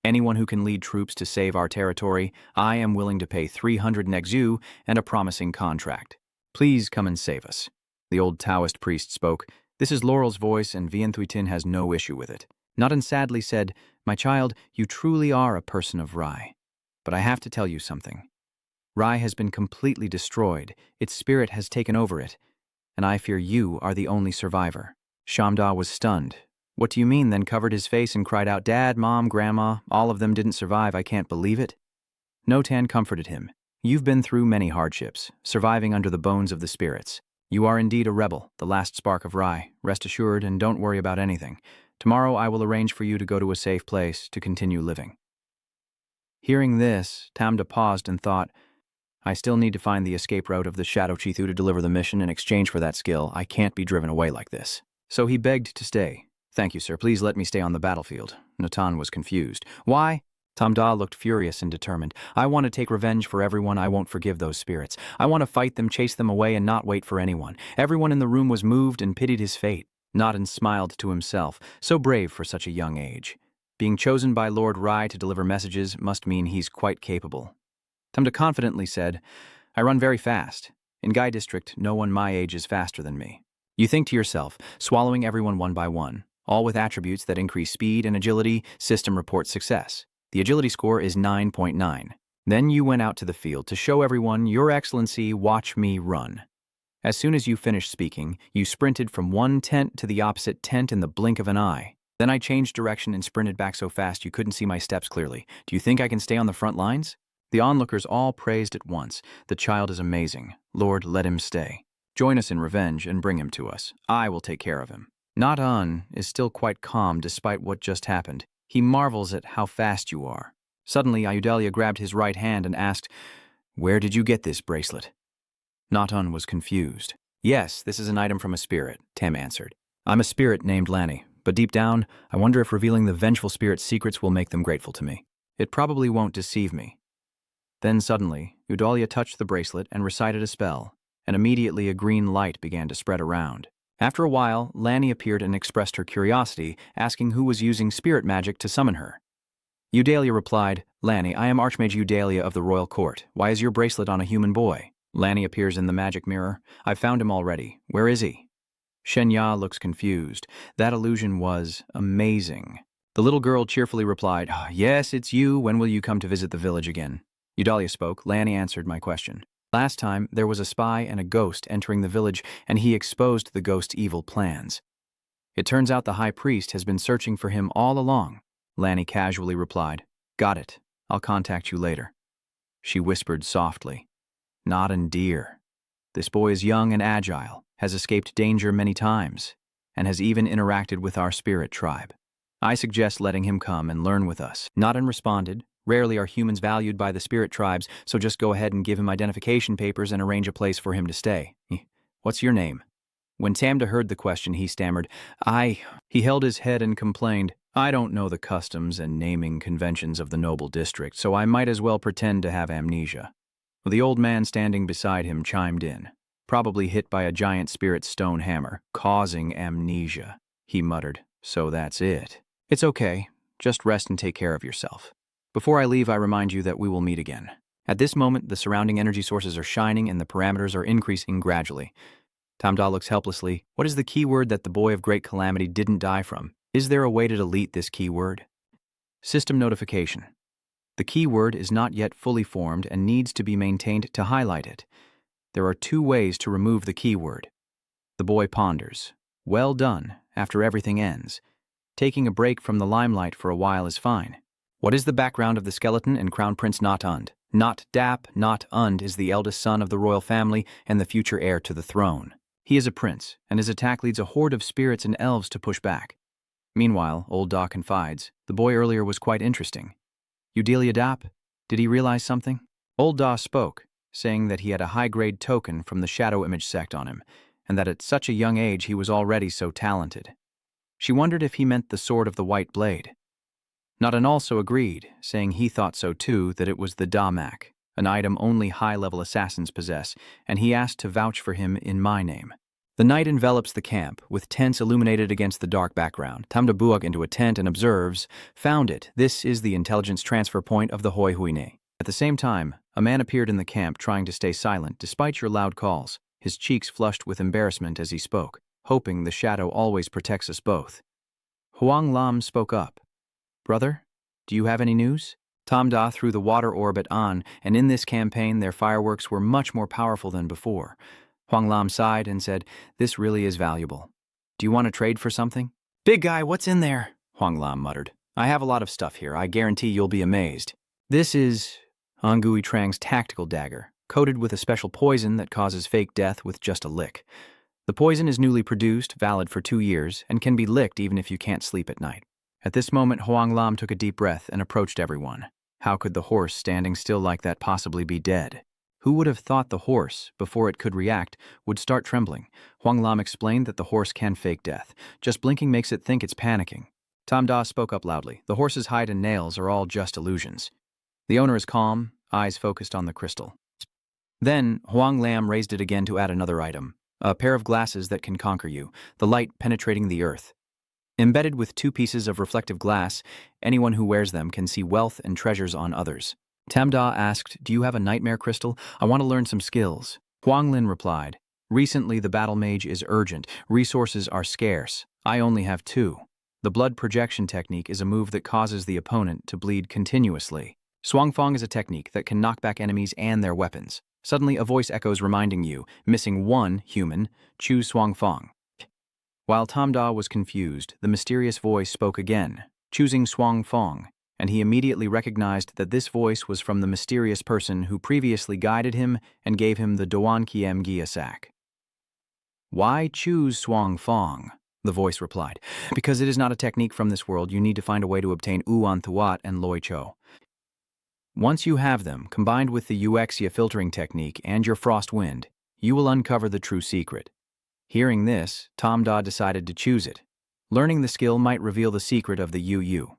Anyone who can lead troops to save our territory, I am willing to pay 300 Negzu and a promising contract. Please come and save us. The old Taoist priest spoke. This is Laurel's voice, and Vien Thuitin has no issue with it. Notan sadly said, "My child, you truly are a person of Rai. But I have to tell you something. Rai has been completely destroyed. Its spirit has taken over it, and I fear you are the only survivor." Shamda was stunned. "What do you mean?" Then covered his face and cried out, "Dad, Mom, Grandma, all of them didn't survive. I can't believe it." Notan comforted him. "You've been through many hardships, surviving under the bones of the spirits. You are indeed a rebel, the last spark of Rai. Rest assured and don't worry about anything. Tomorrow I will arrange for you to go to a safe place to continue living." Hearing this, Tamda paused and thought, I still need to find the escape route of the Shadow Chithu to deliver the mission. In exchange for that skill, I can't be driven away like this. So he begged to stay. "Thank you, sir. Please let me stay on the battlefield." Notan was confused. "Why?" Tamda looked furious and determined. "I want to take revenge for everyone. I won't forgive those spirits. I want to fight them, chase them away, and not wait for anyone." Everyone in the room was moved and pitied his fate. Notan smiled to himself. So brave for such a young age. Being chosen by Lord Rai to deliver messages must mean he's quite capable. Tamda confidently said, "I run very fast. In Gai District, no one my age is faster than me." You think to yourself, swallowing everyone one by one, all with attributes that increase speed and agility. System reports success. The agility score is 9.9. Then you went out to the field to show everyone, "Your Excellency, watch me run." As soon as you finished speaking, you sprinted from one tent to the opposite tent in the blink of an eye. Then I changed direction and sprinted back so fast you couldn't see my steps clearly. Do you think I can stay on the front lines? The onlookers all praised at once. "The child is amazing. Lord, let him stay. Join us in revenge and bring him to us. I will take care of him." Notan is still quite calm despite what just happened. He marvels at how fast you are. Suddenly, Ayudalia grabbed his right hand and asked, "Where did you get this bracelet?" Notan was confused. "Yes, this is an item from a spirit," Tam answered. "I'm a spirit named Lanny, but deep down, I wonder if revealing the vengeful spirit's secrets will make them grateful to me. It probably won't deceive me." Then suddenly, Eudalia touched the bracelet and recited a spell, and immediately a green light began to spread around. After a while, Lanny appeared and expressed her curiosity, asking who was using spirit magic to summon her. Eudalia replied, "Lanny, I am Archmage Eudalia of the Royal Court. Why is your bracelet on a human boy?" Lanny appears in the magic mirror. "I've found him already. Where is he?" Shenya looks confused. That illusion was amazing. The little girl cheerfully replied, "Yes, it's you. When will you come to visit the village again?" Eudalia spoke. "Lanny answered my question. Last time, there was a spy and a ghost entering the village, and he exposed the ghost's evil plans. It turns out the high priest has been searching for him all along." Lanny casually replied, "Got it. I'll contact you later." She whispered softly, "Notan dear. This boy is young and agile, has escaped danger many times, and has even interacted with our spirit tribe. I suggest letting him come and learn with us." Notan responded, "Rarely are humans valued by the spirit tribes, so just go ahead and give him identification papers and arrange a place for him to stay. What's your name?" When Tamda heard the question, he stammered, He held his head and complained, "I don't know the customs and naming conventions of the noble district, so I might as well pretend to have amnesia." The old man standing beside him chimed in, "Probably hit by a giant spirit stone hammer, causing amnesia." He muttered, "So that's it. It's okay. Just rest and take care of yourself. Before I leave, I remind you that we will meet again." At this moment, the surrounding energy sources are shining and the parameters are increasing gradually. Tamda looks helplessly. What is the keyword that the boy of great calamity didn't die from? Is there a way to delete this keyword? System notification. The keyword is not yet fully formed and needs to be maintained to highlight it. There are 2 ways to remove the keyword. The boy ponders. Well done, after everything ends. Taking a break from the limelight for a while is fine. What is the background of the skeleton and Crown Prince Not Und? Not Dap, Not Und is the eldest son of the royal family and the future heir to the throne. He is a prince, and his attack leads a horde of spirits and elves to push back. Meanwhile, old Da confides, the boy earlier was quite interesting. Udelia Dap, did he realize something? Old Da spoke, saying that he had a high-grade token from the Shadow Image sect on him, and that at such a young age he was already so talented. She wondered if he meant the Sword of the White Blade. Nadan also agreed, saying he thought so too, that it was the Damak, an item only high-level assassins possess, and he asked to vouch for him in my name. The night envelops the camp, with tents illuminated against the dark background. Tamda buak into a tent and observes, found it, this is the intelligence transfer point of the Hoi Huine. At the same time, a man appeared in the camp trying to stay silent despite your loud calls, his cheeks flushed with embarrassment as he spoke, hoping the shadow always protects us both. Huang Lam spoke up. Brother, do you have any news? Tamda threw the water orbit on, and in this campaign their fireworks were much more powerful than before. Huang Lam sighed and said, this really is valuable. Do you want to trade for something? Big guy, what's in there? Huang Lam muttered. I have a lot of stuff here. I guarantee you'll be amazed. This is Angui Trang's tactical dagger, coated with a special poison that causes fake death with just a lick. The poison is newly produced, valid for 2 years, and can be licked even if you can't sleep at night. At this moment, Huang Lam took a deep breath and approached everyone. How could the horse standing still like that possibly be dead? Who would have thought the horse, before it could react, would start trembling? Huang Lam explained that the horse can fake death. Just blinking makes it think it's panicking. Tam Da spoke up loudly. The horse's hide and nails are all just illusions. The owner is calm, eyes focused on the crystal. Then, Huang Lam raised it again to add another item. A pair of glasses that can conquer you, the light penetrating the earth. Embedded with 2 pieces of reflective glass, anyone who wears them can see wealth and treasures on others. Tamda asked, do you have a nightmare crystal? I want to learn some skills. Huang Lin replied, recently the battle mage is urgent. Resources are scarce. I only have 2. The blood projection technique is a move that causes the opponent to bleed continuously. Swangfong is a technique that can knock back enemies and their weapons. Suddenly a voice echoes reminding you, missing 1 human, choose Swangfong. While Tamda was confused, the mysterious voice spoke again, choosing Swangfong, and he immediately recognized that this voice was from the mysterious person who previously guided him and gave him the Doan Kiem Gyasak. Why choose Swangfong? The voice replied. Because it is not a technique from this world, you need to find a way to obtain Uan Thuat and Loi Cho. Once you have them, combined with the Uexia filtering technique and your frost wind, you will uncover the true secret. Hearing this, Tamda decided to choose it. Learning the skill might reveal the secret of the UU.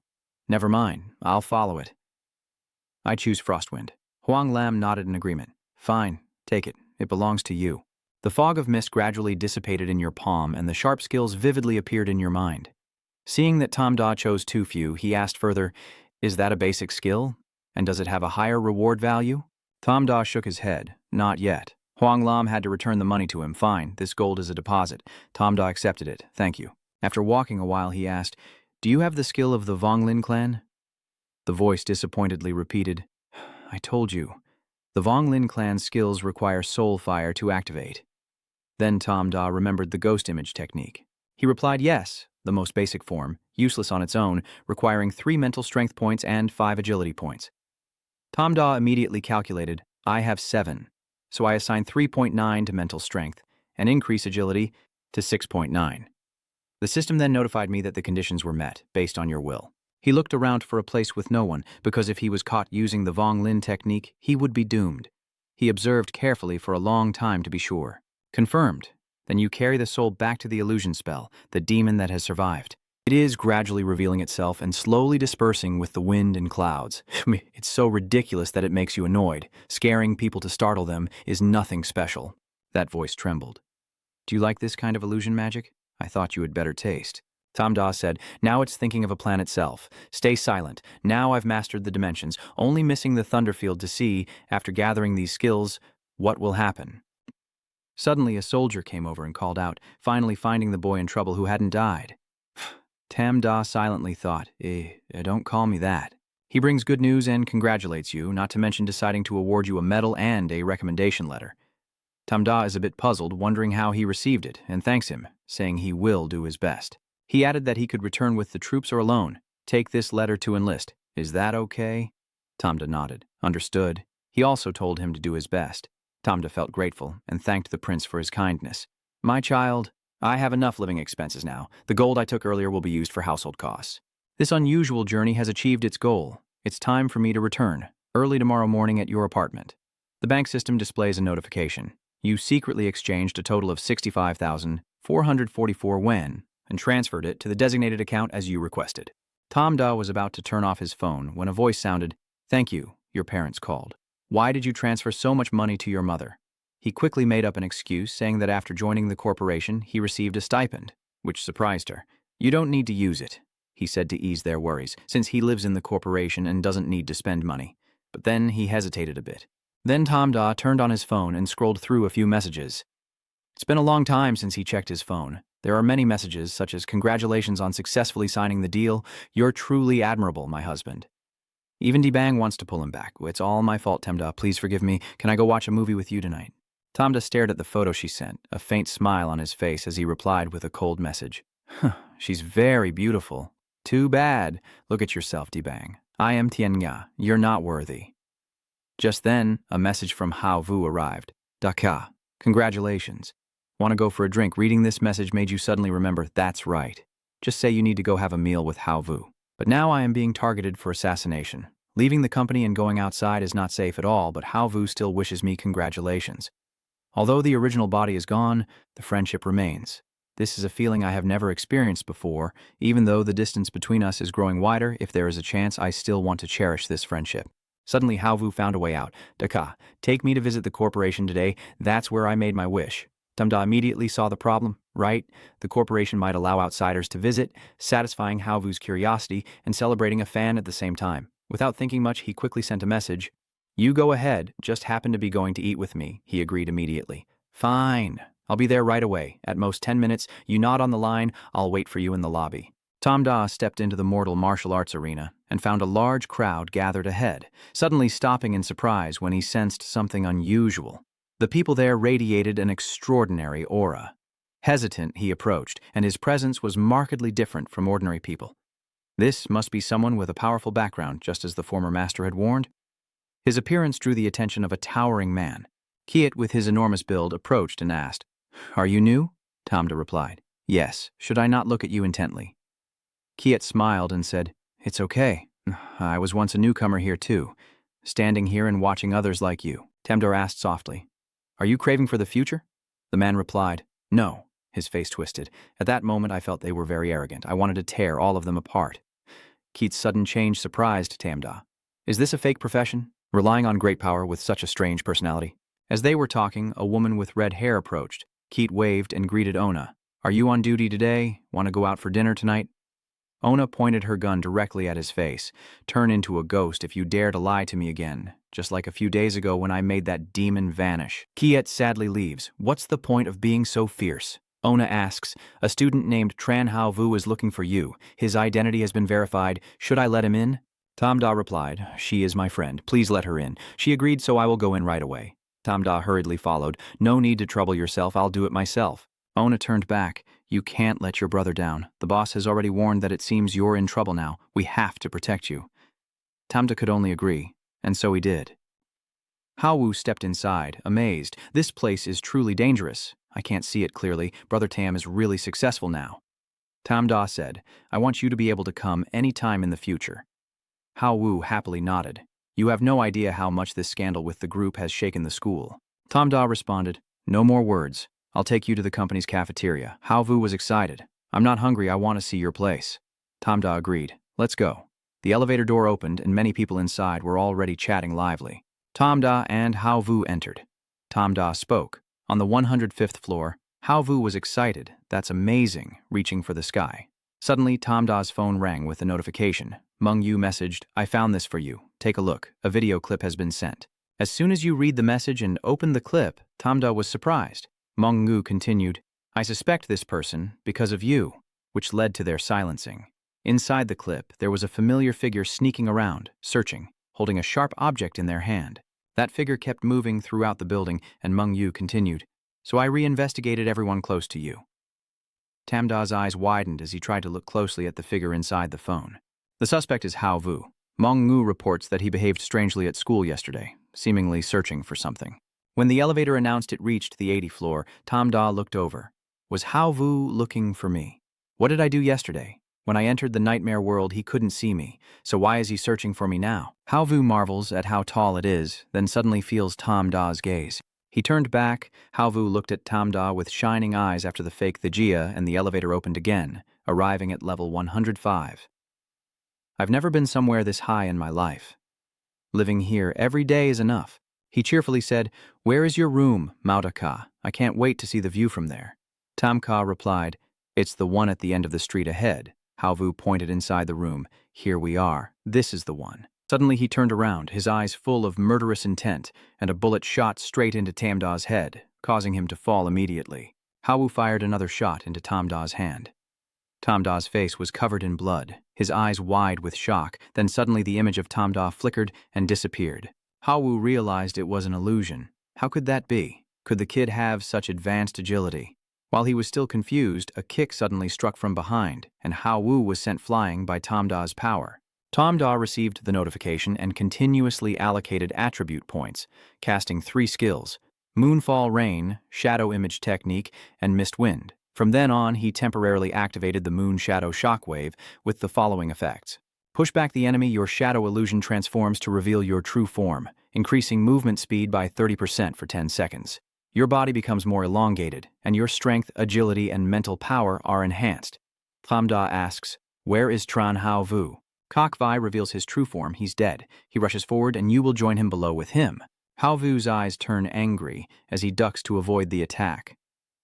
Never mind, I'll follow it. I choose Frostwind. Huang Lam nodded in agreement. Fine, take it. It belongs to you. The fog of mist gradually dissipated in your palm and the sharp skills vividly appeared in your mind. Seeing that Tamda chose too few, he asked further, is that a basic skill? And does it have a higher reward value? Tamda shook his head. Not yet. Huang Lam had to return the money to him. Fine, this gold is a deposit. Tamda accepted it. Thank you. After walking a while, he asked, do you have the skill of the Vonglin clan? The voice disappointedly repeated, I told you. The Vonglin clan's skills require soul fire to activate. Then Tamda remembered the ghost image technique. He replied yes, the most basic form, useless on its own, requiring 3 mental strength points and 5 agility points. Tamda immediately calculated, I have 7, so I assign 3.9 to mental strength and increase agility to 6.9. The system then notified me that the conditions were met, based on your will. He looked around for a place with no one, because if he was caught using the Vonglin technique, he would be doomed. He observed carefully for a long time to be sure. Confirmed. Then you carry the soul back to the illusion spell, the demon that has survived. It is gradually revealing itself and slowly dispersing with the wind and clouds. It's so ridiculous that it makes you annoyed. Scaring people to startle them is nothing special. That voice trembled. Do you like this kind of illusion magic? I thought you had better taste. Tamda said, now it's thinking of a plan itself. Stay silent. Now I've mastered the dimensions, only missing the Thunderfield to see, after gathering these skills, what will happen. Suddenly a soldier came over and called out, finally finding the boy in trouble who hadn't died. Tamda silently thought, don't call me that. He brings good news and congratulates you, not to mention deciding to award you a medal and a recommendation letter. Tamda is a bit puzzled, wondering how he received it, and thanks him, saying he will do his best. He added that he could return with the troops or alone. Take this letter to enlist. Is that okay? Tamda nodded. Understood. He also told him to do his best. Tamda felt grateful and thanked the prince for his kindness. My child, I have enough living expenses now. The gold I took earlier will be used for household costs. This unusual journey has achieved its goal. It's time for me to return, early tomorrow morning at your apartment. The bank system displays a notification. You secretly exchanged a total of 65,444 wen and transferred it to the designated account as you requested. Tom Da was about to turn off his phone when a voice sounded, "Thank you, your parents called. Why did you transfer so much money to your mother?" He quickly made up an excuse, saying that after joining the corporation, he received a stipend, which surprised her. "You don't need to use it," he said to ease their worries, since he lives in the corporation and doesn't need to spend money. But then he hesitated a bit. Then Tom Da turned on his phone and scrolled through a few messages. It's been a long time since he checked his phone. There are many messages, such as "Congratulations on successfully signing the deal. You're truly admirable, my husband." Even Dibang wants to pull him back. "It's all my fault, Temda. Please forgive me. Can I go watch a movie with you tonight?" Tamda stared at the photo she sent, a faint smile on his face as he replied with a cold message. "She's very beautiful. Too bad. Look at yourself, Dibang. I am Tianya. You're not worthy." Just then, a message from Hao Vu arrived. "Daka, congratulations. Want to go for a drink?" Reading this message made you suddenly remember, that's right. Just say you need to go have a meal with Hao Vu. But now I am being targeted for assassination. Leaving the company and going outside is not safe at all, but Hao Vu still wishes me congratulations. Although the original body is gone, the friendship remains. This is a feeling I have never experienced before. Even though the distance between us is growing wider, if there is a chance, I still want to cherish this friendship. Suddenly, Hao Vu found a way out. "Daka, take me to visit the corporation today. That's where I made my wish." Tamda immediately saw the problem. Right, the corporation might allow outsiders to visit, satisfying Hao Vu's curiosity and celebrating a fan at the same time. Without thinking much, he quickly sent a message. "You go ahead, just happen to be going to eat with me," he agreed immediately. "Fine, I'll be there right away. At most 10 minutes, you nod on the line, I'll wait for you in the lobby." Tom Da stepped into the mortal martial arts arena and found a large crowd gathered ahead, suddenly stopping in surprise when he sensed something unusual. The people there radiated an extraordinary aura. Hesitant, he approached, and his presence was markedly different from ordinary people. This must be someone with a powerful background, just as the former master had warned. His appearance drew the attention of a towering man. Kiet, with his enormous build, approached and asked, "Are you new?" Tamda replied, "Yes. Should I not look at you intently?" Kiet smiled and said, "It's okay. I was once a newcomer here too, standing here and watching others like you." Tamda asked softly, "Are you craving for the future?" The man replied, "No." His face twisted. At that moment, I felt they were very arrogant. I wanted to tear all of them apart. Kiet's sudden change surprised Tamda. "Is this a fake profession? Relying on great power with such a strange personality?" As they were talking, a woman with red hair approached. Kiet waved and greeted Ona. "Are you on duty today? Want to go out for dinner tonight?" Ona pointed her gun directly at his face. "Turn into a ghost if you dare to lie to me again, just like a few days ago when I made that demon vanish." Kiet sadly leaves. "What's the point of being so fierce?" Ona asks, "A student named Tran Hao Vu is looking for you. His identity has been verified. Should I let him in?" Tamda replied, "She is my friend. Please let her in." She agreed, so I will go in right away. Tamda hurriedly followed. "No need to trouble yourself. I'll do it myself." Ona turned back. "You can't let your brother down. The boss has already warned that it seems you're in trouble now. We have to protect you." Tamda could only agree, and so he did. Hao Wu stepped inside, amazed. "This place is truly dangerous. I can't see it clearly. Brother Tam is really successful now." Tamda said, "I want you to be able to come any time in the future." Hao Wu happily nodded. "You have no idea how much this scandal with the group has shaken the school." Tamda responded, "No more words. I'll take you to the company's cafeteria." Hao Vu was excited. "I'm not hungry. I want to see your place." Tamda agreed. "Let's go." The elevator door opened and many people inside were already chatting lively. Tamda and Hao Vu entered. Tamda spoke. On the 105th floor, Hao Vu was excited. "That's amazing," reaching for the sky. Suddenly, Tamda's phone rang with a notification. Meng Yu messaged, "I found this for you. Take a look. A video clip has been sent." As soon as you read the message and open the clip, Tamda was surprised. Meng Yu continued, "I suspect this person because of you," which led to their silencing. Inside the clip, there was a familiar figure sneaking around, searching, holding a sharp object in their hand. That figure kept moving throughout the building, and Meng Yu continued, "So I reinvestigated everyone close to you." Tamda's eyes widened as he tried to look closely at the figure inside the phone. The suspect is Hao Vu. Meng Yu reports that he behaved strangely at school yesterday, seemingly searching for something. When the elevator announced it reached the 80th floor, Tamda looked over. Was Haovu looking for me? What did I do yesterday? When I entered the nightmare world, he couldn't see me, so why is he searching for me now? Haovu marvels at how tall it is, then suddenly feels Tam Da's gaze. He turned back. Haovu looked at Tam Da with shining eyes after the fake Thejia, and the elevator opened again, arriving at level 105. I've never been somewhere this high in my life. Living here every day is enough. He cheerfully said, "Where is your room, Maudaka? I can't wait to see the view from there." Tamka replied, "It's the one at the end of the street ahead." Haovu pointed inside the room. "Here we are. This is the one." Suddenly he turned around, his eyes full of murderous intent, and a bullet shot straight into Tamda's head, causing him to fall immediately. Haovu fired another shot into Tamda's hand. Tamda's face was covered in blood, his eyes wide with shock, then suddenly the image of Tamda flickered and disappeared. Haovu realized it was an illusion. How could that be? Could the kid have such advanced agility? While he was still confused, a kick suddenly struck from behind, and Haovu was sent flying by Tamda's power. Tamda received the notification and continuously allocated attribute points, casting 3 skills: Moonfall Rain, Shadow Image Technique, and Mist Wind. From then on, he temporarily activated the Moon Shadow Shockwave with the following effects. Push back the enemy, your shadow illusion transforms to reveal your true form, increasing movement speed by 30% for 10 seconds. Your body becomes more elongated, and your strength, agility, and mental power are enhanced. Tamda asks, "Where is Tran Haovu?" Kokvai reveals his true form. He's dead. He rushes forward, and you will join him below with him. Haovu's eyes turn angry as he ducks to avoid the attack.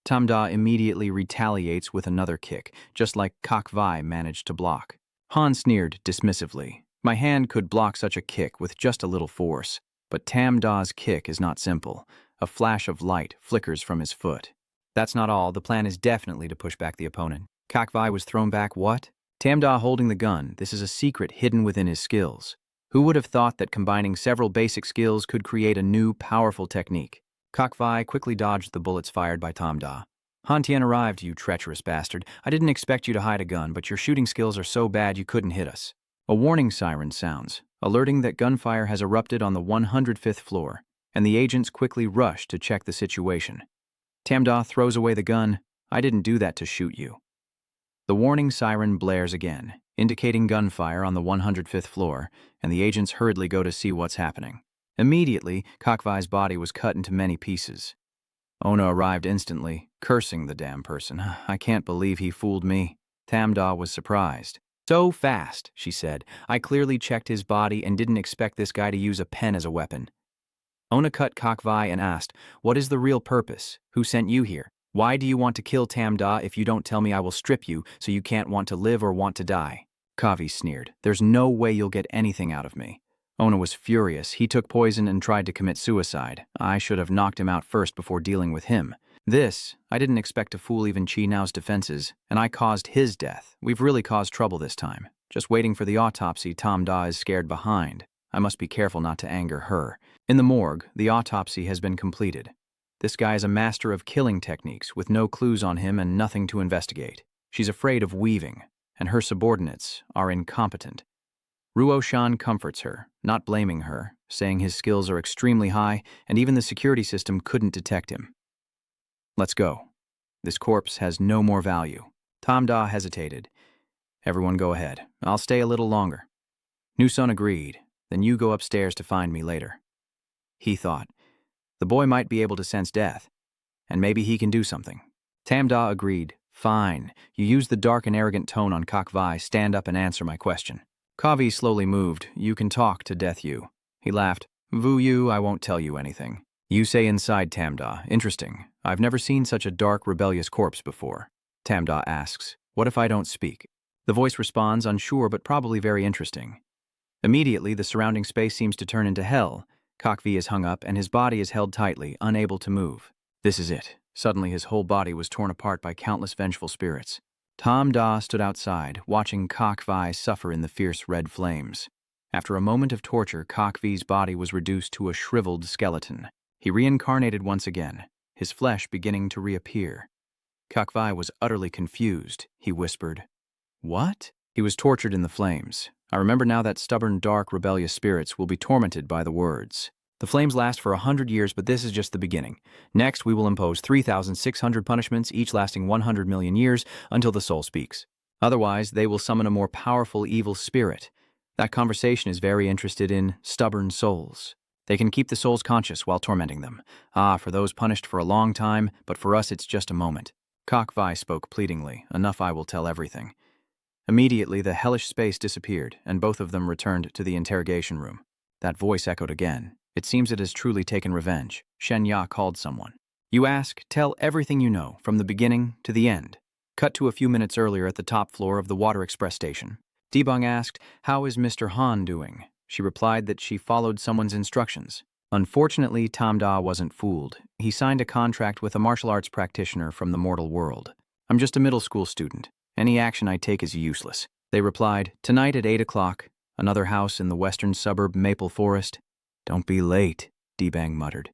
Tamda immediately retaliates with another kick, just like Kokvai managed to block. Han sneered dismissively. "My hand could block such a kick with just a little force, but Tamda's kick is not simple. A flash of light flickers from his foot. That's not all. The plan is definitely to push back the opponent." Kokvai was thrown back. What? Tamda holding the gun. This is a secret hidden within his skills. Who would have thought that combining several basic skills could create a new, powerful technique? Kokvai quickly dodged the bullets fired by Tamda. "Han Tian arrived, you treacherous bastard. I didn't expect you to hide a gun, but your shooting skills are so bad you couldn't hit us." A warning siren sounds, alerting that gunfire has erupted on the 105th floor, and the agents quickly rush to check the situation. Tamda throws away the gun. "I didn't do that to shoot you." The warning siren blares again, indicating gunfire on the 105th floor, and the agents hurriedly go to see what's happening. Immediately, Kokvai's body was cut into many pieces. Ona arrived instantly, cursing the damn person. "I can't believe he fooled me." Tamda was surprised. "So fast," she said. "I clearly checked his body and didn't expect this guy to use a pen as a weapon." Ona cut Kokvai and asked, "What is the real purpose? Who sent you here? Why do you want to kill Tamda? If you don't tell me, I will strip you, so you can't want to live or want to die." Kavi sneered. "There's no way you'll get anything out of me." Ona was furious. "He took poison and tried to commit suicide. I should have knocked him out first before dealing with him. I didn't expect to fool even Chi Nao's defenses, and I caused his death. We've really caused trouble this time. Just waiting for the autopsy, Tamda is scared behind. I must be careful not to anger her." In the morgue, the autopsy has been completed. This guy is a master of killing techniques with no clues on him and nothing to investigate. She's afraid of weaving, and her subordinates are incompetent. Ruo Shan comforts her, not blaming her, saying his skills are extremely high and even the security system couldn't detect him. "Let's go. This corpse has no more value." Tamda hesitated. "Everyone go ahead. I'll stay a little longer." Nuson agreed. "Then you go upstairs to find me later." He thought, the boy might be able to sense death, and maybe he can do something. Tamda agreed. "Fine. You use the dark and arrogant tone on Kokvai. Stand up and answer my question." Kavi slowly moved. "You can talk to Death Yu." He laughed. "Vu Yu, I won't tell you anything." "You say inside Tamda. Interesting. I've never seen such a dark, rebellious corpse before." Tamda asks, "What if I don't speak?" The voice responds, unsure but probably very interesting. Immediately, the surrounding space seems to turn into hell. Kokvi is hung up and his body is held tightly, unable to move. This is it. Suddenly his whole body was torn apart by countless vengeful spirits. Tamda stood outside, watching Kokvi suffer in the fierce red flames. After a moment of torture, Kokvi's body was reduced to a shriveled skeleton. He reincarnated once again, his flesh beginning to reappear. Kokvi was utterly confused. He whispered, "What?" He was tortured in the flames. "I remember now that stubborn, dark, rebellious spirits will be tormented by the words. The flames last for 100 years, but this is just the beginning. Next, we will impose 3,600 punishments, each lasting 100 million years, until the soul speaks. Otherwise, they will summon a more powerful evil spirit. That conversation is very interested in stubborn souls. They can keep the souls conscious while tormenting them. Ah, for those punished for a long time, but for us it's just a moment. Kakvai spoke pleadingly. Enough, I will tell everything. Immediately, the hellish space disappeared, and both of them returned to the interrogation room. That voice echoed again. It seems it has truly taken revenge. Shen Ya called someone. You ask, tell everything you know, from the beginning to the end. Cut to a few minutes earlier at the top floor of the Water Express station. Debong asked, how is Mr. Han doing? She replied that she followed someone's instructions. Unfortunately, Tam Da wasn't fooled. He signed a contract with a martial arts practitioner from the mortal world. I'm just a middle school student. Any action I take is useless. They replied, tonight at 8 o'clock, another house in the western suburb Maple Forest. Don't be late, Debang muttered.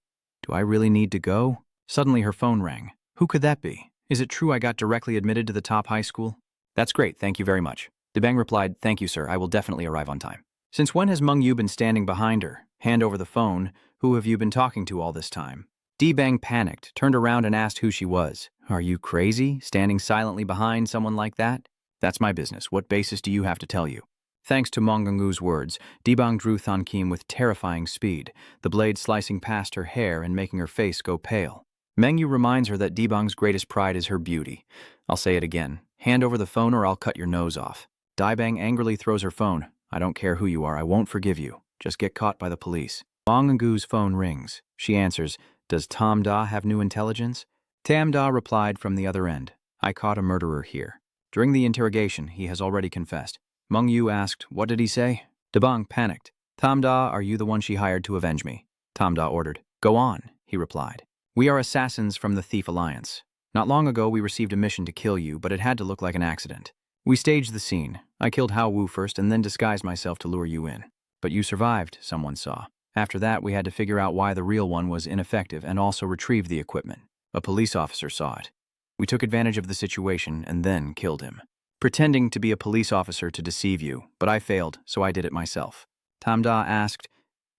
Do I really need to go? Suddenly her phone rang. Who could that be? Is it true I got directly admitted to the top high school? That's great, thank you very much. Debang replied, thank you, sir, I will definitely arrive on time. Since when has Meng Yu been standing behind her? Hand over the phone. Who have you been talking to all this time? Debang panicked, turned around and asked who she was. Are you crazy, standing silently behind someone like that? That's my business. What basis do you have to tell you? Thanks to Mongangu's words, Debang drew Than Kim with terrifying speed, the blade slicing past her hair and making her face go pale. Meng Yu reminds her that Debang's greatest pride is her beauty. I'll say it again. Hand over the phone or I'll cut your nose off. Debang angrily throws her phone. I don't care who you are, I won't forgive you. Just get caught by the police. Mongangu's phone rings. She answers, does Tam Da have new intelligence? Tam Da replied from the other end, I caught a murderer here. During the interrogation, he has already confessed. Meng Yu asked, what did he say? Debang panicked. Tam Da, are you the one she hired to avenge me? Tam Da ordered. Go on, he replied. We are assassins from the Thief Alliance. Not long ago, we received a mission to kill you, but it had to look like an accident. We staged the scene. I killed Hao Wu first and then disguised myself to lure you in. But you survived, someone saw. After that, we had to figure out why the real one was ineffective and also retrieve the equipment. A police officer saw it. We took advantage of the situation and then killed him. Pretending to be a police officer to deceive you, but I failed, so I did it myself. Tam Da asked,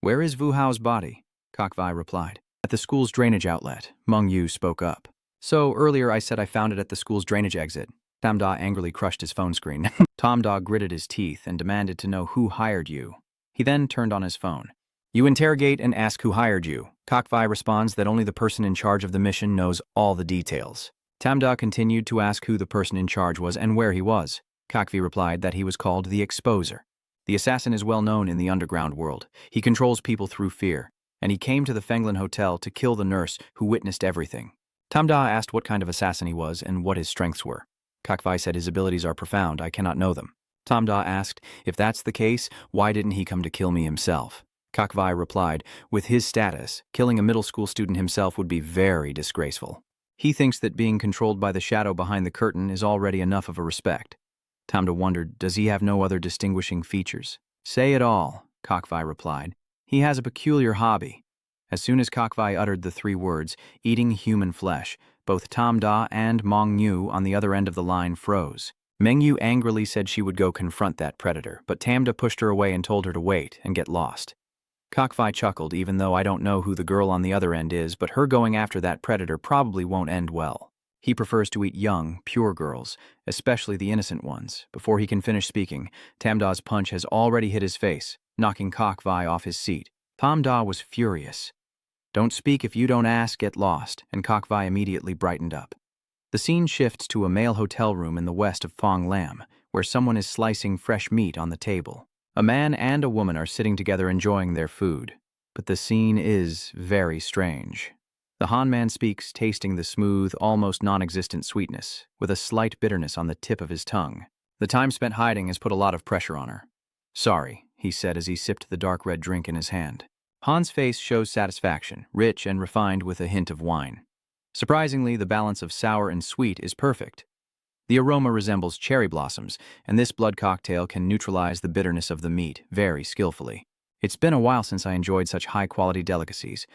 where is Wu Hao's body? Kakvai replied, at the school's drainage outlet. Meng Yu spoke up. So earlier I said I found it at the school's drainage exit. Tam Da angrily crushed his phone screen. Tam Da gritted his teeth and demanded to know who hired you. He then turned on his phone. You interrogate and ask who hired you. Kakvai responds that only the person in charge of the mission knows all the details. Tam Da continued to ask who the person in charge was and where he was. Kakvi replied that he was called the Exposer. The assassin is well known in the underground world. He controls people through fear, and he came to the Fenglin Hotel to kill the nurse who witnessed everything. Tam Da asked what kind of assassin he was and what his strengths were. Kakvai said his abilities are profound, I cannot know them. Tam Da asked, if that's the case, why didn't he come to kill me himself? Kakvai replied, with his status, killing a middle school student himself would be very disgraceful. He thinks that being controlled by the shadow behind the curtain is already enough of a respect. Tam Da wondered, does he have no other distinguishing features? Say it all, Kakvai replied. He has a peculiar hobby. As soon as Kakvai uttered the 3 words, eating human flesh, both Tam Da and Meng Yu on the other end of the line froze. Meng Yu angrily said she would go confront that predator, but Tam Da pushed her away and told her to wait and get lost. Kakvai chuckled, even though I don't know who the girl on the other end is, but her going after that predator probably won't end well. He prefers to eat young, pure girls, especially the innocent ones. Before he can finish speaking, Tam Da's punch has already hit his face, knocking Kakvai off his seat. Tam Da was furious. Don't speak if you don't ask, get lost, and Kakvai immediately brightened up. The scene shifts to a male hotel room in the west of Fong Lam, where someone is slicing fresh meat on the table. A man and a woman are sitting together enjoying their food, but the scene is very strange. The Han man speaks, tasting the smooth, almost non-existent sweetness, with a slight bitterness on the tip of his tongue. The time spent hiding has put a lot of pressure on her. Sorry, he said as he sipped the dark red drink in his hand. Han's face shows satisfaction, rich and refined with a hint of wine. Surprisingly, the balance of sour and sweet is perfect. The aroma resembles cherry blossoms, and this blood cocktail can neutralize the bitterness of the meat very skillfully. It's been a while since I enjoyed such high-quality delicacies.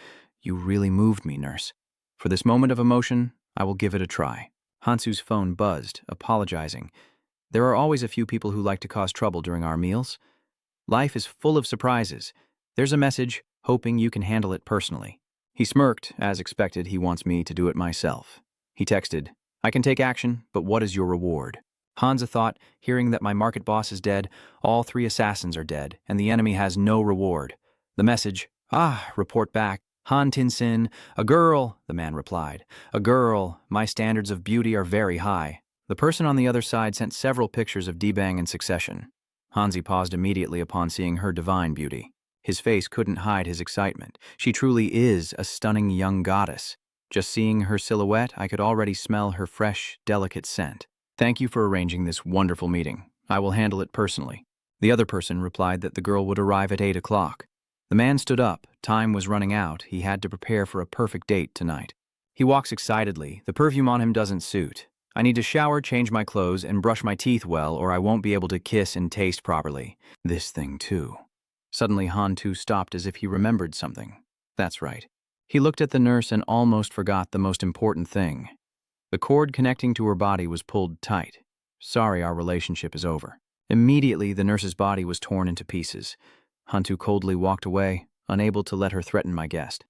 You really moved me, nurse. For this moment of emotion, I will give it a try. Hansu's phone buzzed, apologizing. There are always a few people who like to cause trouble during our meals. Life is full of surprises. There's a message. hoping you can handle it personally. He smirked. As expected, he wants me to do it myself. He texted, I can take action, but what is your reward? Hansa thought, hearing that my market boss is dead, all 3 assassins are dead, and the enemy has no reward. The message, report back. Han Tin-sin, a girl, the man replied. A girl, my standards of beauty are very high. The person on the other side sent several pictures of Debang in succession. Hansi paused immediately upon seeing her divine beauty. His face couldn't hide his excitement. She truly is a stunning young goddess. Just seeing her silhouette, I could already smell her fresh, delicate scent. Thank you for arranging this wonderful meeting. I will handle it personally. The other person replied that the girl would arrive at 8 o'clock. The man stood up. Time was running out. He had to prepare for a perfect date tonight. He walks excitedly. The perfume on him doesn't suit. I need to shower, change my clothes, and brush my teeth well, or I won't be able to kiss and taste properly. This thing, too. Suddenly, Han-tu stopped as if he remembered something. That's right. He looked at the nurse and almost forgot the most important thing. The cord connecting to her body was pulled tight. Sorry, our relationship is over. Immediately, the nurse's body was torn into pieces. Han-tu coldly walked away, unable to let her threaten my guest.